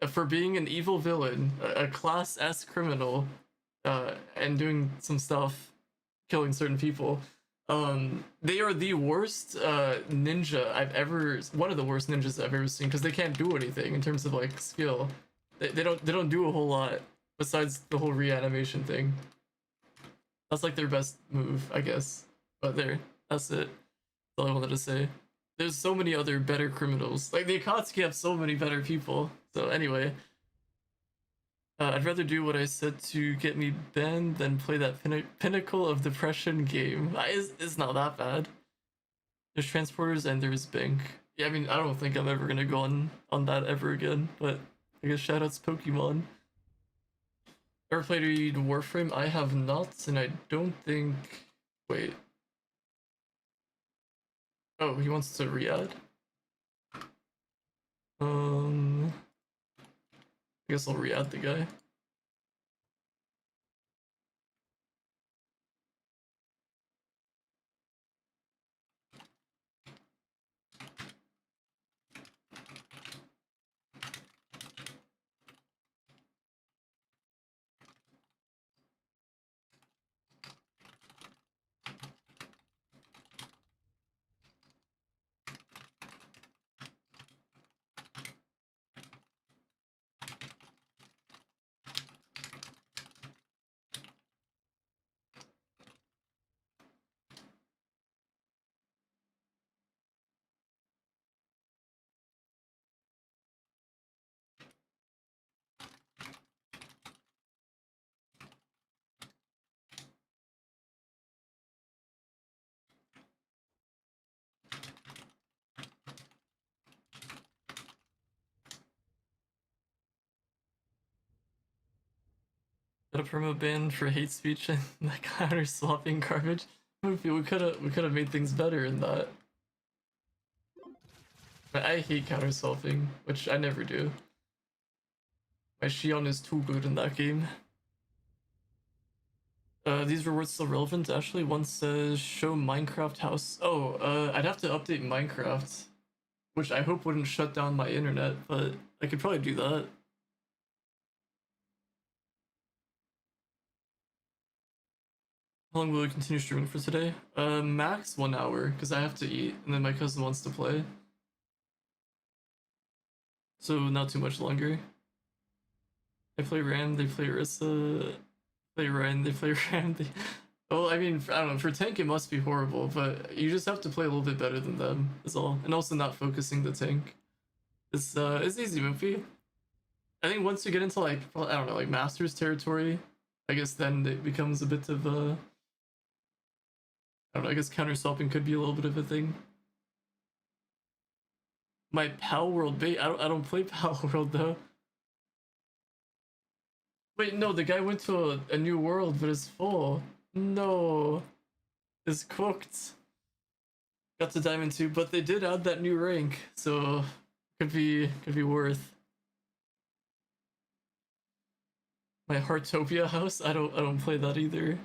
for being an evil villain, a class S criminal, and doing some stuff, killing certain people, they are the worst ninja I've ever, one of the worst ninjas I've ever seen, because they can't do anything in terms of like skill. They don't do a whole lot besides the whole reanimation thing. That's like their best move, I guess. But that's it. That's all I wanted to say. There's so many other better criminals. Like the Akatsuki have so many better people. So anyway, I'd rather do what I said to get me banned than play that pinnacle of depression game. It's not that bad. There's transporters and there's bank. Yeah, I mean, I don't think I'm ever gonna go on that ever again. But I guess shoutouts Pokemon. Ever played Warframe? I have not, and I don't think. Wait. Oh, he wants to re-add? I guess I'll re-add the guy. Got a promo ban for hate speech and that counter swapping garbage. We could have made things better in that. But I hate counter swapping, which I never do. My Shion is too good in that game. These rewards still relevant? Actually, one says show Minecraft house. Oh, I'd have to update Minecraft, which I hope wouldn't shut down my internet, but I could probably do that. How long will we continue streaming for today? Max 1 hour, because I have to eat, and then my cousin wants to play. So not too much longer. I play Ram, they play Orisa, play Ryan, they play Ram. Well, I mean, I don't know, for tank it must be horrible, but you just have to play a little bit better than them, is all. And also not focusing the tank. It's easy, Moofy. I think once you get into like, I don't know, like Masters territory, I guess then it becomes a bit of a... I don't know, I guess counter swapping could be a little bit of a thing. My Pal World bait? I don't play Pal World though. Wait, no, the guy went to a new world, but it's full. No. It's cooked. Got to Diamond 2, but they did add that new rank, so could be worth. My Heartopia house? I don't play that either.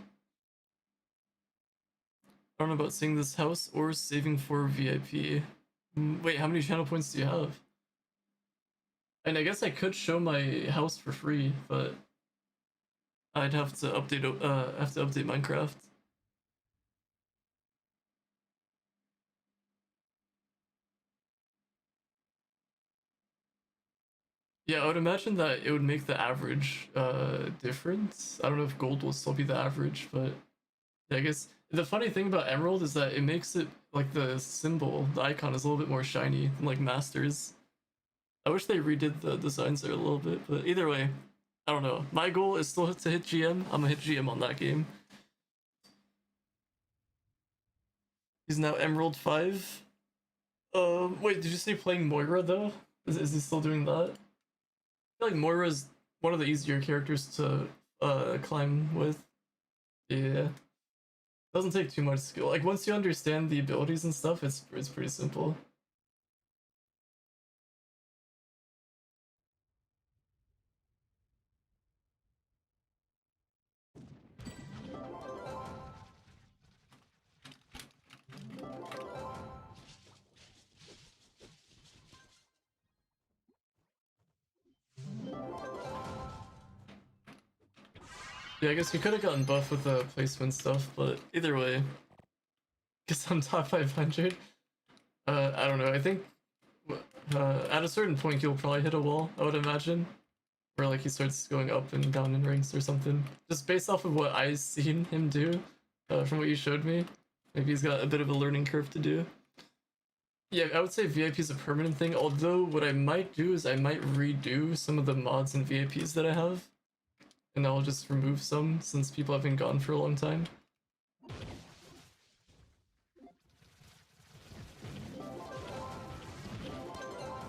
I don't know about seeing this house or saving for VIP. Wait, how many channel points do you have? And I guess I could show my house for free, but I'd have to update Minecraft. Yeah, I would imagine that it would make the average difference. I don't know if gold will still be the average, but yeah, I guess the funny thing about Emerald is that it makes it like the symbol, the icon is a little bit more shiny than like Masters. I wish they redid the designs there a little bit, but either way, I don't know. My goal is still to hit GM. I'm gonna hit GM on that game. He's now Emerald 5. Wait, did you say playing Moira though? Is he still doing that? I feel like Moira is one of the easier characters to climb with. Yeah. Doesn't take too much skill. Like once you understand the abilities and stuff, it's pretty simple. Yeah, I guess we could have gotten buff with the placement stuff, but either way, guess I'm top 500. I don't know. I think at a certain point he'll probably hit a wall. I would imagine, where like he starts going up and down in ranks or something. Just based off of what I've seen him do, from what you showed me, maybe he's got a bit of a learning curve to do. Yeah, I would say VIP is a permanent thing. Although what I might do is I might redo some of the mods and VIPs that I have. And I'll just remove some since people have been gone for a long time.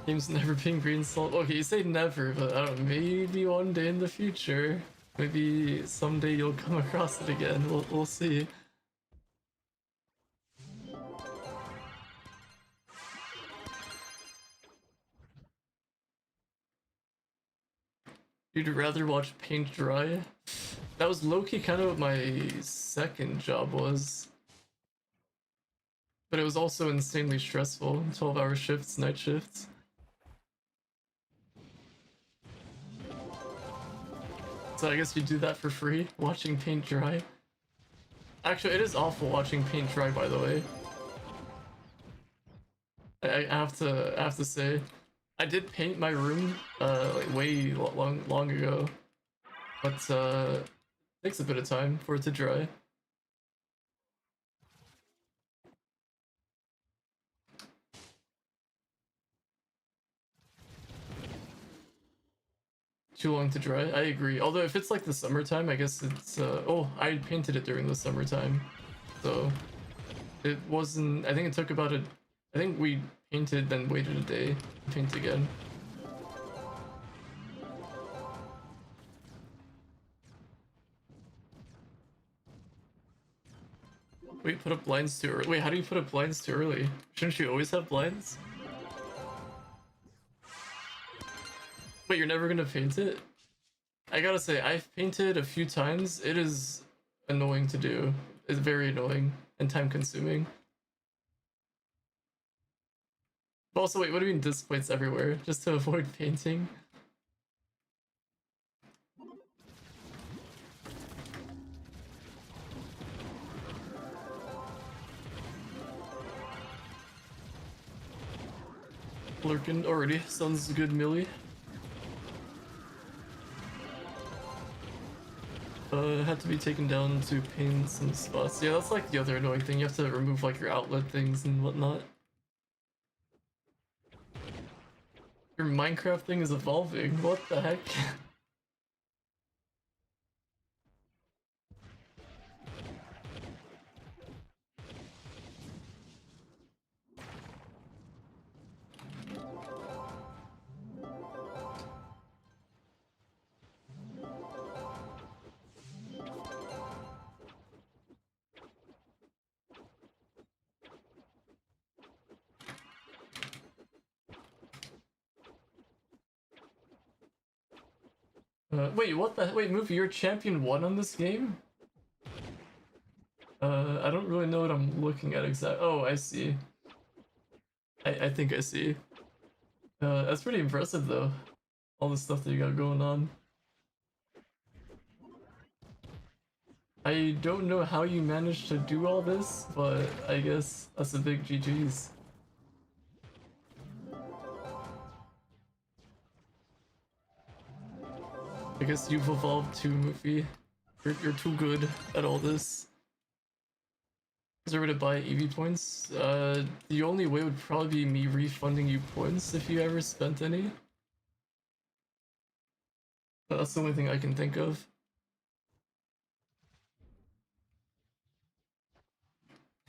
Game's never being reinstalled. Okay, you say never, but I don't know, maybe one day in the future. Maybe someday you'll come across it again. We'll see. You'd rather watch paint dry? That was low-key kind of what my second job was. But it was also insanely stressful. 12-hour shifts, night shifts. So I guess you do that for free, watching paint dry. Actually, it is awful watching paint dry, by the way. I have to say, I did paint my room like way long ago, but it takes a bit of time for it to dry. Too long to dry. I agree. Although if it's like the summertime, I guess it's oh, I painted it during the summertime, so it wasn't. I think it took about a. I think we painted, then waited a day to paint again. Wait, put up blinds too early. Wait, how do you put up blinds too early? Shouldn't you always have blinds? Wait, you're never gonna paint it? I gotta say, I've painted a few times. It is annoying to do. It's very annoying and time consuming. But also, wait, what do you mean disc plates everywhere? Just to avoid painting? Lurkin already. Sounds good, Millie. Had to be taken down to paint some spots. Yeah, that's like the other annoying thing. You have to remove like your outlet things and whatnot. Your Minecraft thing is evolving. What the heck? Wait, what the? Wait, Movie, you're champion 1 on this game? I don't really know what I'm looking at exactly. Oh, I see. I think I see. That's pretty impressive though. All the stuff that you got going on. I don't know how you managed to do all this, but I guess that's a big GG's. I guess you've evolved too, Mufi. You're too good at all this. Is there a way to buy EV points? The only way would probably be me refunding you points if you ever spent any. But that's the only thing I can think of.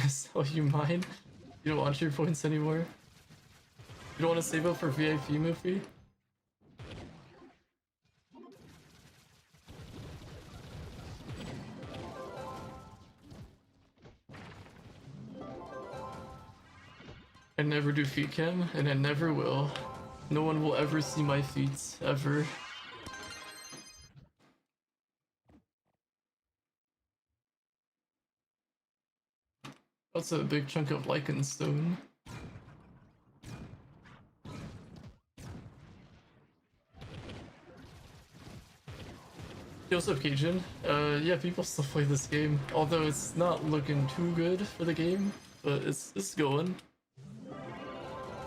Sell you mine? You don't want your points anymore? You don't want to save up for VIP, Mufi? I never do feet cam, and I never will. No one will ever see my feet, ever. That's a big chunk of lichen stone. Yo, what's up, Cajun? Yeah, people still play this game, although it's not looking too good for the game, but it's going.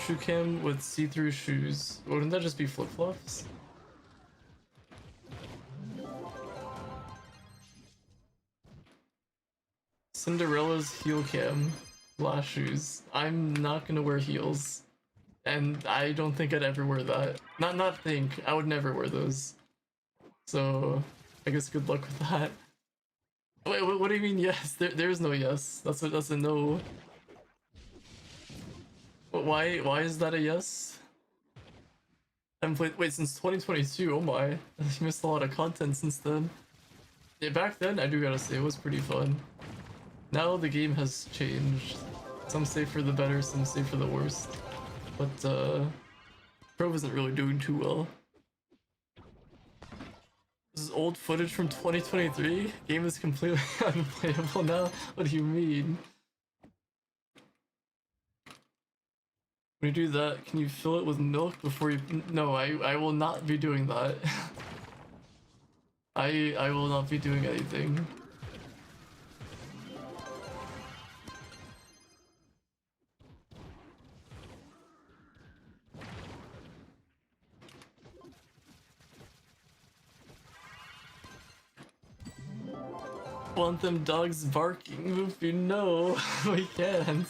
Shoe cam with see-through shoes. Wouldn't that just be flip-flops? Cinderella's heel cam. Glass shoes. I'm not gonna wear heels. And I don't think I'd ever wear that. Not think. I would never wear those. So, I guess good luck with that. Wait, what do you mean yes? There's no yes. That's a no. Why is that a yes? I haven't played wait since 2022. Oh my, you missed a lot of content since then. Yeah, back then I do gotta say it was pretty fun. Now the game has changed. Some say for the better, some say for the worst. But Pro isn't really doing too well. This is old footage from 2023? Game is completely unplayable now? What do you mean? When you do that, can you fill it with milk before you... No, I will not be doing that. I will not be doing anything. Want them dogs barking, Luffy? No, we can't.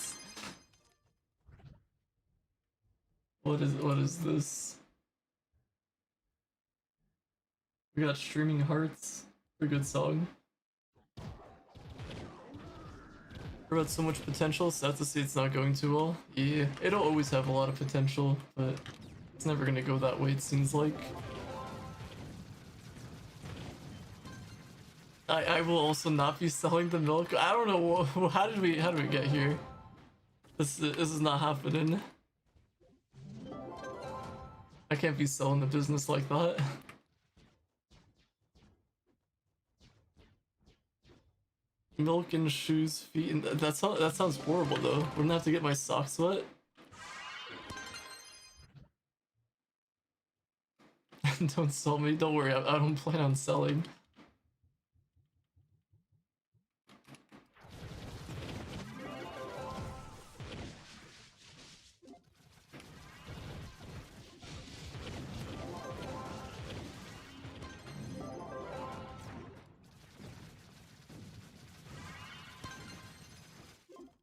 What is this? We got Streaming Hearts. A good song. About so much potential, sad to see it's not going too well. Yeah, it'll always have a lot of potential, but it's never gonna go that way, it seems like. I will also not be selling the milk. I don't know, how did we get here? This is not happening. I can't be selling the business like that. Milk and shoes, feet, and that sounds horrible though. Wouldn't I have to get my socks wet? Don't sell me. Don't worry. I don't plan on selling.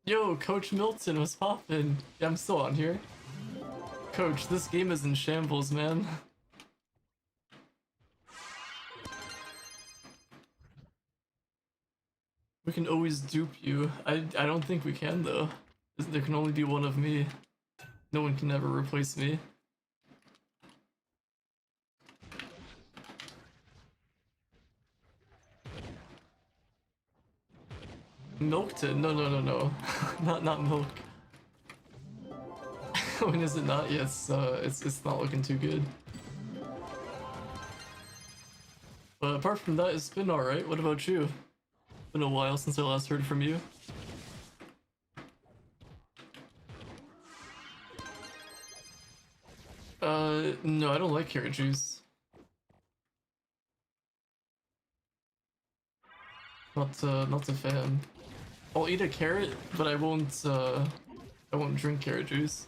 Yo, Coach Milton, what's poppin'? Yeah, I'm still on here. Coach, this game is in shambles, man. We can always dupe you. I don't think we can though. There can only be one of me. No one can ever replace me. Milkton? No. not milk. When is it not? Yes, it's not looking too good. But apart from that, it's been alright. What about you? Been a while since I last heard from you. No, I don't like carrot juice. Not a fan. I'll eat a carrot, but I won't drink carrot juice.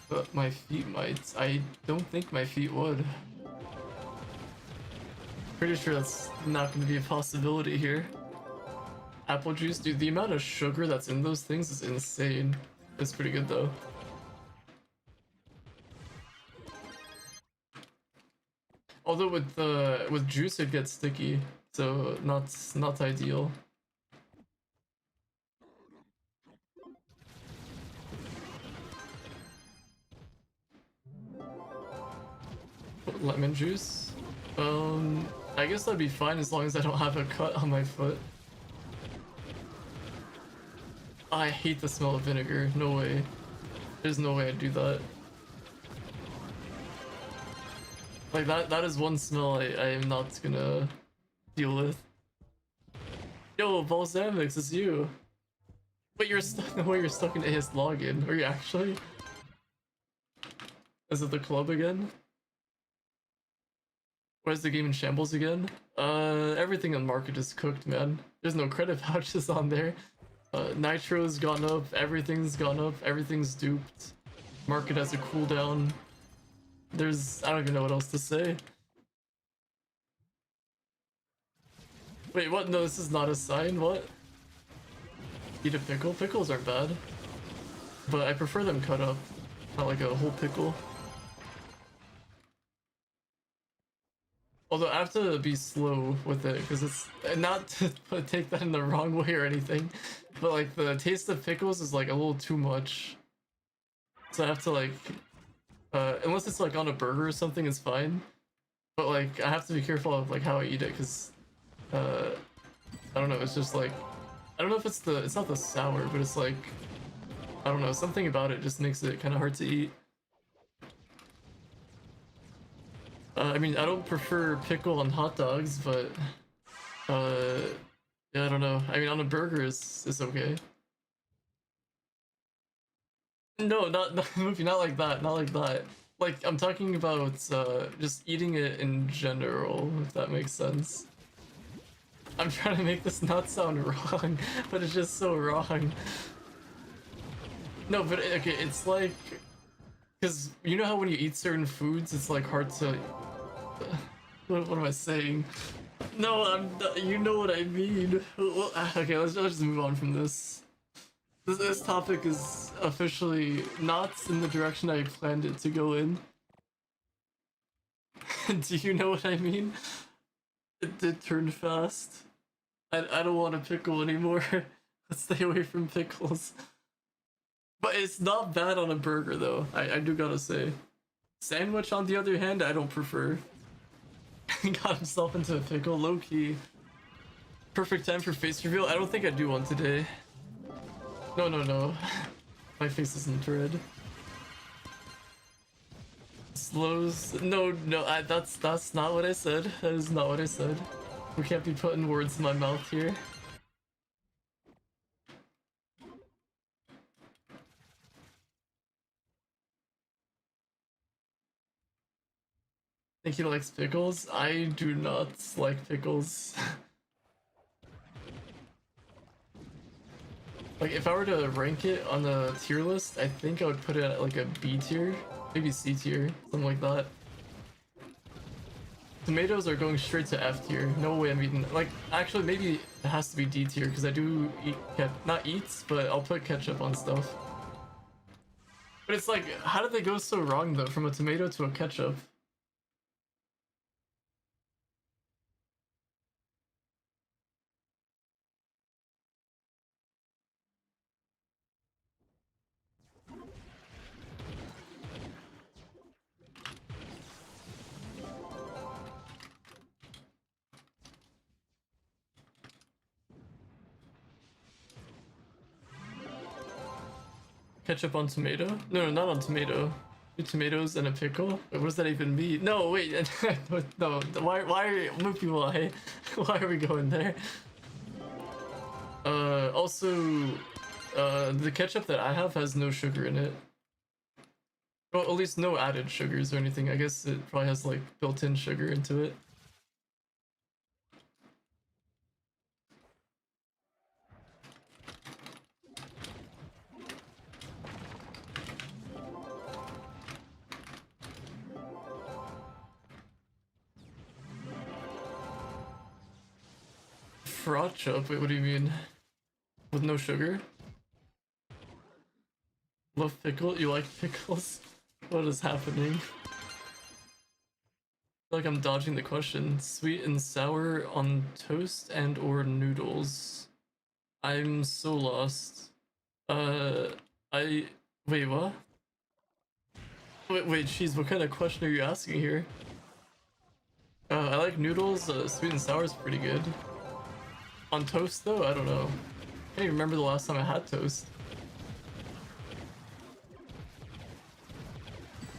But my feet might. I don't think my feet would. Pretty sure that's not going to be a possibility here. Apple juice, dude, the amount of sugar that's in those things is insane. It's pretty good though. Although with juice it gets sticky, so not ideal. Lemon juice? I guess that'd be fine as long as I don't have a cut on my foot. I hate the smell of vinegar. No way. There's no way I'd do that. Like that is one smell I am not gonna deal with. Yo, Balsamics, it's you. Wait, you're stuck. No way, you're stuck in AS login. Are you actually? Is it the club again? Why is the game in shambles again? Everything on market is cooked, man. There's no credit vouchers on there. Nitro's gone up, everything's gone up, everything's duped. Market has a cooldown. I don't even know what else to say. Wait, what? No, this is not a sign, what? Eat a pickle? Pickles aren't bad. But I prefer them cut up, not like a whole pickle. Although I have to be slow with it, because it's not to take that in the wrong way or anything, but like the taste of pickles is like a little too much. So I have to like, unless it's like on a burger or something, it's fine. But like I have to be careful of like how I eat it, because I don't know, it's just like, I don't know if it's not the sour, but it's like, I don't know, something about it just makes it kind of hard to eat. I mean, I don't prefer pickle on hot dogs, but uh, yeah, I don't know. I mean, on a burger is okay. No, not movie, not like that, not like that. Like I'm talking about just eating it in general, if that makes sense. I'm trying to make this not sound wrong, but it's just so wrong. No, but okay, it's like, because you know how when you eat certain foods, it's like hard to. What am I saying? No, I'm. You know what I mean. Well, okay, let's just move on from this. This topic is officially not in the direction I planned it to go in. Do you know what I mean? It did turn fast. I don't want a pickle anymore. Let's stay away from pickles. But it's not bad on a burger though. I do gotta say. Sandwich on the other hand, I don't prefer. Got himself into a pickle, low key. Perfect time for face reveal. I don't think I do one today. No, no, no. My face isn't red. Slows. No, no. That's not what I said. That is not what I said. We can't be putting words in my mouth here. Think he likes pickles? I do not like pickles. Like, if I were to rank it on a tier list, I think I would put it at like a B tier, maybe C tier, something like that. Tomatoes are going straight to F tier. No way I'm eating. Like, actually, maybe it has to be D tier because I do eat not eats, but I'll put ketchup on stuff. But it's like, how did they go so wrong though, from a tomato to a ketchup? Ketchup on tomato? No, no, not on tomato. Two tomatoes and a pickle? Wait, what does that even mean? No, wait, no. Why are move people? Why? Why are we going there? Also, the ketchup that I have has no sugar in it. Well, at least no added sugars or anything. I guess it probably has like built-in sugar into it. Frot chop? Wait, what do you mean? With no sugar? Love pickle? You like pickles? What is happening? I feel like I'm dodging the question. Sweet and sour on toast and or noodles. I'm so lost. Uh, I... Wait, what? Wait, jeez, what kind of question are you asking here? I like noodles. Sweet and sour is pretty good. On toast, though? I don't know. I can't even remember the last time I had toast.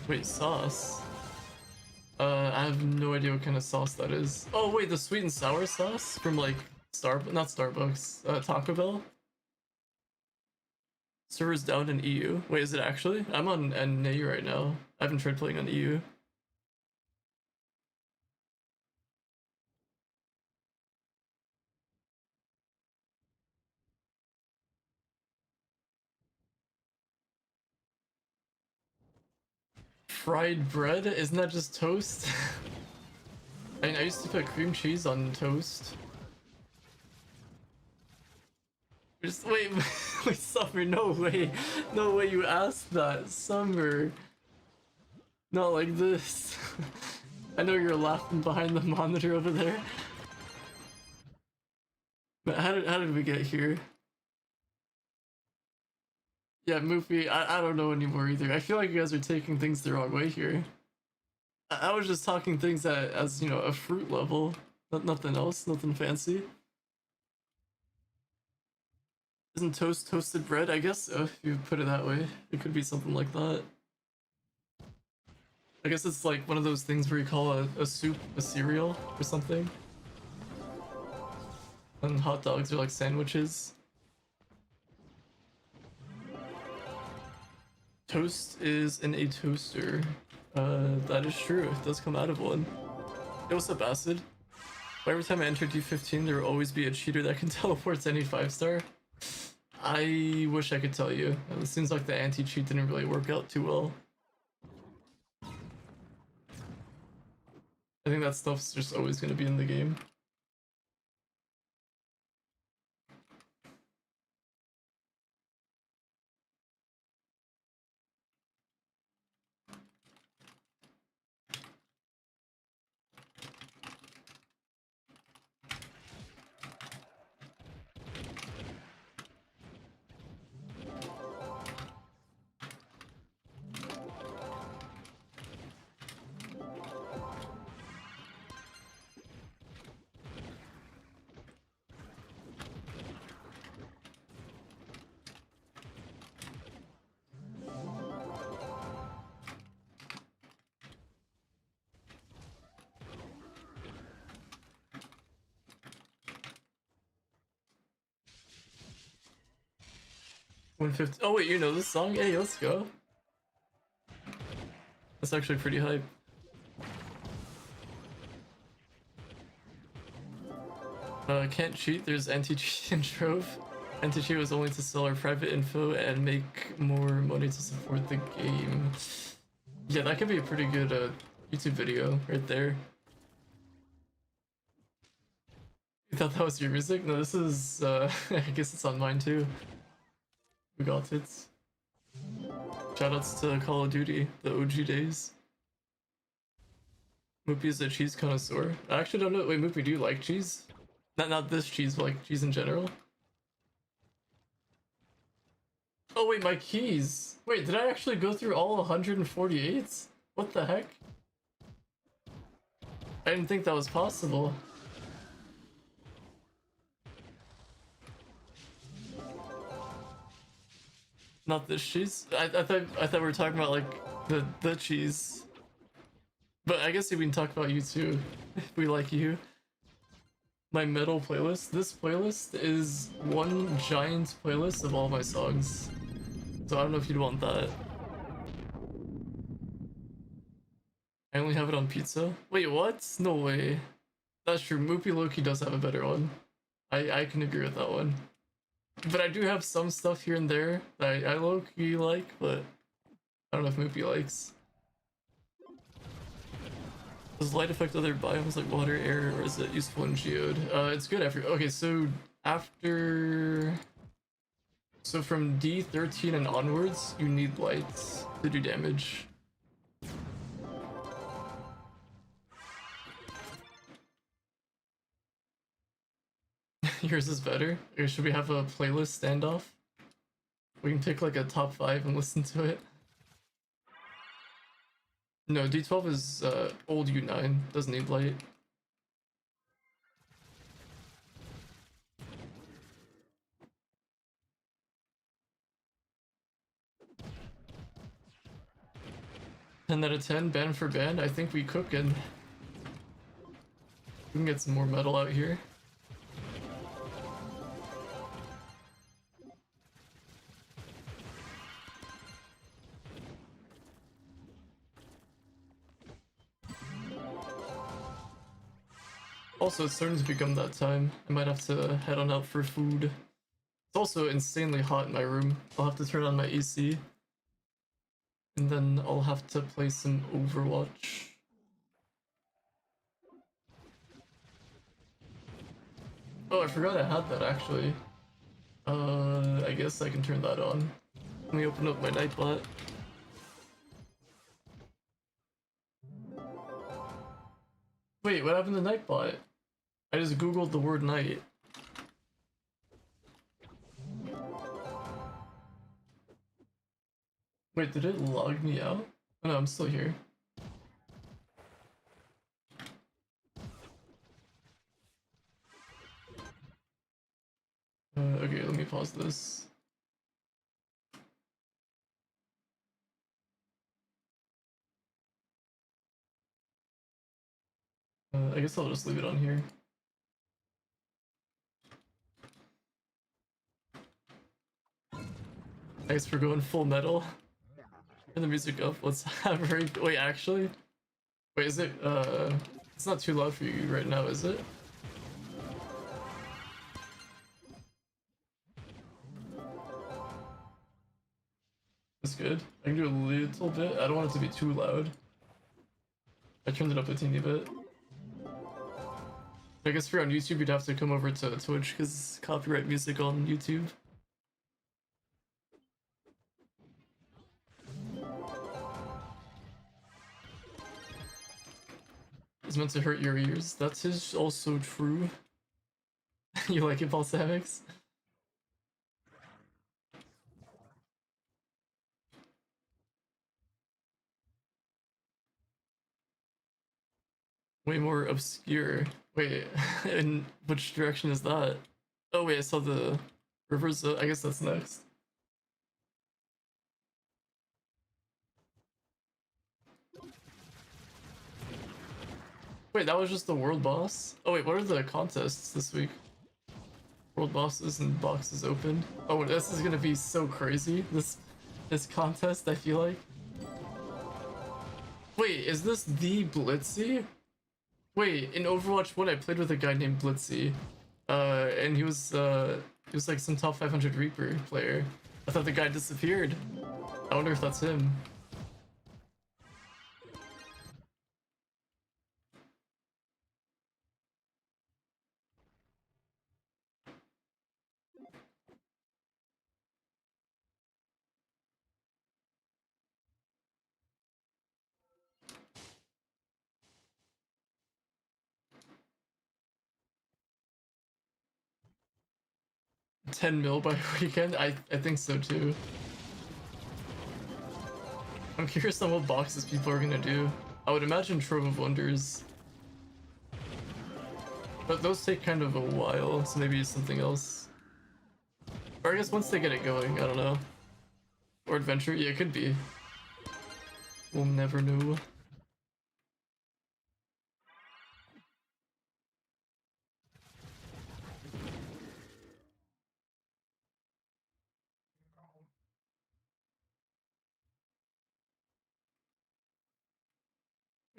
Wait, sauce? I have no idea what kind of sauce that is. Oh, wait, the sweet and sour sauce from, like, not Starbucks, Taco Bell? Servers down in EU. Wait, is it actually? I'm on NA right now. I haven't tried playing on EU. Fried bread? Isn't that just toast? I mean, I used to put cream cheese on toast. Just wait, wait, Summer, no way. No way you asked that. Summer. Not like this. I know you're laughing behind the monitor over there. But how did we get here? Yeah, Moofy, I don't know anymore either. I feel like you guys are taking things the wrong way here. I was just talking things as, you know, a fruit level. Nothing else, nothing fancy. Isn't toast toasted bread? I guess so, if you put it that way. It could be something like that. I guess it's like one of those things where you call a soup a cereal or something. And hot dogs are like sandwiches. Toast is in a toaster. That is true. It does come out of one. Hey, what's up, Acid? Every time I enter D15, there will always be a cheater that can teleport to any 5-star. I wish I could tell you. It seems like the anti-cheat didn't really work out too well. I think that stuff's just always going to be in the game. Oh wait, you know this song? Hey, let's go. That's actually pretty hype. Can't cheat, there's anti-cheat in Trove. Anti-cheat was only to sell our private info and make more money to support the game. Yeah, that could be a pretty good YouTube video right there. You thought that was your music? No, this is, I guess it's on mine too. We got it. Shoutouts to Call of Duty, the OG days. Moopy is a cheese connoisseur. I actually don't know. Wait, Moopy, do you like cheese? Not this cheese, but like cheese in general. Oh wait, my keys. Wait, did I actually go through all 148? What the heck? I didn't think that was possible. Not this cheese. I thought we were talking about like the cheese. But I guess we can talk about you too, if we like you. My metal playlist. This playlist is one giant playlist of all my songs. So I don't know if you'd want that. I only have it on pizza. Wait, what? No way. That's true. Moopy Loki does have a better one. I can agree with that one. But I do have some stuff here and there that I low-key like, but I don't know if Moopy likes. Does light affect other biomes like water, air, or is it useful in Geode? It's good after. Okay, so after. So from D13 and onwards, you need light to do damage. Yours is better? Or should we have a playlist standoff? We can pick like a top 5 and listen to it. No, D12 is old U9, doesn't need light. Ten out of 10, band for band. I think we cookin'. We can get some more metal out here. Also, it's starting to become that time. I might have to head on out for food. It's also insanely hot in my room. I'll have to turn on my AC. And then I'll have to play some Overwatch. Oh, I forgot I had that actually. I guess I can turn that on. Let me open up my Nightbot. Wait, what happened to Nightbot? I just googled the word night. Wait, did it log me out? Oh no, I'm still here. Okay, let me pause this. I guess I'll just leave it on here. Thanks for going full metal. Turn the music up. Let's have very. Wait, actually? Wait, is it? It's not too loud for you right now, is it? That's good. I can do a little bit. I don't want it to be too loud. I turned it up a teeny bit. I guess if you're on YouTube, you'd have to come over to Twitch because copyright music on YouTube. It's meant to hurt your ears. That is also true. You like it, balsamics? Way more obscure. Wait, in which direction is that? Oh wait, I saw the rivers. I guess that's next. Wait, that was just the world boss? Oh wait, what are the contests this week? World bosses and boxes open. Oh, this is gonna be so crazy. This contest, I feel like. Wait, is this the Blitzy? Wait, in Overwatch 1 I played with a guy named Blitzy. And he was like some top 500 Reaper player. I thought the guy disappeared. I wonder if that's him. $10 mil by weekend? I think so too. I'm curious on what boxes people are gonna do. I would imagine Trove of Wonders. But those take kind of a while, so maybe something else. Or I guess once they get it going, I don't know. Or Adventure? Yeah, it could be. We'll never know.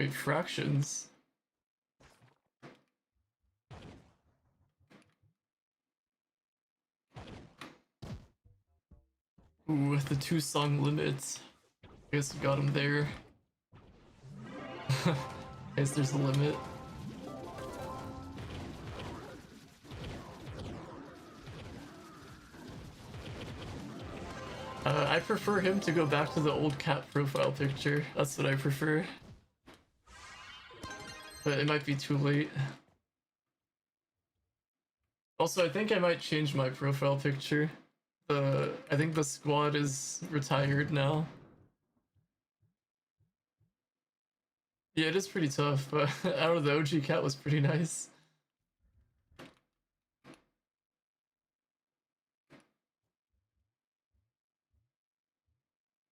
Wait, fractions? Ooh, the 2-song limit. I guess we got him there. I guess there's a limit. I prefer him to go back to the old cat profile picture. That's what I prefer. But it might be too late. Also, I think I might change my profile picture. I think the squad is retired now. Yeah, it is pretty tough, but I don't know, the OG cat was pretty nice.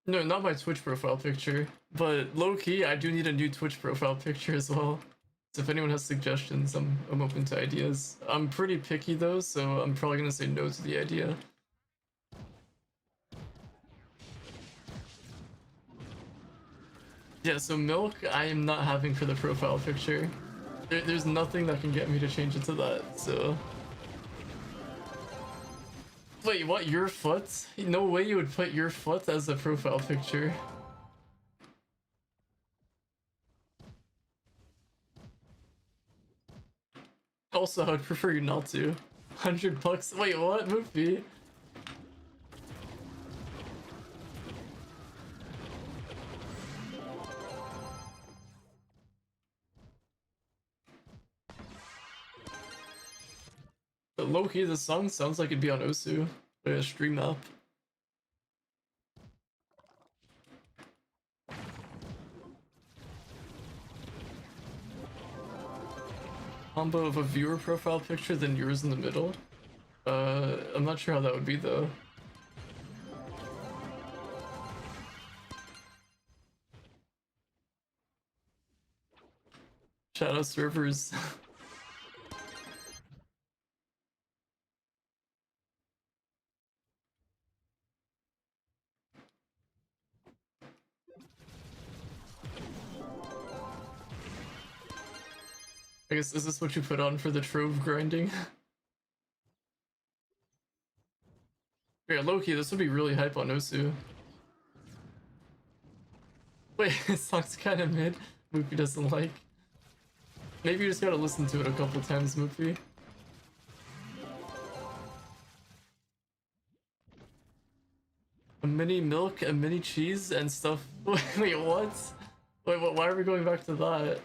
No, not my Twitch profile picture, but low-key, I do need a new Twitch profile picture as well. So if anyone has suggestions, I'm open to ideas. I'm pretty picky though, so I'm probably gonna say no to the idea. Yeah, so Milk, I am not having for the profile picture. There's nothing that can get me to change it to that, so... Wait, what, your foot? No way you would put your foot as a profile picture. Also, I would prefer you not to. $100? Wait, what? Movie? But low-key, the song sounds like it'd be on Osu. Like a stream up. Combo of a viewer profile picture, then yours in the middle. I'm not sure how that would be though. Shadow servers. I guess, is this what you put on for the trove grinding? Yeah, Loki, this would be really hype on Osu. Wait, this song's kind of mid. Moopy doesn't like. Maybe you just gotta listen to it a couple times, Moopy. A mini milk, a mini cheese, and stuff. Wait, what? Wait, what? Why are we going back to that?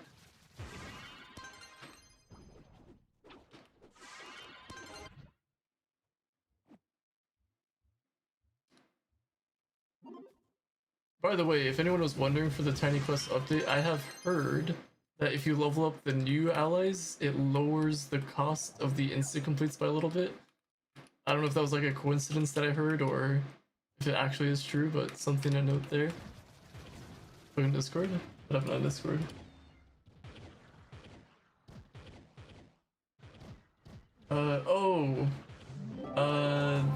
By the way, if anyone was wondering for the Tiny Quest update, I have heard that if you level up the new allies, it lowers the cost of the instant completes by a little bit. I don't know if that was like a coincidence that I heard or if it actually is true, but something to note there. Look in Discord? But I'm not in Discord. Oh.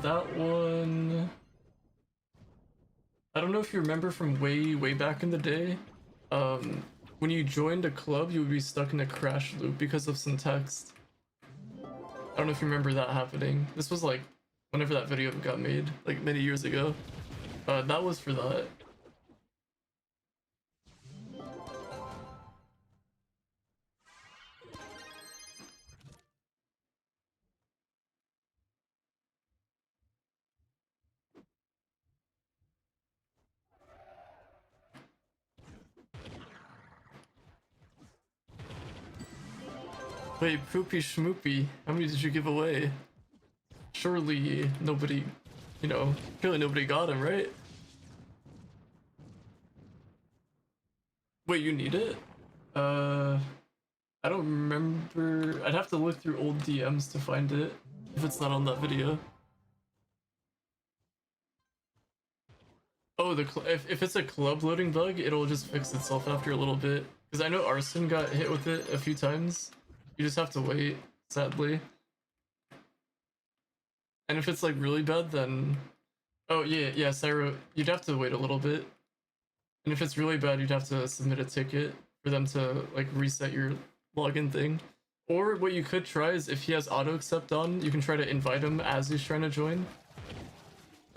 That one... I don't know if you remember from way back in the day. When you joined a club, you would be stuck in a crash loop because of some text. I don't know if you remember that happening. This was like whenever that video got made, like many years ago. That was for that. Wait, Poopy Schmoopy, how many did you give away? Surely nobody, you know, surely nobody got him, right? Wait, you need it? I don't remember. I'd have to look through old DMs to find it if it's not on that video. Oh, if it's a club loading bug, it'll just fix itself after a little bit. Because I know Arson got hit with it a few times. You just have to wait, sadly. And if it's like really bad, then... Oh yeah, Syro, you'd have to wait a little bit. And if it's really bad, you'd have to submit a ticket for them to like reset your login thing. Or what you could try is if he has auto accept on, you can try to invite him as he's trying to join.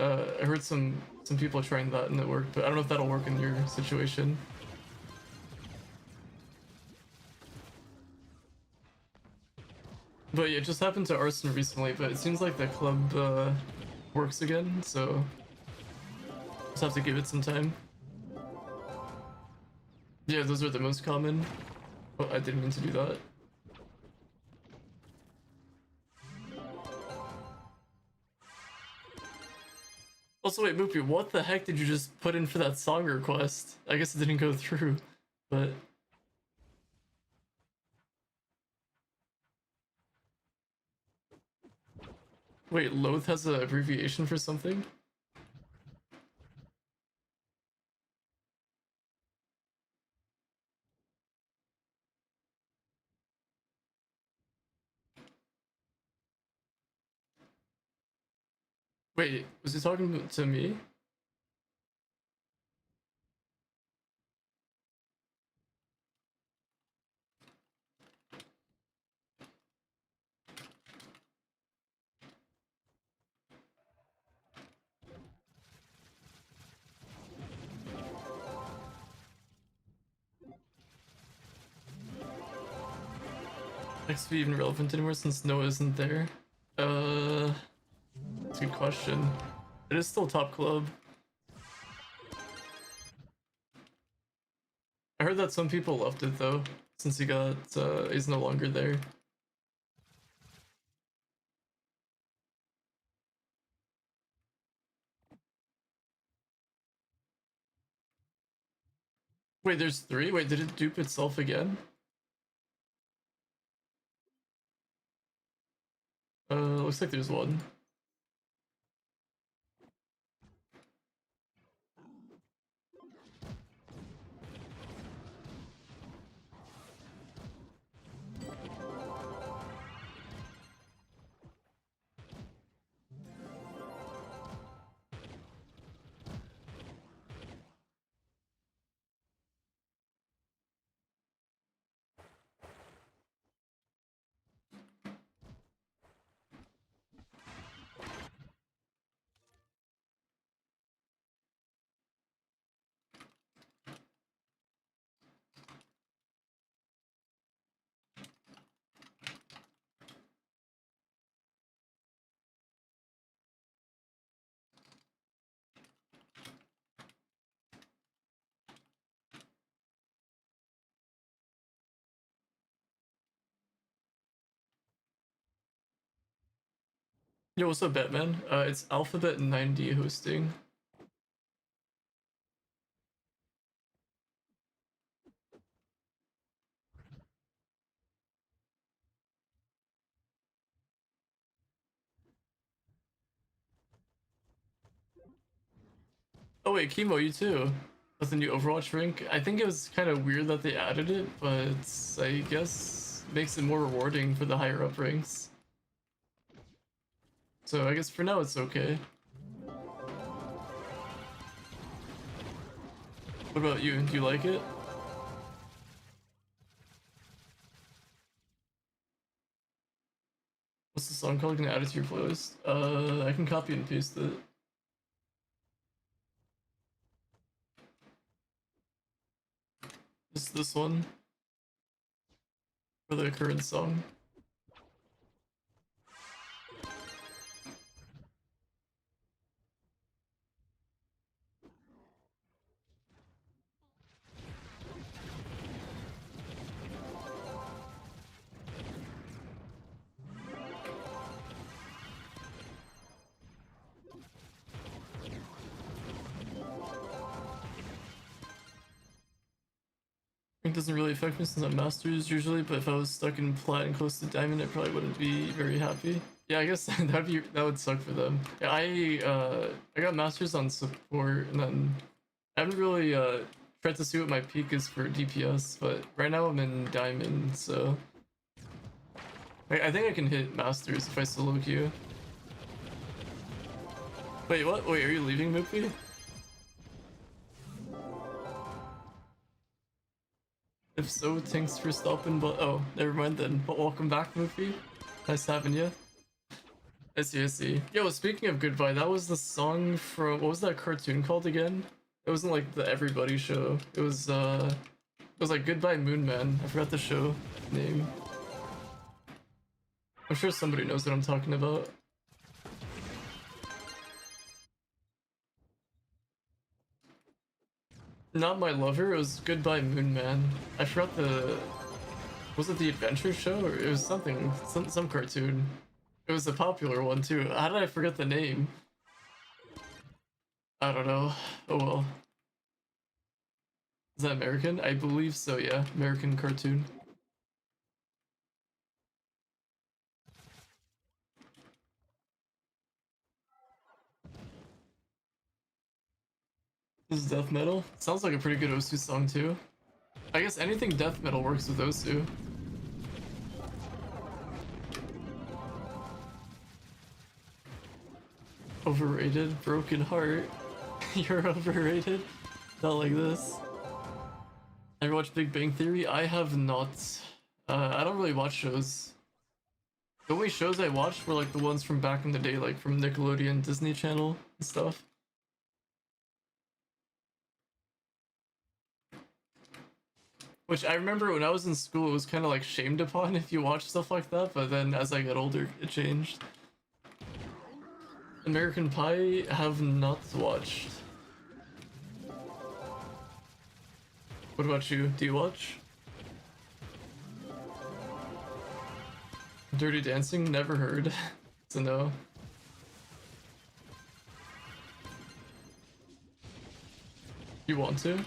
I heard some people trying that and it worked, but I don't know if that'll work in your situation. But yeah, it just happened to Arson recently, but it seems like the club works again, so just have to give it some time. Yeah, those are the most common. Oh, I didn't mean to do that. Also, wait, Moopy, what the heck did you just put in for that song request? I guess it didn't go through, but... Wait, Loath has an abbreviation for something? Wait, was he talking to me? XP even relevant anymore since Noah isn't there? That's a good question. It is still top club. I heard that some people loved it though, since he's no longer there. Wait, there's 3? Wait, did it dupe itself again? Looks like there's 1. Yo, what's up, Batman? It's Alphabet 90 hosting. Oh wait, Chemo, you too. With the new Overwatch rank. I think it was kind of weird that they added it, but I guess makes it more rewarding for the higher up ranks. So I guess for now it's okay. What about you? Do you like it? What's the song called? Can I add it to your playlist? I can copy and paste it. This one for the current song. It doesn't really affect me since I'm masters usually, but if I was stuck in plat and close to diamond, I probably wouldn't be very happy. Yeah, I guess that would suck for them. Yeah, I got masters on support, and then I haven't really tried to see what my peak is for DPS, but right now I'm in diamond, so I think I can hit masters if I solo queue. Wait, what? Wait, are you leaving Moopy? If so, thanks for stopping, but oh, never mind then. But welcome back, Moopy. Nice having you. I see, I see. Yo, speaking of Goodbye, that was the song from, what was that cartoon called again? It wasn't like the Everybody show. It was like Goodbye Moon Man. I forgot the show name. I'm sure somebody knows what I'm talking about. Not My Lover, it was Goodbye Moon Man. I forgot the... Was it the Adventure Show? Or it was something, some cartoon. It was a popular one too. How did I forget the name? I don't know. Oh well. Is that American? I believe so, yeah. American cartoon. This is death metal. Sounds like a pretty good Osu song too. I guess anything death metal works with Osu. Overrated, broken heart. You're overrated. Not like this. Ever watched Big Bang Theory? I have not. I don't really watch shows. The only shows I watched were like the ones from back in the day, like from Nickelodeon, Disney Channel, and stuff. Which I remember when I was in school, it was kind of like shamed upon if you watch stuff like that, but then as I got older, it changed. American Pie, have not watched. What about you? Do you watch? Dirty Dancing? Never heard. So no. You want to?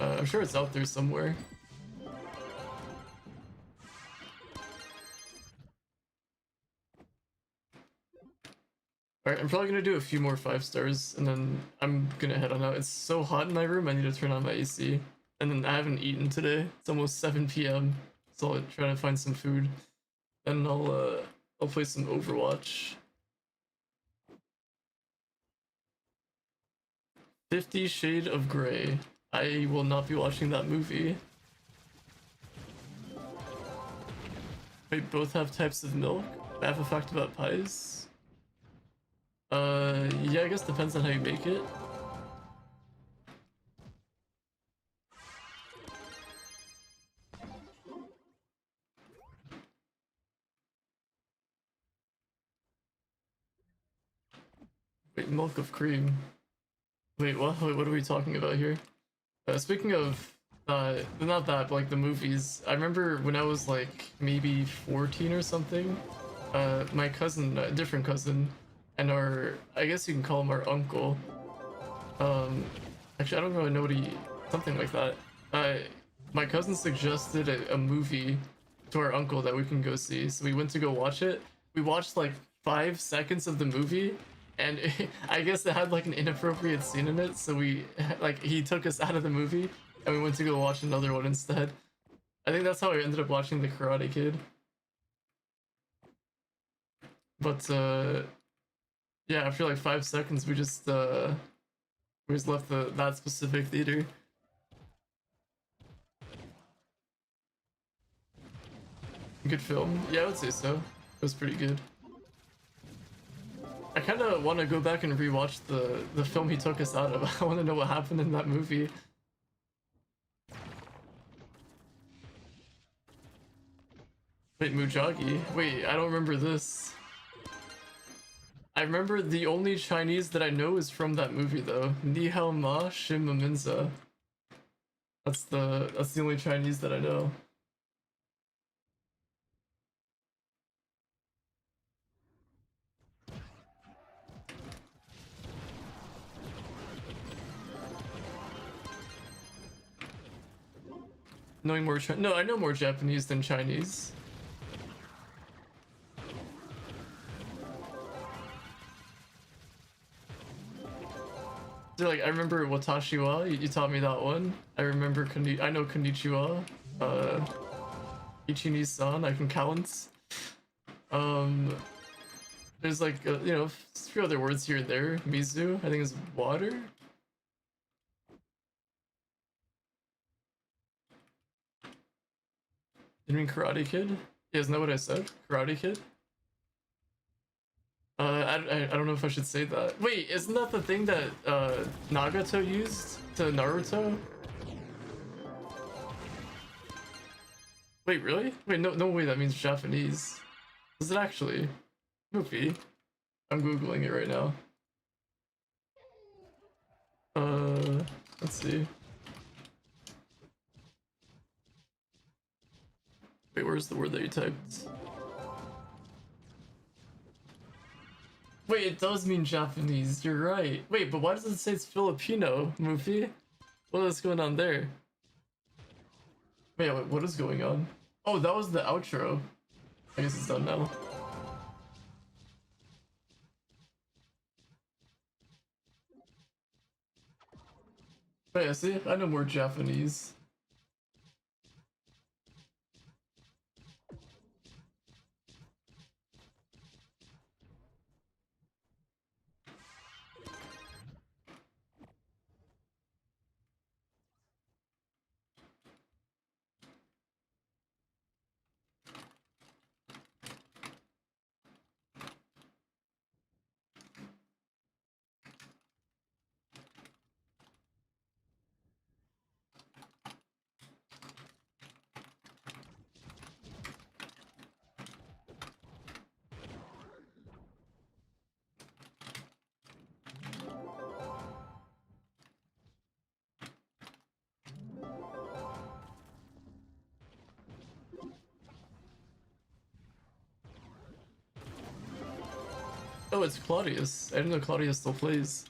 I'm sure it's out there somewhere. Alright, I'm probably gonna do a few more 5 stars, and then I'm gonna head on out. It's so hot in my room, I need to turn on my AC. And then I haven't eaten today. It's almost 7 p.m. So I'll try to find some food. And I'll play some Overwatch. 50 Shade of Grey. I will not be watching that movie. Wait, both have types of milk? I have a fact about pies? Yeah, I guess depends on how you make it. Wait, milk of cream. Wait, what? Wait, what are we talking about here? Speaking of, not that, but like the movies. I remember when I was like maybe 14 or something. My cousin, a different cousin, and our, I guess you can call him our uncle. Um, actually, I don't really know what he, something like that. Uh, my cousin suggested a movie to our uncle that we can go see, so we went to go watch it. We watched like 5 seconds of the movie, and I guess it had like an inappropriate scene in it, so we, like, he took us out of the movie, and we went to go watch another one instead. I think that's how I ended up watching The Karate Kid. But yeah, after like 5 seconds, we just left that specific theater. Good film, yeah, I would say so. It was pretty good. I kind of want to go back and rewatch the film he took us out of. I want to know what happened in that movie. Wait, Mujagi? Wait, I don't remember this. I remember the only Chinese that I know is from that movie though. Ni hao ma shim minza. That's the only Chinese that I know. Knowing more no, I know more Japanese than Chinese. So, like, I remember Watashi wa, you taught me that one. I remember I know Konnichiwa. Ichi-ni-san, I can count. Um, there's like, you know, a few other words here and there. Mizu, I think is water. You mean Karate Kid? Yeah, isn't that what I said? Karate Kid? I don't know if I should say that. Wait, isn't that the thing that Nagato used to Naruto? Wait, really? Wait, no way, that means Japanese. Is it actually? Goofy. I'm googling it right now. Let's see. Wait, where's the word that you typed? Wait, it does mean Japanese, you're right. Wait, but why does it say it's Filipino, Mufi? What is going on there? Wait, what is going on? Oh, that was the outro. I guess it's done now. But yeah, see, I know more Japanese. Oh, it's Claudius. I didn't know Claudius still plays.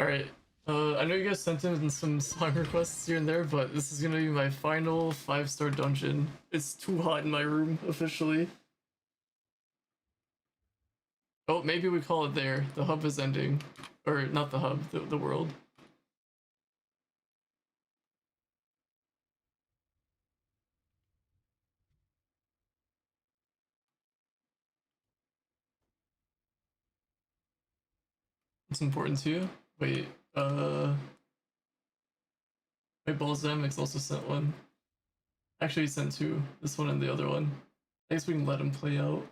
Alright, I know you guys sent in some song requests here and there, but this is gonna be my final 5-star dungeon. It's too hot in my room, officially. Oh, maybe we call it there. The hub is ending. Or, not the hub, the world. It's important to you? Wait, my Balsamics also sent one. Actually, he sent two. This one and the other one. I guess we can let him play out.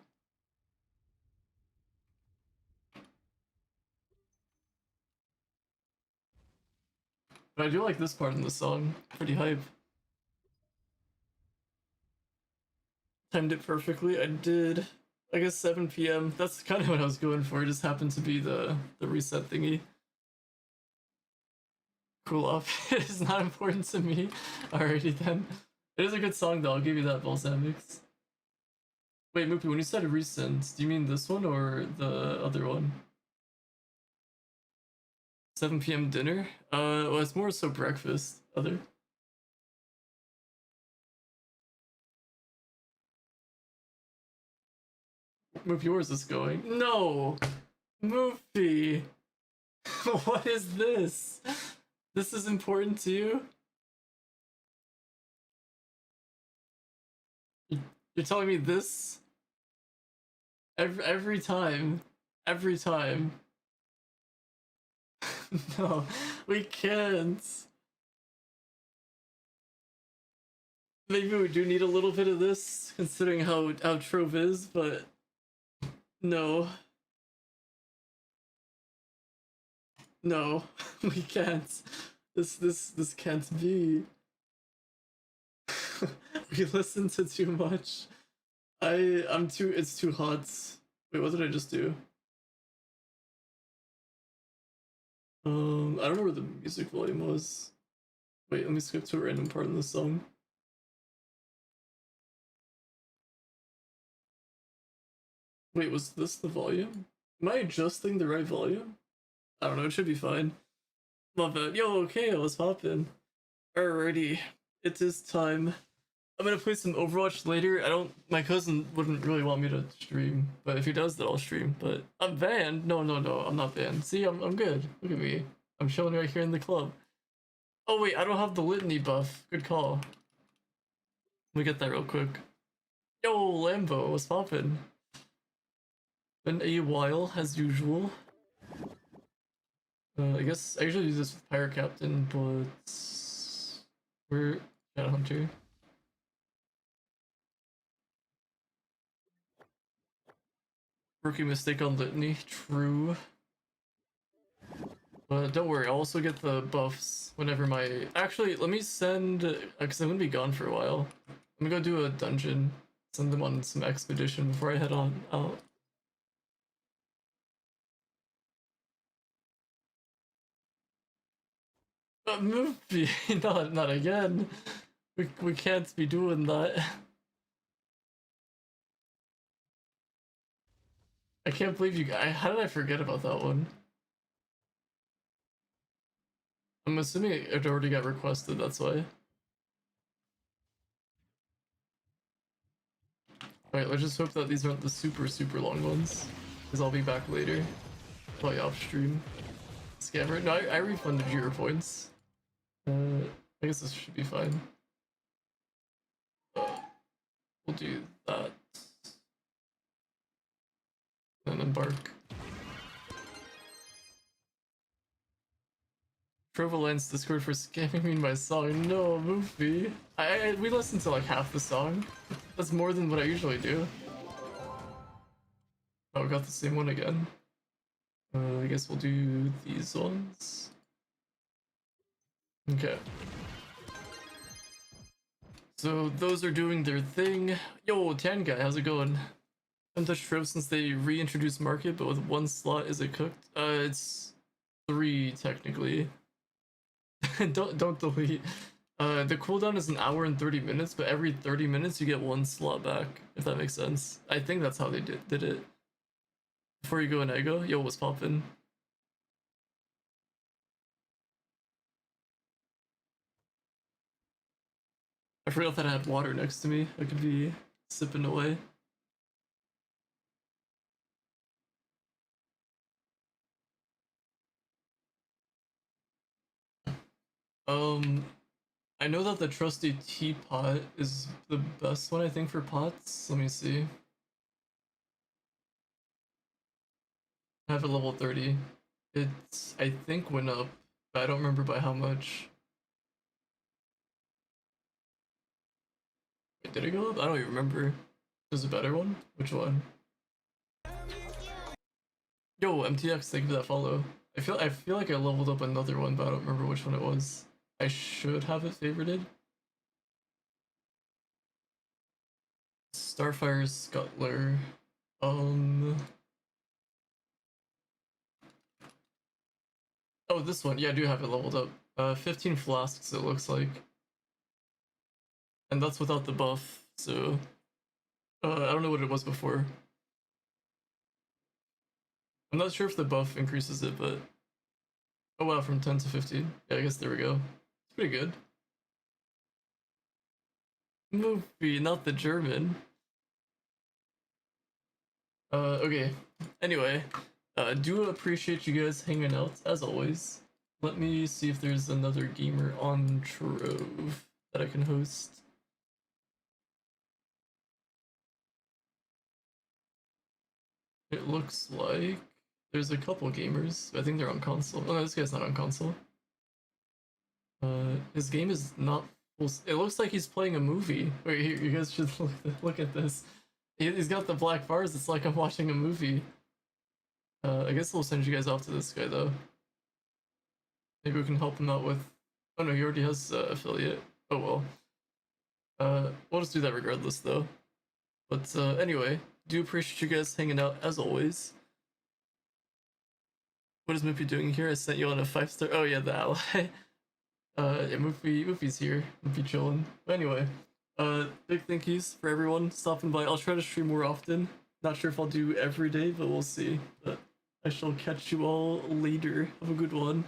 But I do like this part in the song. Pretty hype. Timed it perfectly. I did, I guess 7 p.m. That's kind of what I was going for. It just happened to be the reset thingy. Cool off. It is not important to me. Alrighty then. It is a good song though, I'll give you that, Balsamics. Wait, Moopy, when you said recent, do you mean this one or the other one? 7 p.m. dinner? Well, it's more so breakfast. Other? Moopy, where is this going? No! Moopy! What is this? This is important to you? You're telling me this? Every time. Every time. No, we can't. Maybe we do need a little bit of this, considering how Trove is, but no. No, we can't. This can't be. We listen to too much. It's too hot. Wait, what did I just do? I don't know where the music volume was. Wait, let me skip to a random part in the song. Wait, was this the volume? Am I adjusting the right volume? I don't know, it should be fine. Love it. Yo, okay, what's poppin'? Alrighty, it is time. I'm gonna play some Overwatch later. My cousin wouldn't really want me to stream, but if he does, then I'll stream. But I'm banned. No, I'm not banned. See, I'm good. Look at me. I'm chilling right here in the club. Oh wait, I don't have the litany buff. Good call. Let me get that real quick. Yo, Lambo, what's poppin'? Been a while, as usual. I guess I usually use this with Pirate Captain, but we're Shadow Hunter. Rookie mistake on litany, true. But don't worry, I'll also get the buffs whenever my... Actually, let me send... Because I'm gonna be gone for a while. Let me go do a dungeon. Send them on some expedition before I head on out. Movie! not again. We can't be doing that. I can't believe you guys... How did I forget about that one? I'm assuming it already got requested, that's why. Alright, let's just hope that these aren't the super long ones. Because I'll be back later. Probably off stream. Scammer. No, I refunded you your points. I guess this should be fine. We'll do that. And embark. Trovolines Discord for scamming me in my song. No, movie. We listened to like half the song. That's more than what I usually do. Oh, we got the same one again. I guess we'll do these ones. Okay. So those are doing their thing. Yo, Tan Guy, how's it going? I haven't touched Trove since they reintroduced Market, but with one slot, is it cooked? It's 3 technically. don't delete. The cooldown is an hour and 30 minutes, but every 30 minutes you get 1 slot back, if that makes sense. I think that's how they did it. Before you go in Ego, yo, what's poppin'? I forgot that I had water next to me. I could be sipping away. I know that the trusty teapot is the best one, I think, for pots. Let me see. I have it level 30. It's, I think, went up, but I don't remember by how much. Wait, did it go up? I don't even remember. There's a better one? Which one? Yo, MTX, thank you for that follow. I feel like I leveled up another one, but I don't remember which one it was. I should have it favorited. Starfire Scuttler. Oh, this one. Yeah, I do have it leveled up. 15 flasks it looks like. And that's without the buff, so... I don't know what it was before. I'm not sure if the buff increases it, but... Oh wow, from 10 to 15. Yeah, I guess there we go. It's pretty good. Movie, not the German. Okay. Anyway, do appreciate you guys hanging out, as always. Let me see if there's another gamer on Trove that I can host. It looks like there's a couple gamers. I think they're on console. Oh no, this guy's not on console. His game is not full. It looks like he's playing a movie. Wait, here, you guys should look at this. He's got the black bars. It's like I'm watching a movie. I guess we'll send you guys off to this guy though. Maybe we can help him out with. Oh no, he already has affiliate. Oh well. We'll just do that regardless though. But anyway, do appreciate you guys hanging out as always. What is Moopy doing here? I sent you on a 5-star. Oh yeah, the ally. Yeah, Moopy's here. Moopy chilling. But anyway, big thank yous for everyone stopping by. I'll try to stream more often. Not sure if I'll do every day, but we'll see. But I shall catch you all later. Have a good one.